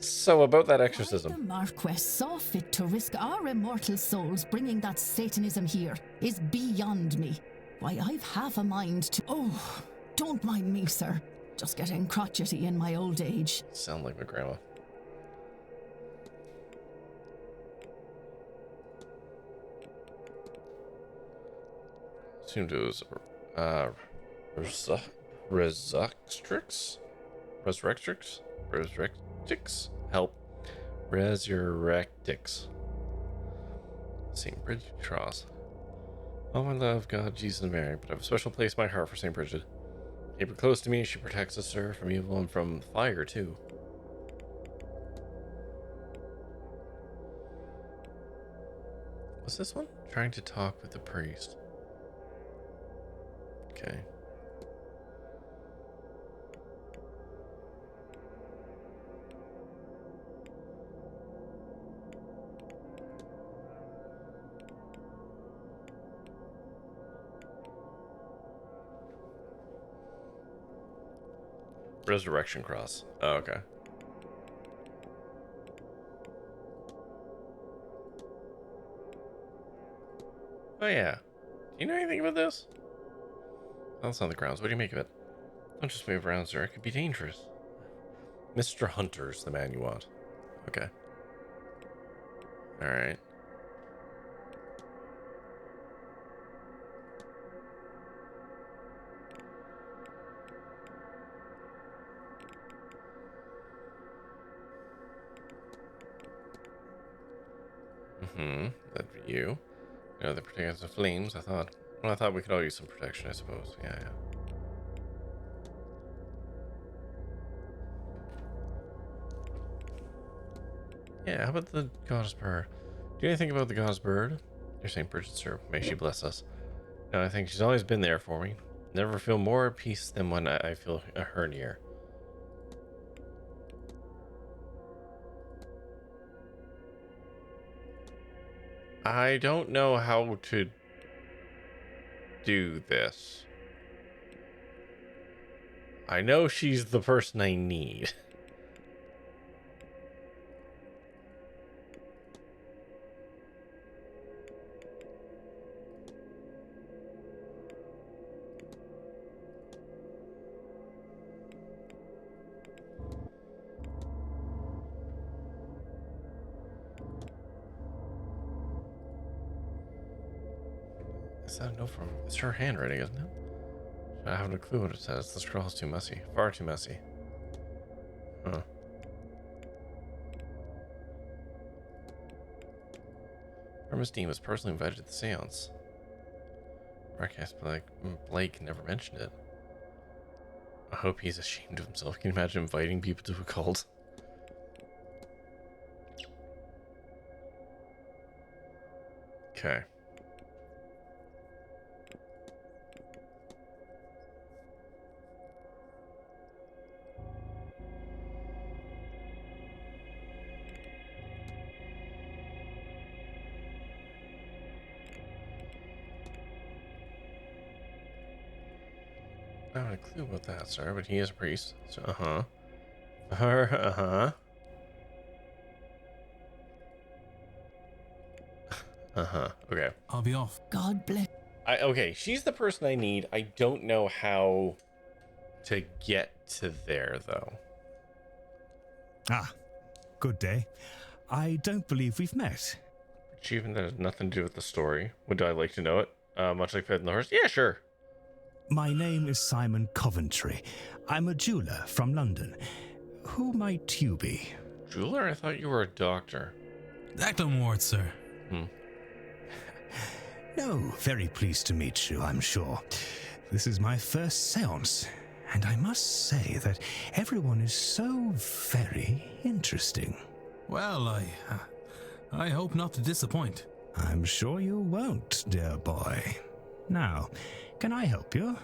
So about that The exorcism. Marquess saw fit to risk our immortal souls bringing that Satanism here is beyond me. Why, I've half a mind to... Oh, don't mind me, sir. Just getting crotchety in my old age. Sound like my grandma. Assumed it was Resurrectrix? Resurrectrix? Help. Resurrectix. St. Bridget Cross. Oh, my love, God, Jesus, and Mary, but I have a special place in my heart for St. Bridget. Keep her close to me, she protects us, sir, from evil and from fire, too. What's this one? Trying to talk with the priest. Okay. Resurrection Cross. Oh, okay. Oh, yeah. Do you know anything about this? That's on the grounds. What do you make of it? Don't just move around, sir. It could be dangerous. Mr. Hunter's the man you want. Okay. Alright. That'd be you. You know, the protectors of flames, I thought. Well, I thought we could all use some protection, I suppose. Yeah. Yeah, how about the goddess bird? Do you know anything about the goddess bird? You're St. Bridget, sir. May she bless us. No, I think she's always been there for me. Never feel more at peace than when I feel her near. I don't know how to do this. I know she's the person I need. Is that a note from? It's her handwriting, isn't it? I haven't a clue what it says. The scrawl's too messy. Far too messy. Huh. Miss Dean was personally invited to the seance. Broadcast Blake never mentioned it. I hope he's ashamed of himself. Can you imagine inviting people to a cult? Okay. I don't have a clue about that, sir, but he is a priest. So, Okay. I'll be off. God bless. Okay, she's the person I need. I don't know how to get to there, though. Ah, good day. I don't believe we've met. Achievement that has nothing to do with the story. Would I like to know it? Much like Pet and the Horse? Yeah, sure. My name is Simon Coventry. I'm a jeweler from London. Who might you be? Jeweler? I thought you were a doctor. Ward, sir. No, very pleased to meet you, I'm sure. This is my first séance, and I must say that everyone is so very interesting. Well, I hope not to disappoint. I'm sure you won't, dear boy. Now, can I help you?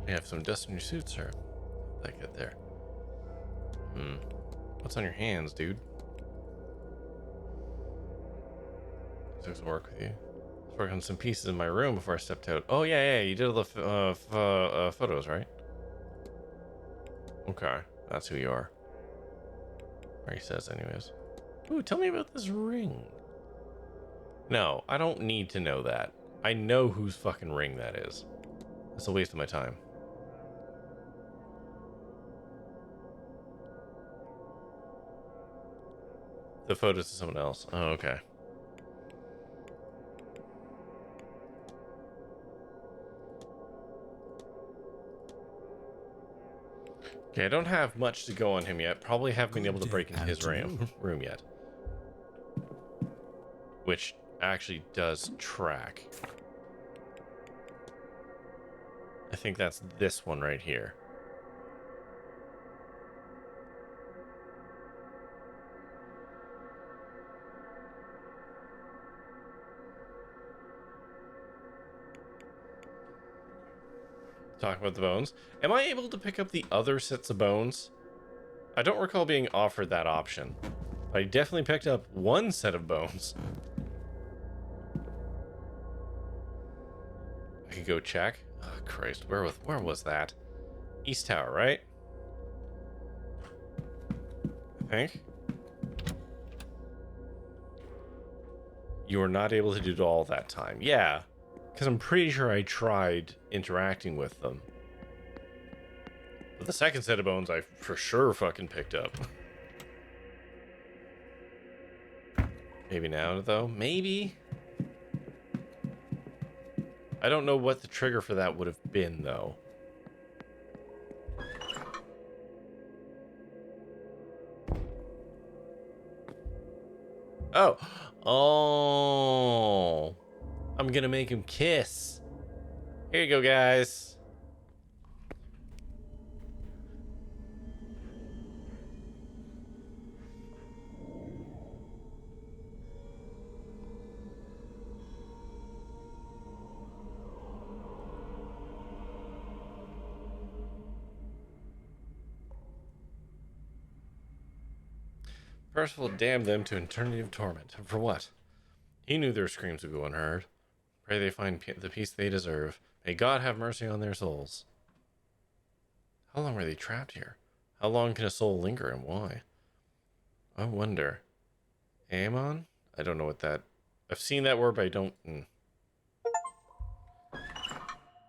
You have some dust in your suit, sir. How'd that get there? What's on your hands, dude? Took some work with you. Work on some pieces in my room before I stepped out. Oh yeah, you did all the photos, right? Okay, that's who you are. Or he says, anyways. Ooh, tell me about this ring. No, I don't need to know that. I know whose fucking ring that is. That's a waste of my time. The photos to someone else. Oh, okay. Okay, I don't have much to go on him yet. Probably haven't been able to break into his room yet. Which actually does track. I think that's this one right here. Talk about the bones. Am I able to pick up the other sets of bones? I don't recall being offered that option. I definitely picked up one set of bones. I could go check. Oh, Christ, where was that? East Tower, right? I think. You were not able to do it all that time. Yeah. Because I'm pretty sure I tried interacting with them. But the second set of bones I for sure fucking picked up. Maybe now, though? Maybe? I don't know what the trigger for that would have been, though. Oh. Oh. I'm gonna make him kiss. Here you go, guys. Percival damned them to eternity of torment. For what? He knew their screams would go unheard. Pray they find the peace they deserve. May God have mercy on their souls. How long were they trapped here? How long can a soul linger and why? I wonder. Amon? I don't know what that... I've seen that word, but I don't...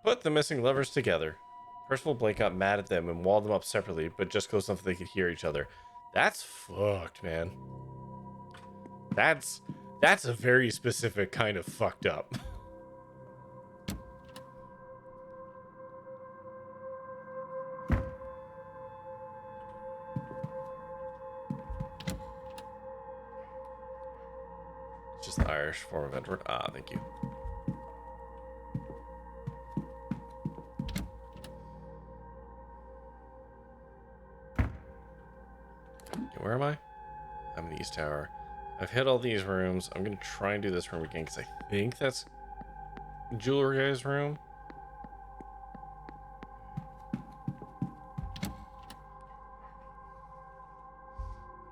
Put the missing lovers together. Percival Blake got mad at them and walled them up separately, but just close enough so they could hear each other. That's fucked, man. That's a very specific kind of fucked up. It's just the Irish form of Edward. Ah, thank you. Okay, where am I? I'm in the East Tower. I've hit all these rooms. I'm gonna try and do this room again because I think that's Jewelry Guy's room.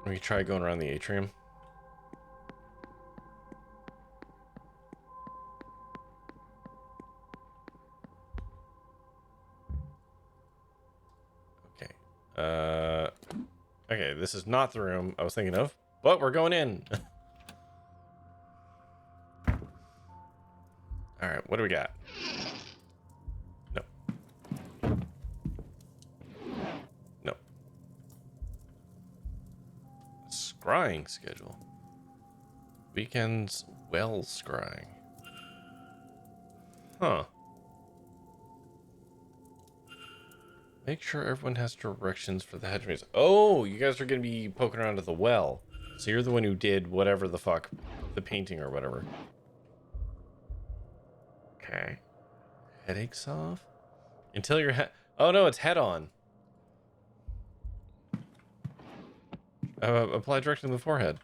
We can try going around the atrium. Okay. Okay, this is not the room I was thinking of. But we're going in. Alright, what do we got? No. No. Scrying schedule. Weekends well scrying. Huh. Make sure everyone has directions for the hedge maze. Oh, you guys are going to be poking around at the well. So you're the one who did whatever the fuck, the painting or whatever. Okay. Headaches off? Until your head... Oh no, it's head on. Apply directly to the forehead.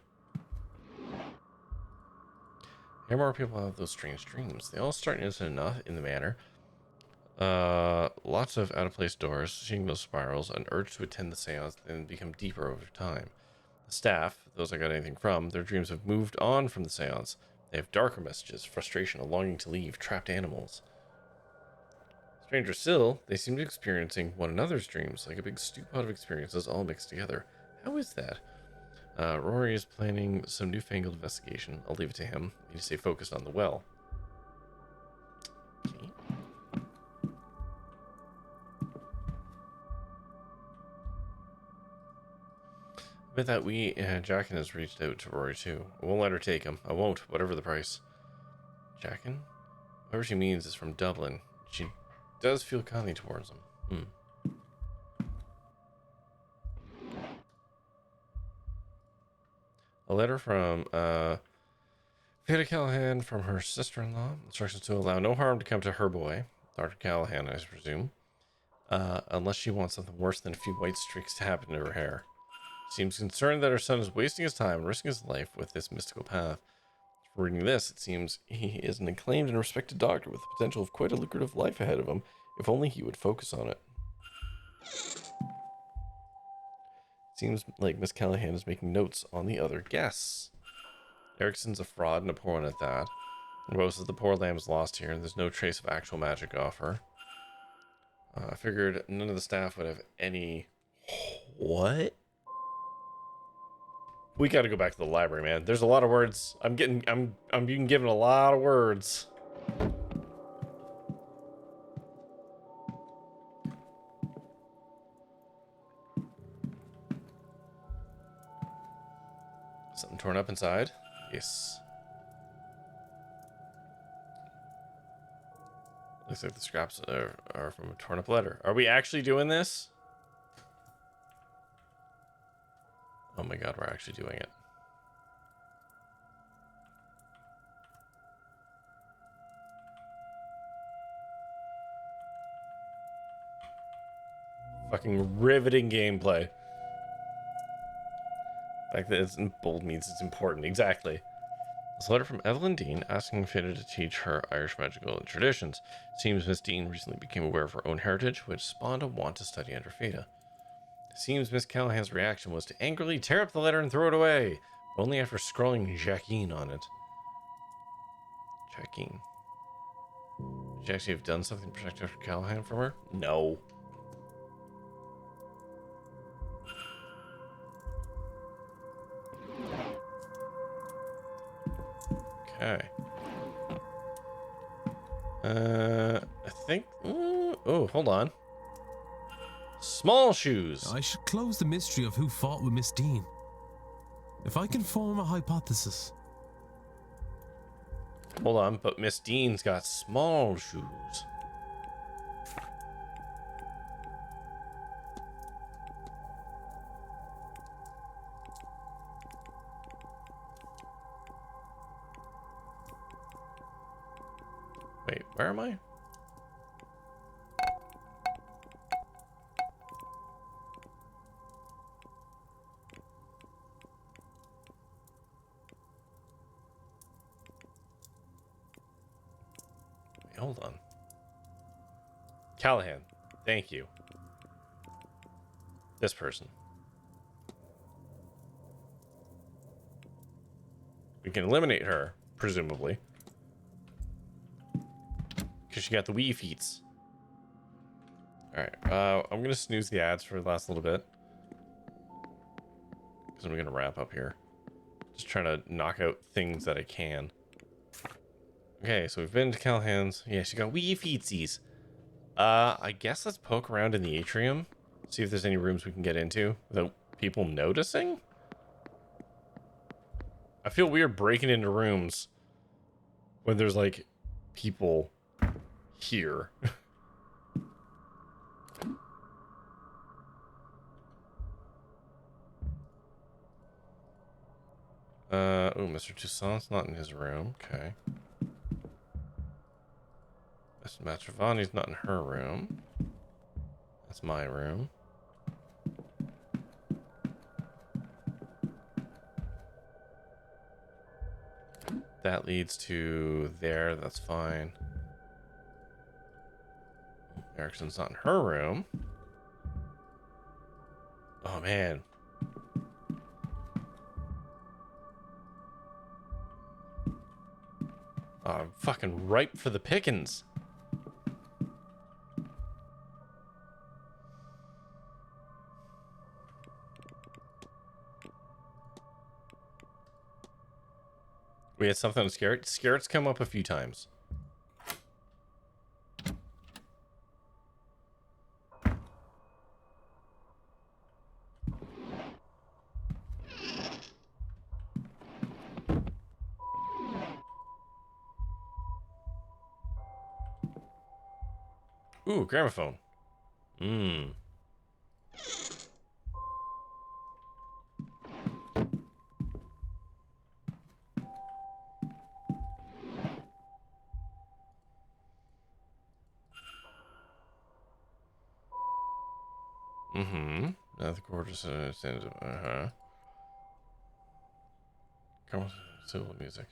Here more people have those strange dreams. They all start innocent enough in the manor. Lots of out-of-place doors, signal spirals, an urge to attend the seance, and become deeper over time. The staff, those I got anything from, their dreams have moved on from the seance. They have darker messages, frustration, a longing to leave, trapped animals. Stranger still, they seem to be experiencing one another's dreams, like a big stew pot of experiences all mixed together. How is that? Rory is planning some newfangled investigation. I'll leave it to him. I need to stay focused on the well. Okay. With that, Jackin has reached out to Rory too. I won't let her take him. I won't, whatever the price. Jackin? Whatever she means is from Dublin. She does feel kindly towards him. A letter from Peter Callahan from her sister-in-law. Instructions to allow no harm to come to her boy, Dr. Callahan, I presume, unless she wants something worse than a few white streaks to happen to her hair. Seems concerned that her son is wasting his time and risking his life with this mystical path. For reading this, it seems he is an acclaimed and respected doctor with the potential of quite a lucrative life ahead of him, if only he would focus on it. Seems like Miss Callahan is making notes on the other guests. Erickson's a fraud and a poor one at that. Rose says the poor lamb's lost here, and there's no trace of actual magic off her. I figured none of the staff would have any... What? We gotta go back to the library, man. There's a lot of words. I'm being given a lot of words. Something torn up inside? Yes. Looks like the scraps are from a torn up letter. Are we actually doing this? Oh my god, we're actually doing it. Fucking riveting gameplay. The fact that it's in bold means it's important. Exactly. This letter from Evalyn Dean asking Fida to teach her Irish magical traditions. Seems Miss Dean recently became aware of her own heritage, which spawned a want to study under Fida. Seems Miss Callahan's reaction was to angrily tear up the letter and throw it away, but only after scrawling Jacqueline on it. Jacqueline. Would you actually have done something to protect Dr. Callahan from her? No. Okay. I think... oh, hold on. Small shoes. I should close the mystery of who fought with Miss Dean. If I can form a hypothesis. Hold on, but Miss Dean's got small shoes. Wait, where am I? Hold on. Callahan, thank you. This person. We can eliminate her, presumably. Because she got the wee feets. Alright, I'm going to snooze the ads for the last little bit. Because I'm going to wrap up here. Just trying to knock out things that I can. Okay, so we've been to Callahan's. Yeah, she got wee feetsies. I guess let's poke around in the atrium. See if there's any rooms we can get into without people noticing. I feel weird breaking into rooms when there's, like, people here. Oh, Mr. Toussaint's not in his room. Okay. Miss Matravani's not in her room. That's my room. That leads to there. That's fine. Erickson's not in her room. Oh, man. Oh, fucking ripe for the pickings. We had something on Scarrett. Scarrett's come up a few times. Ooh, gramophone. Mmm. Mm-hmm. Now the gorgeous uh-huh. Come on, civil music.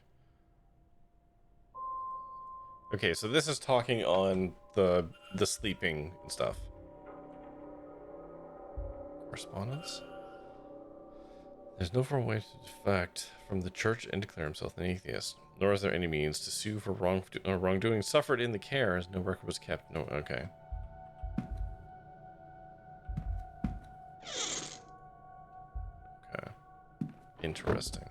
Okay, so this is talking on the sleeping and stuff. Correspondence? There's no formal way to defect from the church and declare himself an atheist, nor is there any means to sue for wrongdoing suffered in the care, as no record was kept. No, okay. Okay. Interesting.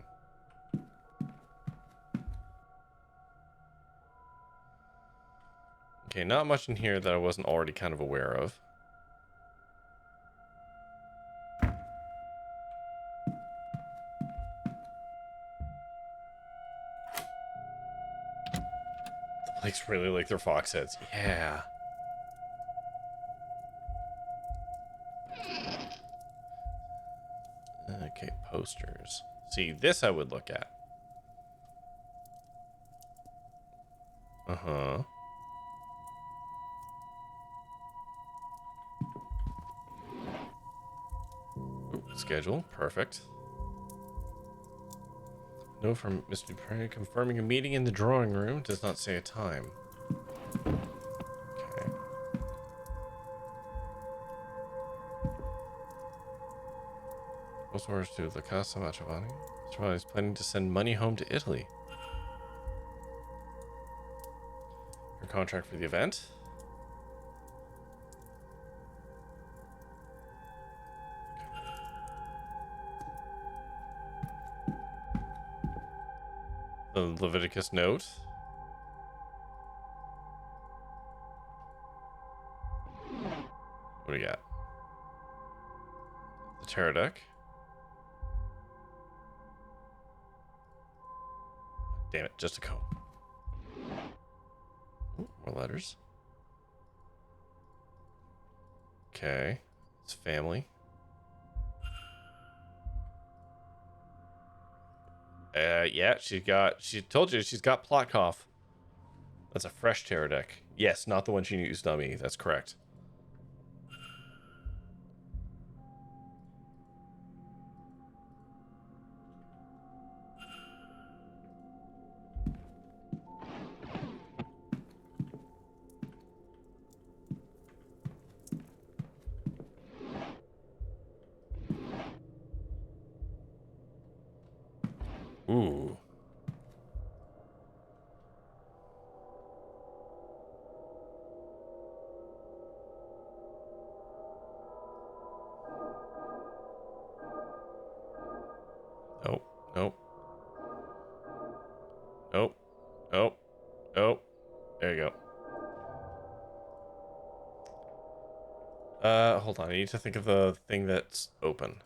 Okay, not much in here that I wasn't already kind of aware of. The Blakes really like their fox heads. Yeah. Okay, posters. See, this I would look at. Uh-huh. Ooh, schedule. Perfect. Note from Mr. Dupre confirming a meeting in the drawing room. Does not say a time. Okay. Post orders to La Casa Mantovani. Mantovani is planning to send money home to Italy. Her contract for the event. The Leviticus note. What do we got? The tarot deck. Damn it, just a comb. Ooh, more letters. Okay. It's family. Yeah, she told you she's got plot cough. That's a fresh tarot deck. Yes, not the one she used on me. That's correct. Ooh. Nope. Nope. Nope. Nope. Nope. There you go. Hold on. I need to think of the thing that's open.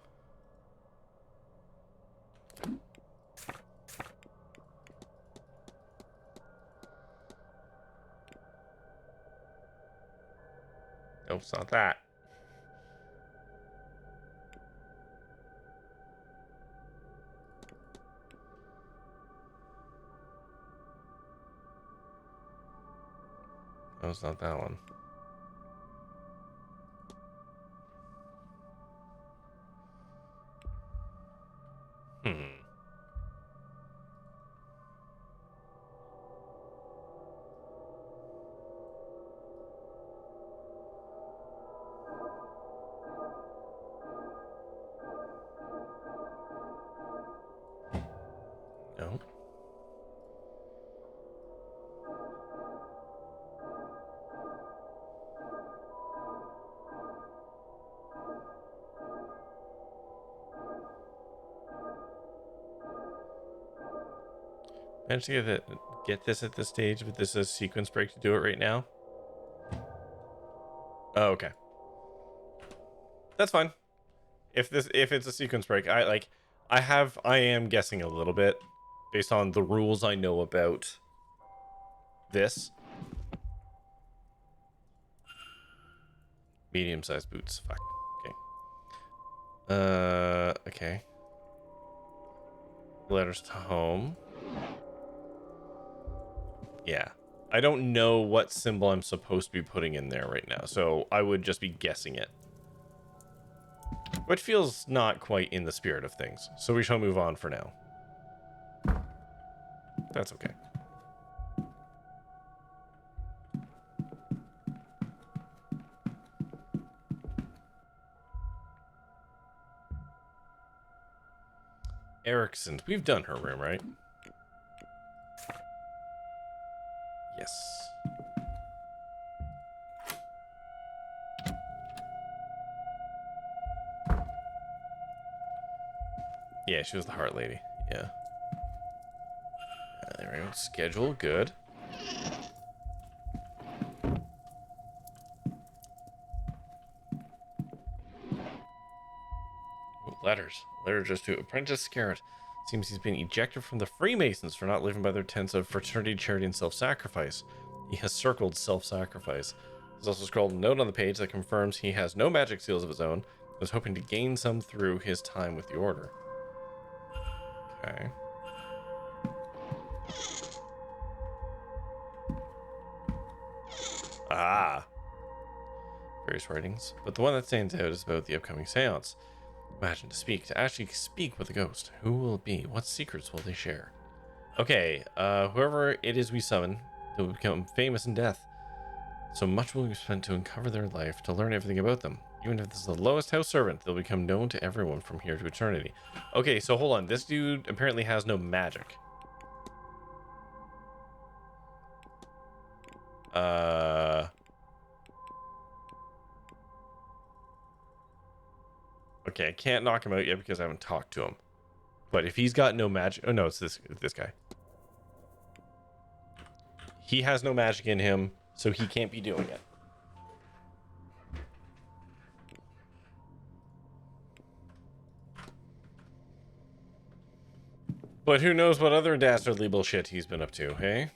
Nope, it's not that. No, it's not that one. Hmm. No. Managed to get this at this stage, but this is a sequence break to do it right now. Oh, okay. That's fine. If it's a sequence break, I am guessing a little bit based on the rules I know about this. Medium-sized boots. Fuck. Okay. Okay. Letters to home. Yeah. I don't know what symbol I'm supposed to be putting in there right now, so I would just be guessing it. Which feels not quite in the spirit of things, so we shall move on for now. That's okay. Erickson. We've done her room, right? Yes. Yeah, she was the heart lady. Yeah. There we go. Schedule. Good. Ooh, letters. Letters just to Apprentice Scarrett. Seems he's been ejected from the Freemasons for not living by their tenets of fraternity, charity, and self-sacrifice. He has circled self-sacrifice. There's also scrawled a note on the page that confirms he has no magic seals of his own, and is hoping to gain some through his time with the Order. Okay. Ah. Various writings, but the one that stands out is about the upcoming seance. Imagine to actually speak with a ghost. Who will it be? What secrets will they share? Okay, whoever it is we summon, they will become famous in death. So much will be spent to uncover their life, to learn everything about them. Even if this is the lowest house servant, they'll become known to everyone from here to eternity. Okay, so hold on. This dude apparently has no magic. Okay, I can't knock him out yet because I haven't talked to him. But if he's got no magic... Oh, no, it's this guy. He has no magic in him, so he can't be doing it. But who knows what other dastardly bullshit he's been up to, hey?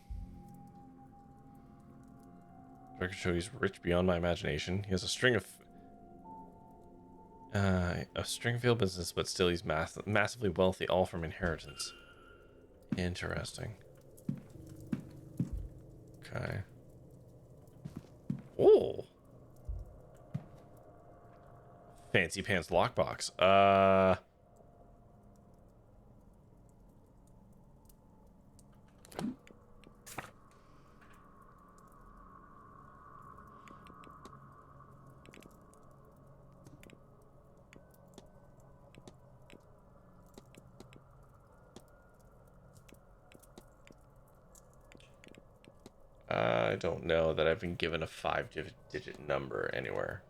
Record show he's rich beyond my imagination. He has a string of failed business, but still he's massively wealthy, all from inheritance. Interesting. Okay. Oh. Fancy pants lockbox. I don't know that I've been given a 5-digit number anywhere.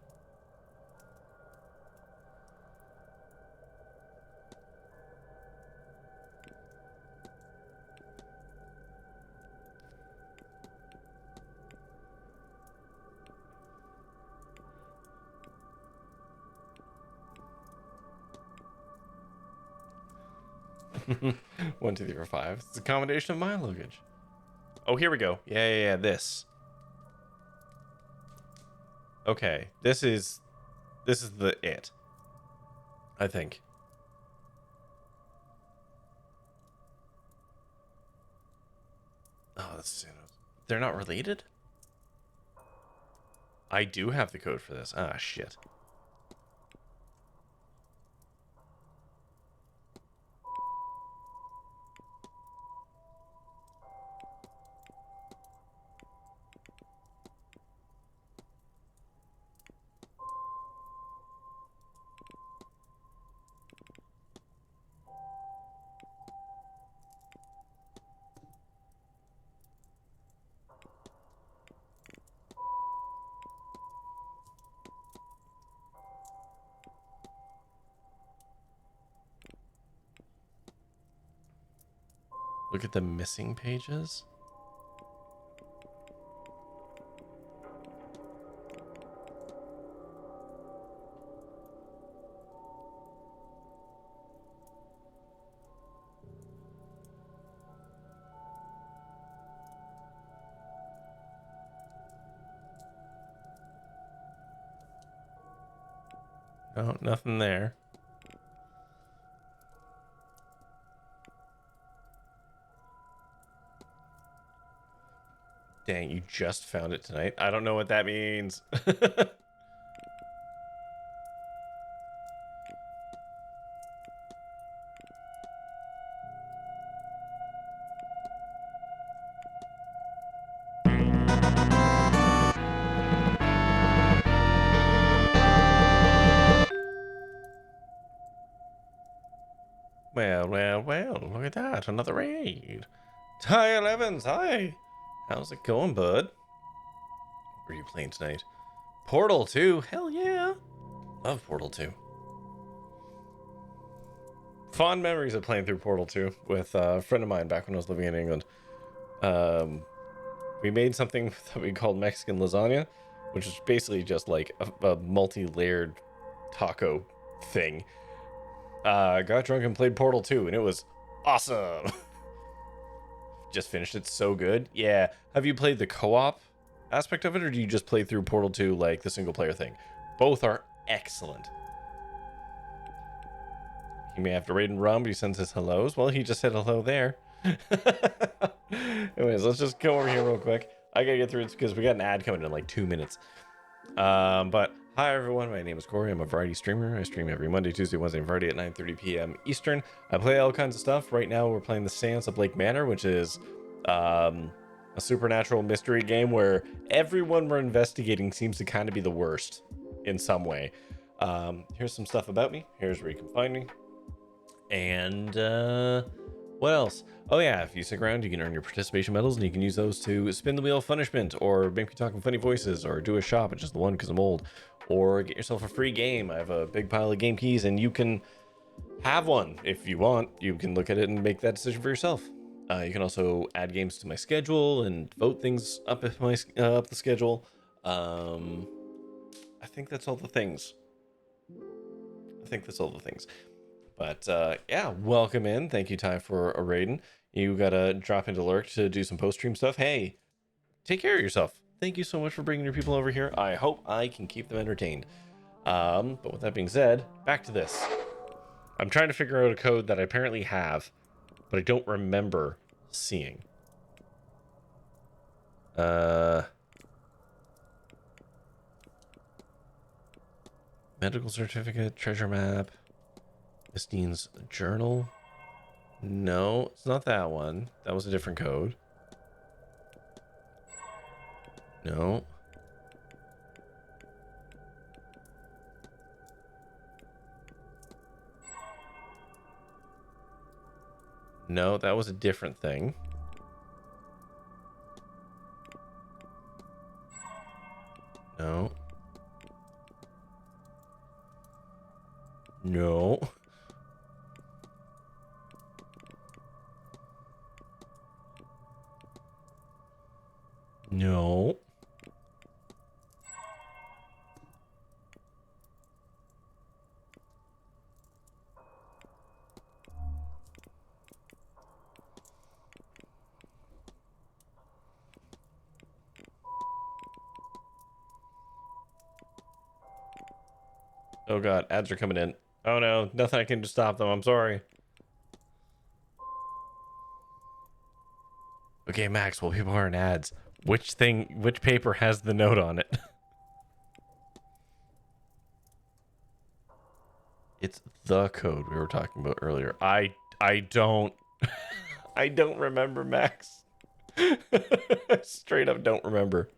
One, two, three, four, five. It's a combination of my luggage. Oh, here we go. Yeah, this. Okay, this is the it. I think. Oh, they're not related? I do have the code for this. Ah, shit. Look at the missing pages. No, nothing there. Dang, you just found it tonight. I don't know what that means. Well, look at that. Another raid. Ty 11s, hi. How's it going, bud? What are you playing tonight? Portal 2? Hell yeah. Love Portal 2. Fond memories of playing through Portal 2 with a friend of mine back when I was living in England. We made something that we called Mexican lasagna, which is basically just like a multi-layered taco thing. Got drunk and played Portal 2, and it was awesome. Just finished it, so good. Yeah. Have you played the co-op aspect of it, or do you just play through Portal 2 like the single player thing? Both are excellent. He may have to raid and run, but he sends his hellos. Well, he just said hello there. Anyways, let's just go over here real quick. I gotta get through it because we got an ad coming in like 2 minutes. But hi everyone, my name is Corey. I'm a variety streamer. I stream every Monday, Tuesday, Wednesday, and Friday at 9:30 p.m. Eastern. I play all kinds of stuff. Right now we're playing the Séance of Lake Manor, which is a supernatural mystery game where everyone we're investigating seems to kind of be the worst in some way. Here's some stuff about me. Here's where you can find me. And what else? Oh yeah, if you stick around, you can earn your participation medals, and you can use those to spin the wheel of punishment, or make me talking funny voices, or do a shop, which is the one because I'm old, or get yourself a free game. I have a big pile of game keys, and you can have one if you want. You can look at it and make that decision for yourself. You can also add games to my schedule and vote things up up the schedule. I think that's all the things. But yeah, welcome in. Thank you, Ty, for a raiding. You gotta drop into Lurk to do some post-stream stuff. Hey, take care of yourself. Thank you so much for bringing your people over here. I hope I can keep them entertained. But with that being said, back to this. I'm trying to figure out a code that I apparently have, but I don't remember seeing. Medical certificate, treasure map, Mistine's journal. No, it's not that one. That was a different code. No. No, that was a different thing. No. No. No. Oh god, ads are coming in. Oh no, nothing I can do to stop them. I'm sorry. Okay, Max, well, people aren't ads. Which paper has the note on it? It's the code we were talking about earlier. I don't I don't remember, Max. Straight up don't remember.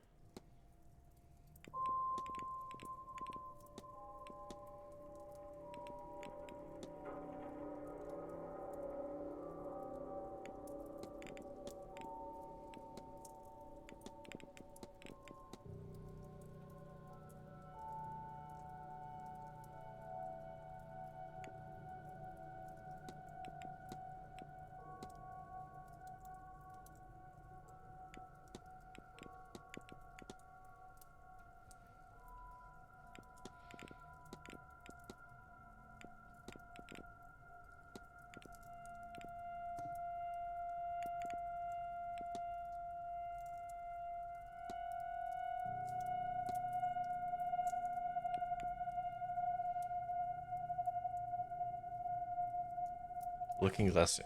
Looking less...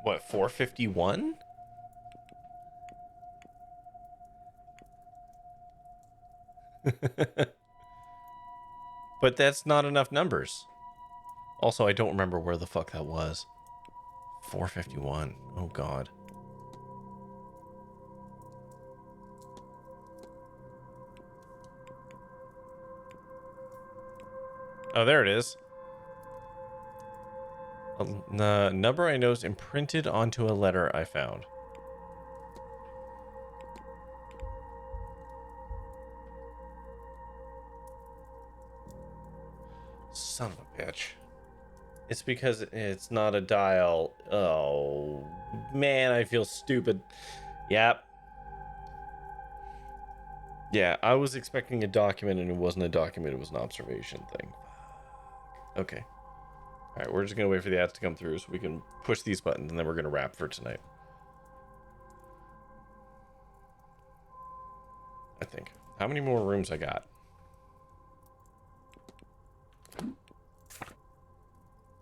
What, 451? But that's not enough numbers. Also, I don't remember where the fuck that was. 451. Oh, God. Oh, there it is. The number I know is imprinted onto a letter I found. Son of a bitch. It's because it's not a dial. Oh, man, I feel stupid. Yep. Yeah, I was expecting a document and it wasn't a document, it was an observation thing. Okay. Alright, we're just gonna wait for the ads to come through so we can push these buttons and then we're gonna wrap for tonight. I think. How many more rooms I got?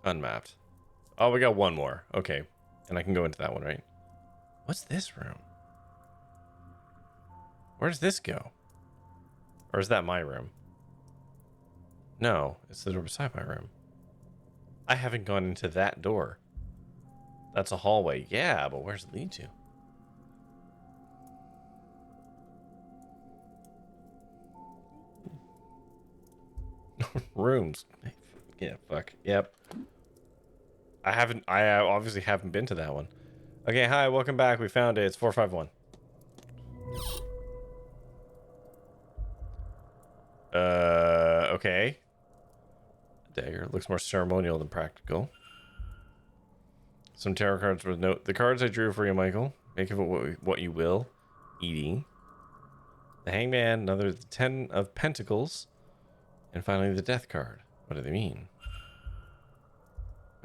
Unmapped. Oh, we got one more. Okay. And I can go into that one, right? What's this room? Where does this go? Or is that my room? No, it's the door beside my room. I haven't gone into that door. That's a hallway. Yeah, but where's it lead to? Rooms. Yeah, fuck. Yep. I obviously haven't been to that one. Okay, hi, welcome back. We found it. It's 451. Okay. Dagger looks more ceremonial than practical. Some tarot cards with note. The cards I drew for you, Michael. Make of it what you will. Edie. The Hangman, another 10 of Pentacles. And finally the Death card. What do they mean?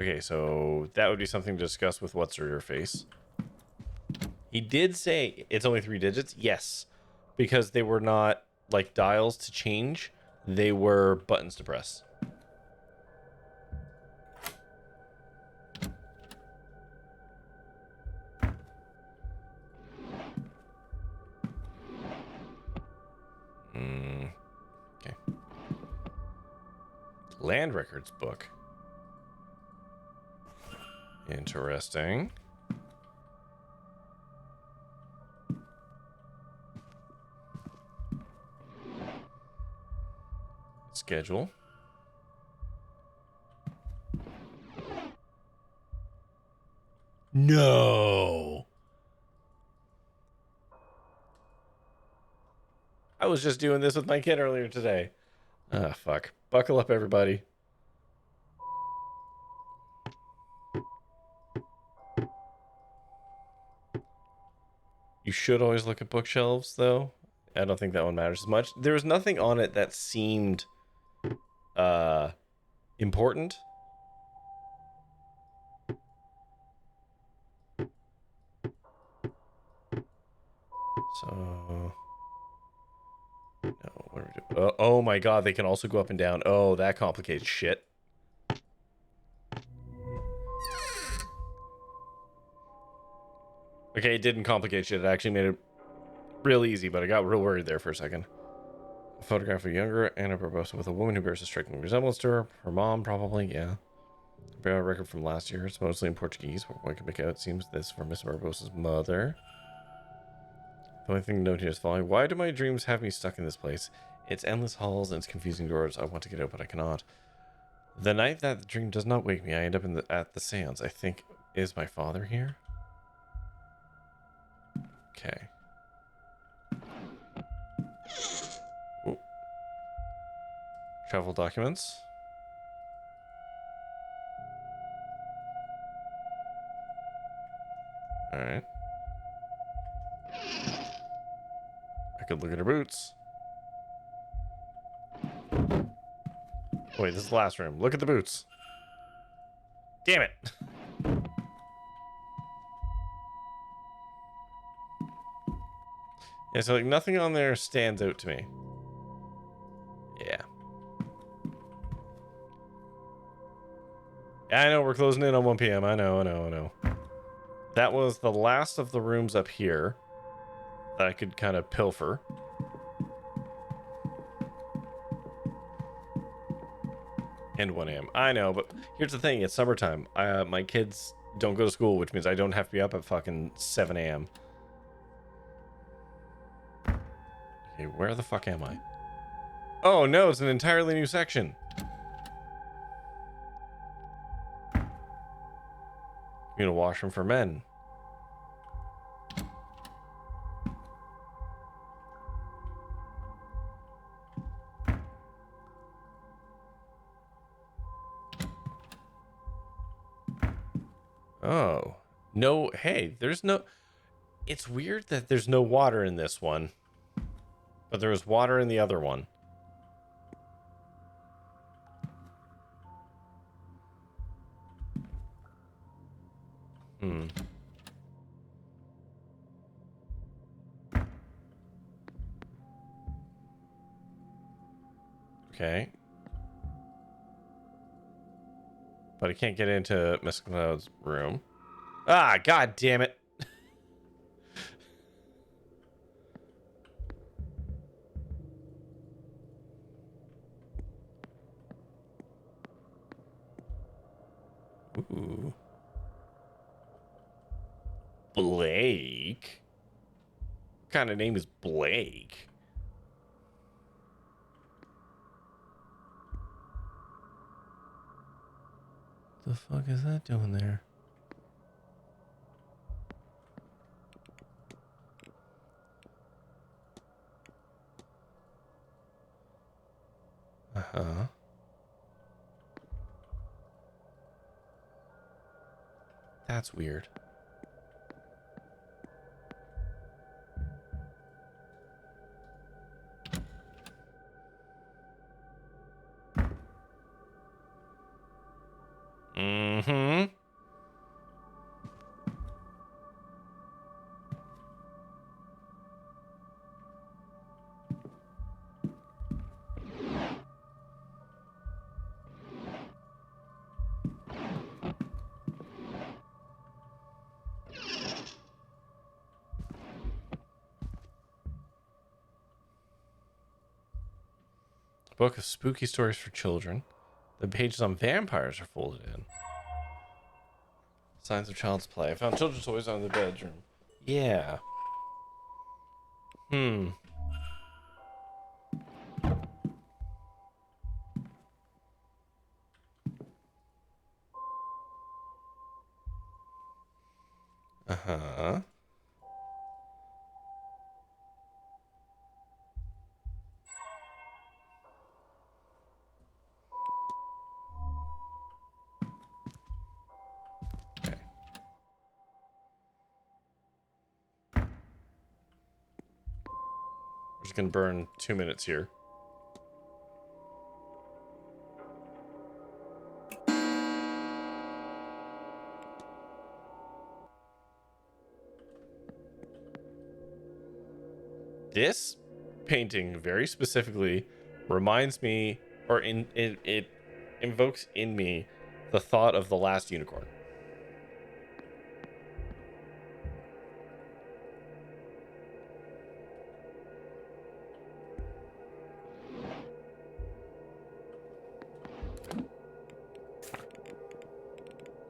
Okay, so that would be something to discuss with What's-Her-Face. He did say it's only 3 digits. Yes. Because they were not like dials to change. They were buttons to press. Okay. Land records book. Interesting. Schedule. No. I was just doing this with my kid earlier today. Ah, fuck. Buckle up, everybody. You should always look at bookshelves, though. I don't think that one matters as much. There was nothing on it that seemed important. So no, what do we do? Oh my god, they can also go up and down. Oh, that complicates shit. Okay, it didn't complicate shit. It actually made it real easy, but I got real worried there for a second. A photograph of younger Anna Barbosa with a woman who bears a striking resemblance to her. Her mom, probably, yeah. A record from last year. It's mostly in Portuguese, but one can make out it seems this for Miss Barbosa's mother. The only thing to note here is the following. Why do my dreams have me stuck in this place? It's endless halls and it's confusing doors. I want to get out, but I cannot. The night that the dream does not wake me, I end up at the Séance. I think, is my father here? Okay. Ooh. Travel documents. Alright. I could look at her boots. Wait, this is the last room. Look at the boots. Damn it. Yeah, so like nothing on there stands out to me. Yeah. I know we're closing in on 1 p.m. I know. That was the last of the rooms up here that I could kind of pilfer. And 1 a.m. I know, but here's the thing. It's summertime. My kids don't go to school, which means I don't have to be up at fucking 7 a.m. Okay, where the fuck am I? Oh, no, it's an entirely new section. Communal washroom for men. Oh, no. Hey, there's no... It's weird that there's no water in this one, but there was water in the other one. Okay. But I can't get into Miss Cloud's room. Ah, god damn it. Ooh. Blake? What kind of name is Blake? The fuck is that doing there? Uh-huh. That's weird. Mm-hmm. Book of spooky stories for children. The pages on vampires are folded in. Signs of child's play. I found children's toys on the bedroom. Yeah. Uh-huh. Okay. We're just gonna burn 2 minutes here. This painting very specifically reminds me, or it invokes in me the thought of the last unicorn.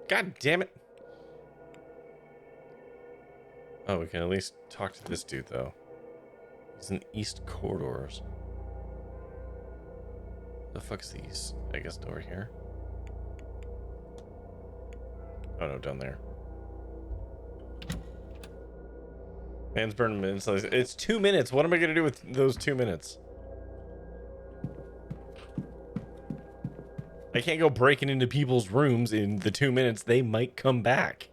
God damn it. Oh, we can at least talk to this dude, though. He's in East Corridors. The fuck's these? I guess over here. Oh no, down there. Man's burning minutes. It's 2 minutes. What am I gonna do with those 2 minutes? I can't go breaking into people's rooms in the 2 minutes. They might come back.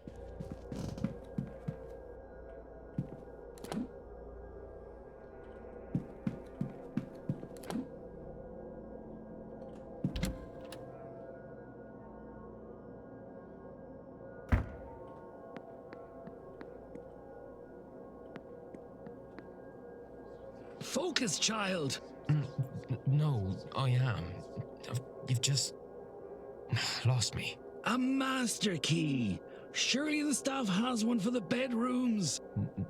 Focus, child. No, I am. You've just lost me. A master key. Surely the staff has one for the bedrooms.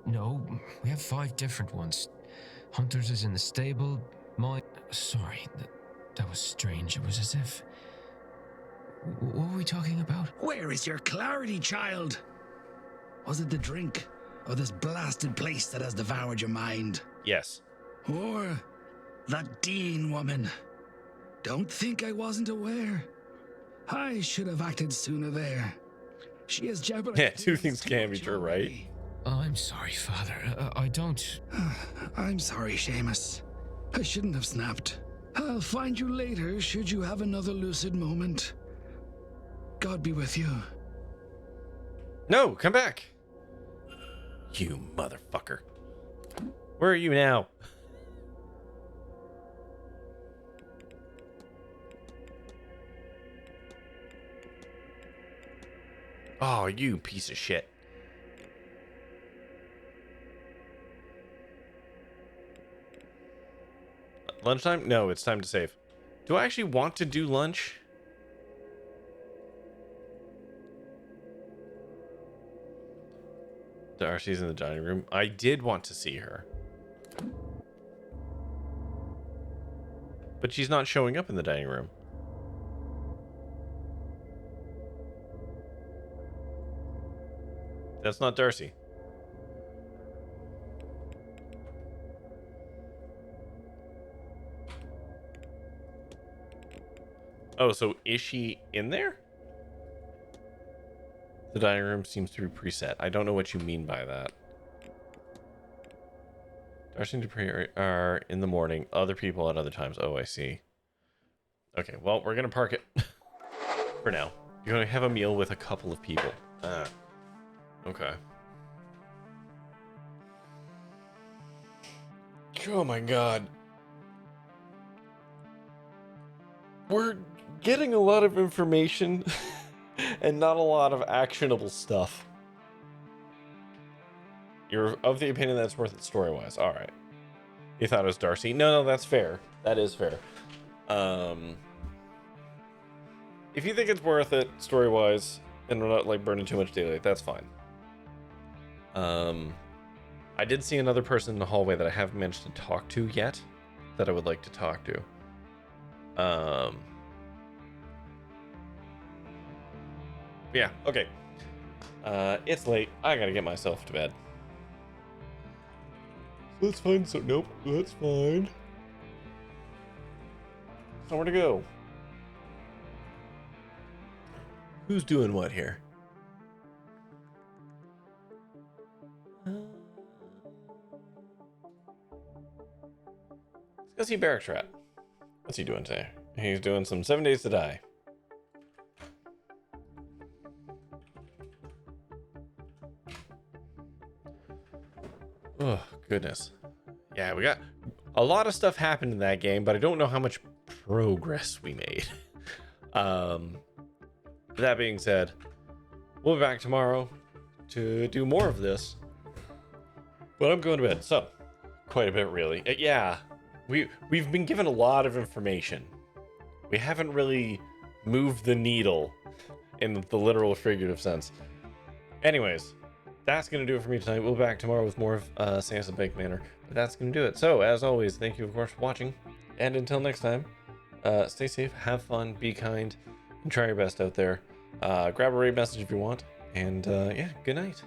No, we have 5 different ones. Hunter's is in the stable. Sorry, that was strange. It was as if... What were we talking about? Where is your clarity, child? Was it the drink? Or this blasted place that has devoured your mind? Yes. Or that Dean woman? Don't think I wasn't aware. I should have acted sooner there. She has jeopardized... Yeah, 2 things can be true, right? I'm sorry, Father. I don't... I'm sorry, Seamus. I shouldn't have snapped. I'll find you later should you have another lucid moment. God be with you. No, come back. You motherfucker. Where are you now? Oh, you piece of shit. Lunchtime? No, it's time to save. Do I actually want to do lunch? Darcy's in the dining room. I did want to see her. But she's not showing up in the dining room. That's not Darcy. Oh, so is she in there? The dining room seems to be preset. I don't know what you mean by that. Darcy and Dupree are in the morning. Other people at other times. Oh, I see. Okay, well, we're going to park it for now. You're going to have a meal with a couple of people. Okay. Oh my god. We're getting a lot of information and not a lot of actionable stuff. You're of the opinion that's worth it story-wise. Alright. You thought it was Darcy? No, that's fair. That is fair. If you think it's worth it story-wise and we're not like burning too much daylight, that's fine. I did see another person in the hallway that I haven't managed to talk to yet that I would like to talk to. Yeah, okay. It's late. I gotta get myself to bed. That's fine. So, nope, that's fine. Somewhere to go. Who's doing what here? Let's go see Barracks Rat. What's he doing today? He's doing some 7 Days to Die. Oh, goodness. Yeah, we got a lot of stuff happened in that game, but I don't know how much progress we made. That being said, we'll be back tomorrow to do more of this. But I'm going to bed, so quite a bit, really. Yeah, we've been given a lot of information. We haven't really moved the needle in the literal figurative sense. Anyways, that's going to do it for me tonight. We'll be back tomorrow with more of Séance at Manor. But that's going to do it. So, as always, thank you, of course, for watching. And until next time, stay safe, have fun, be kind, and try your best out there. Grab a raid message if you want. And, yeah, good night.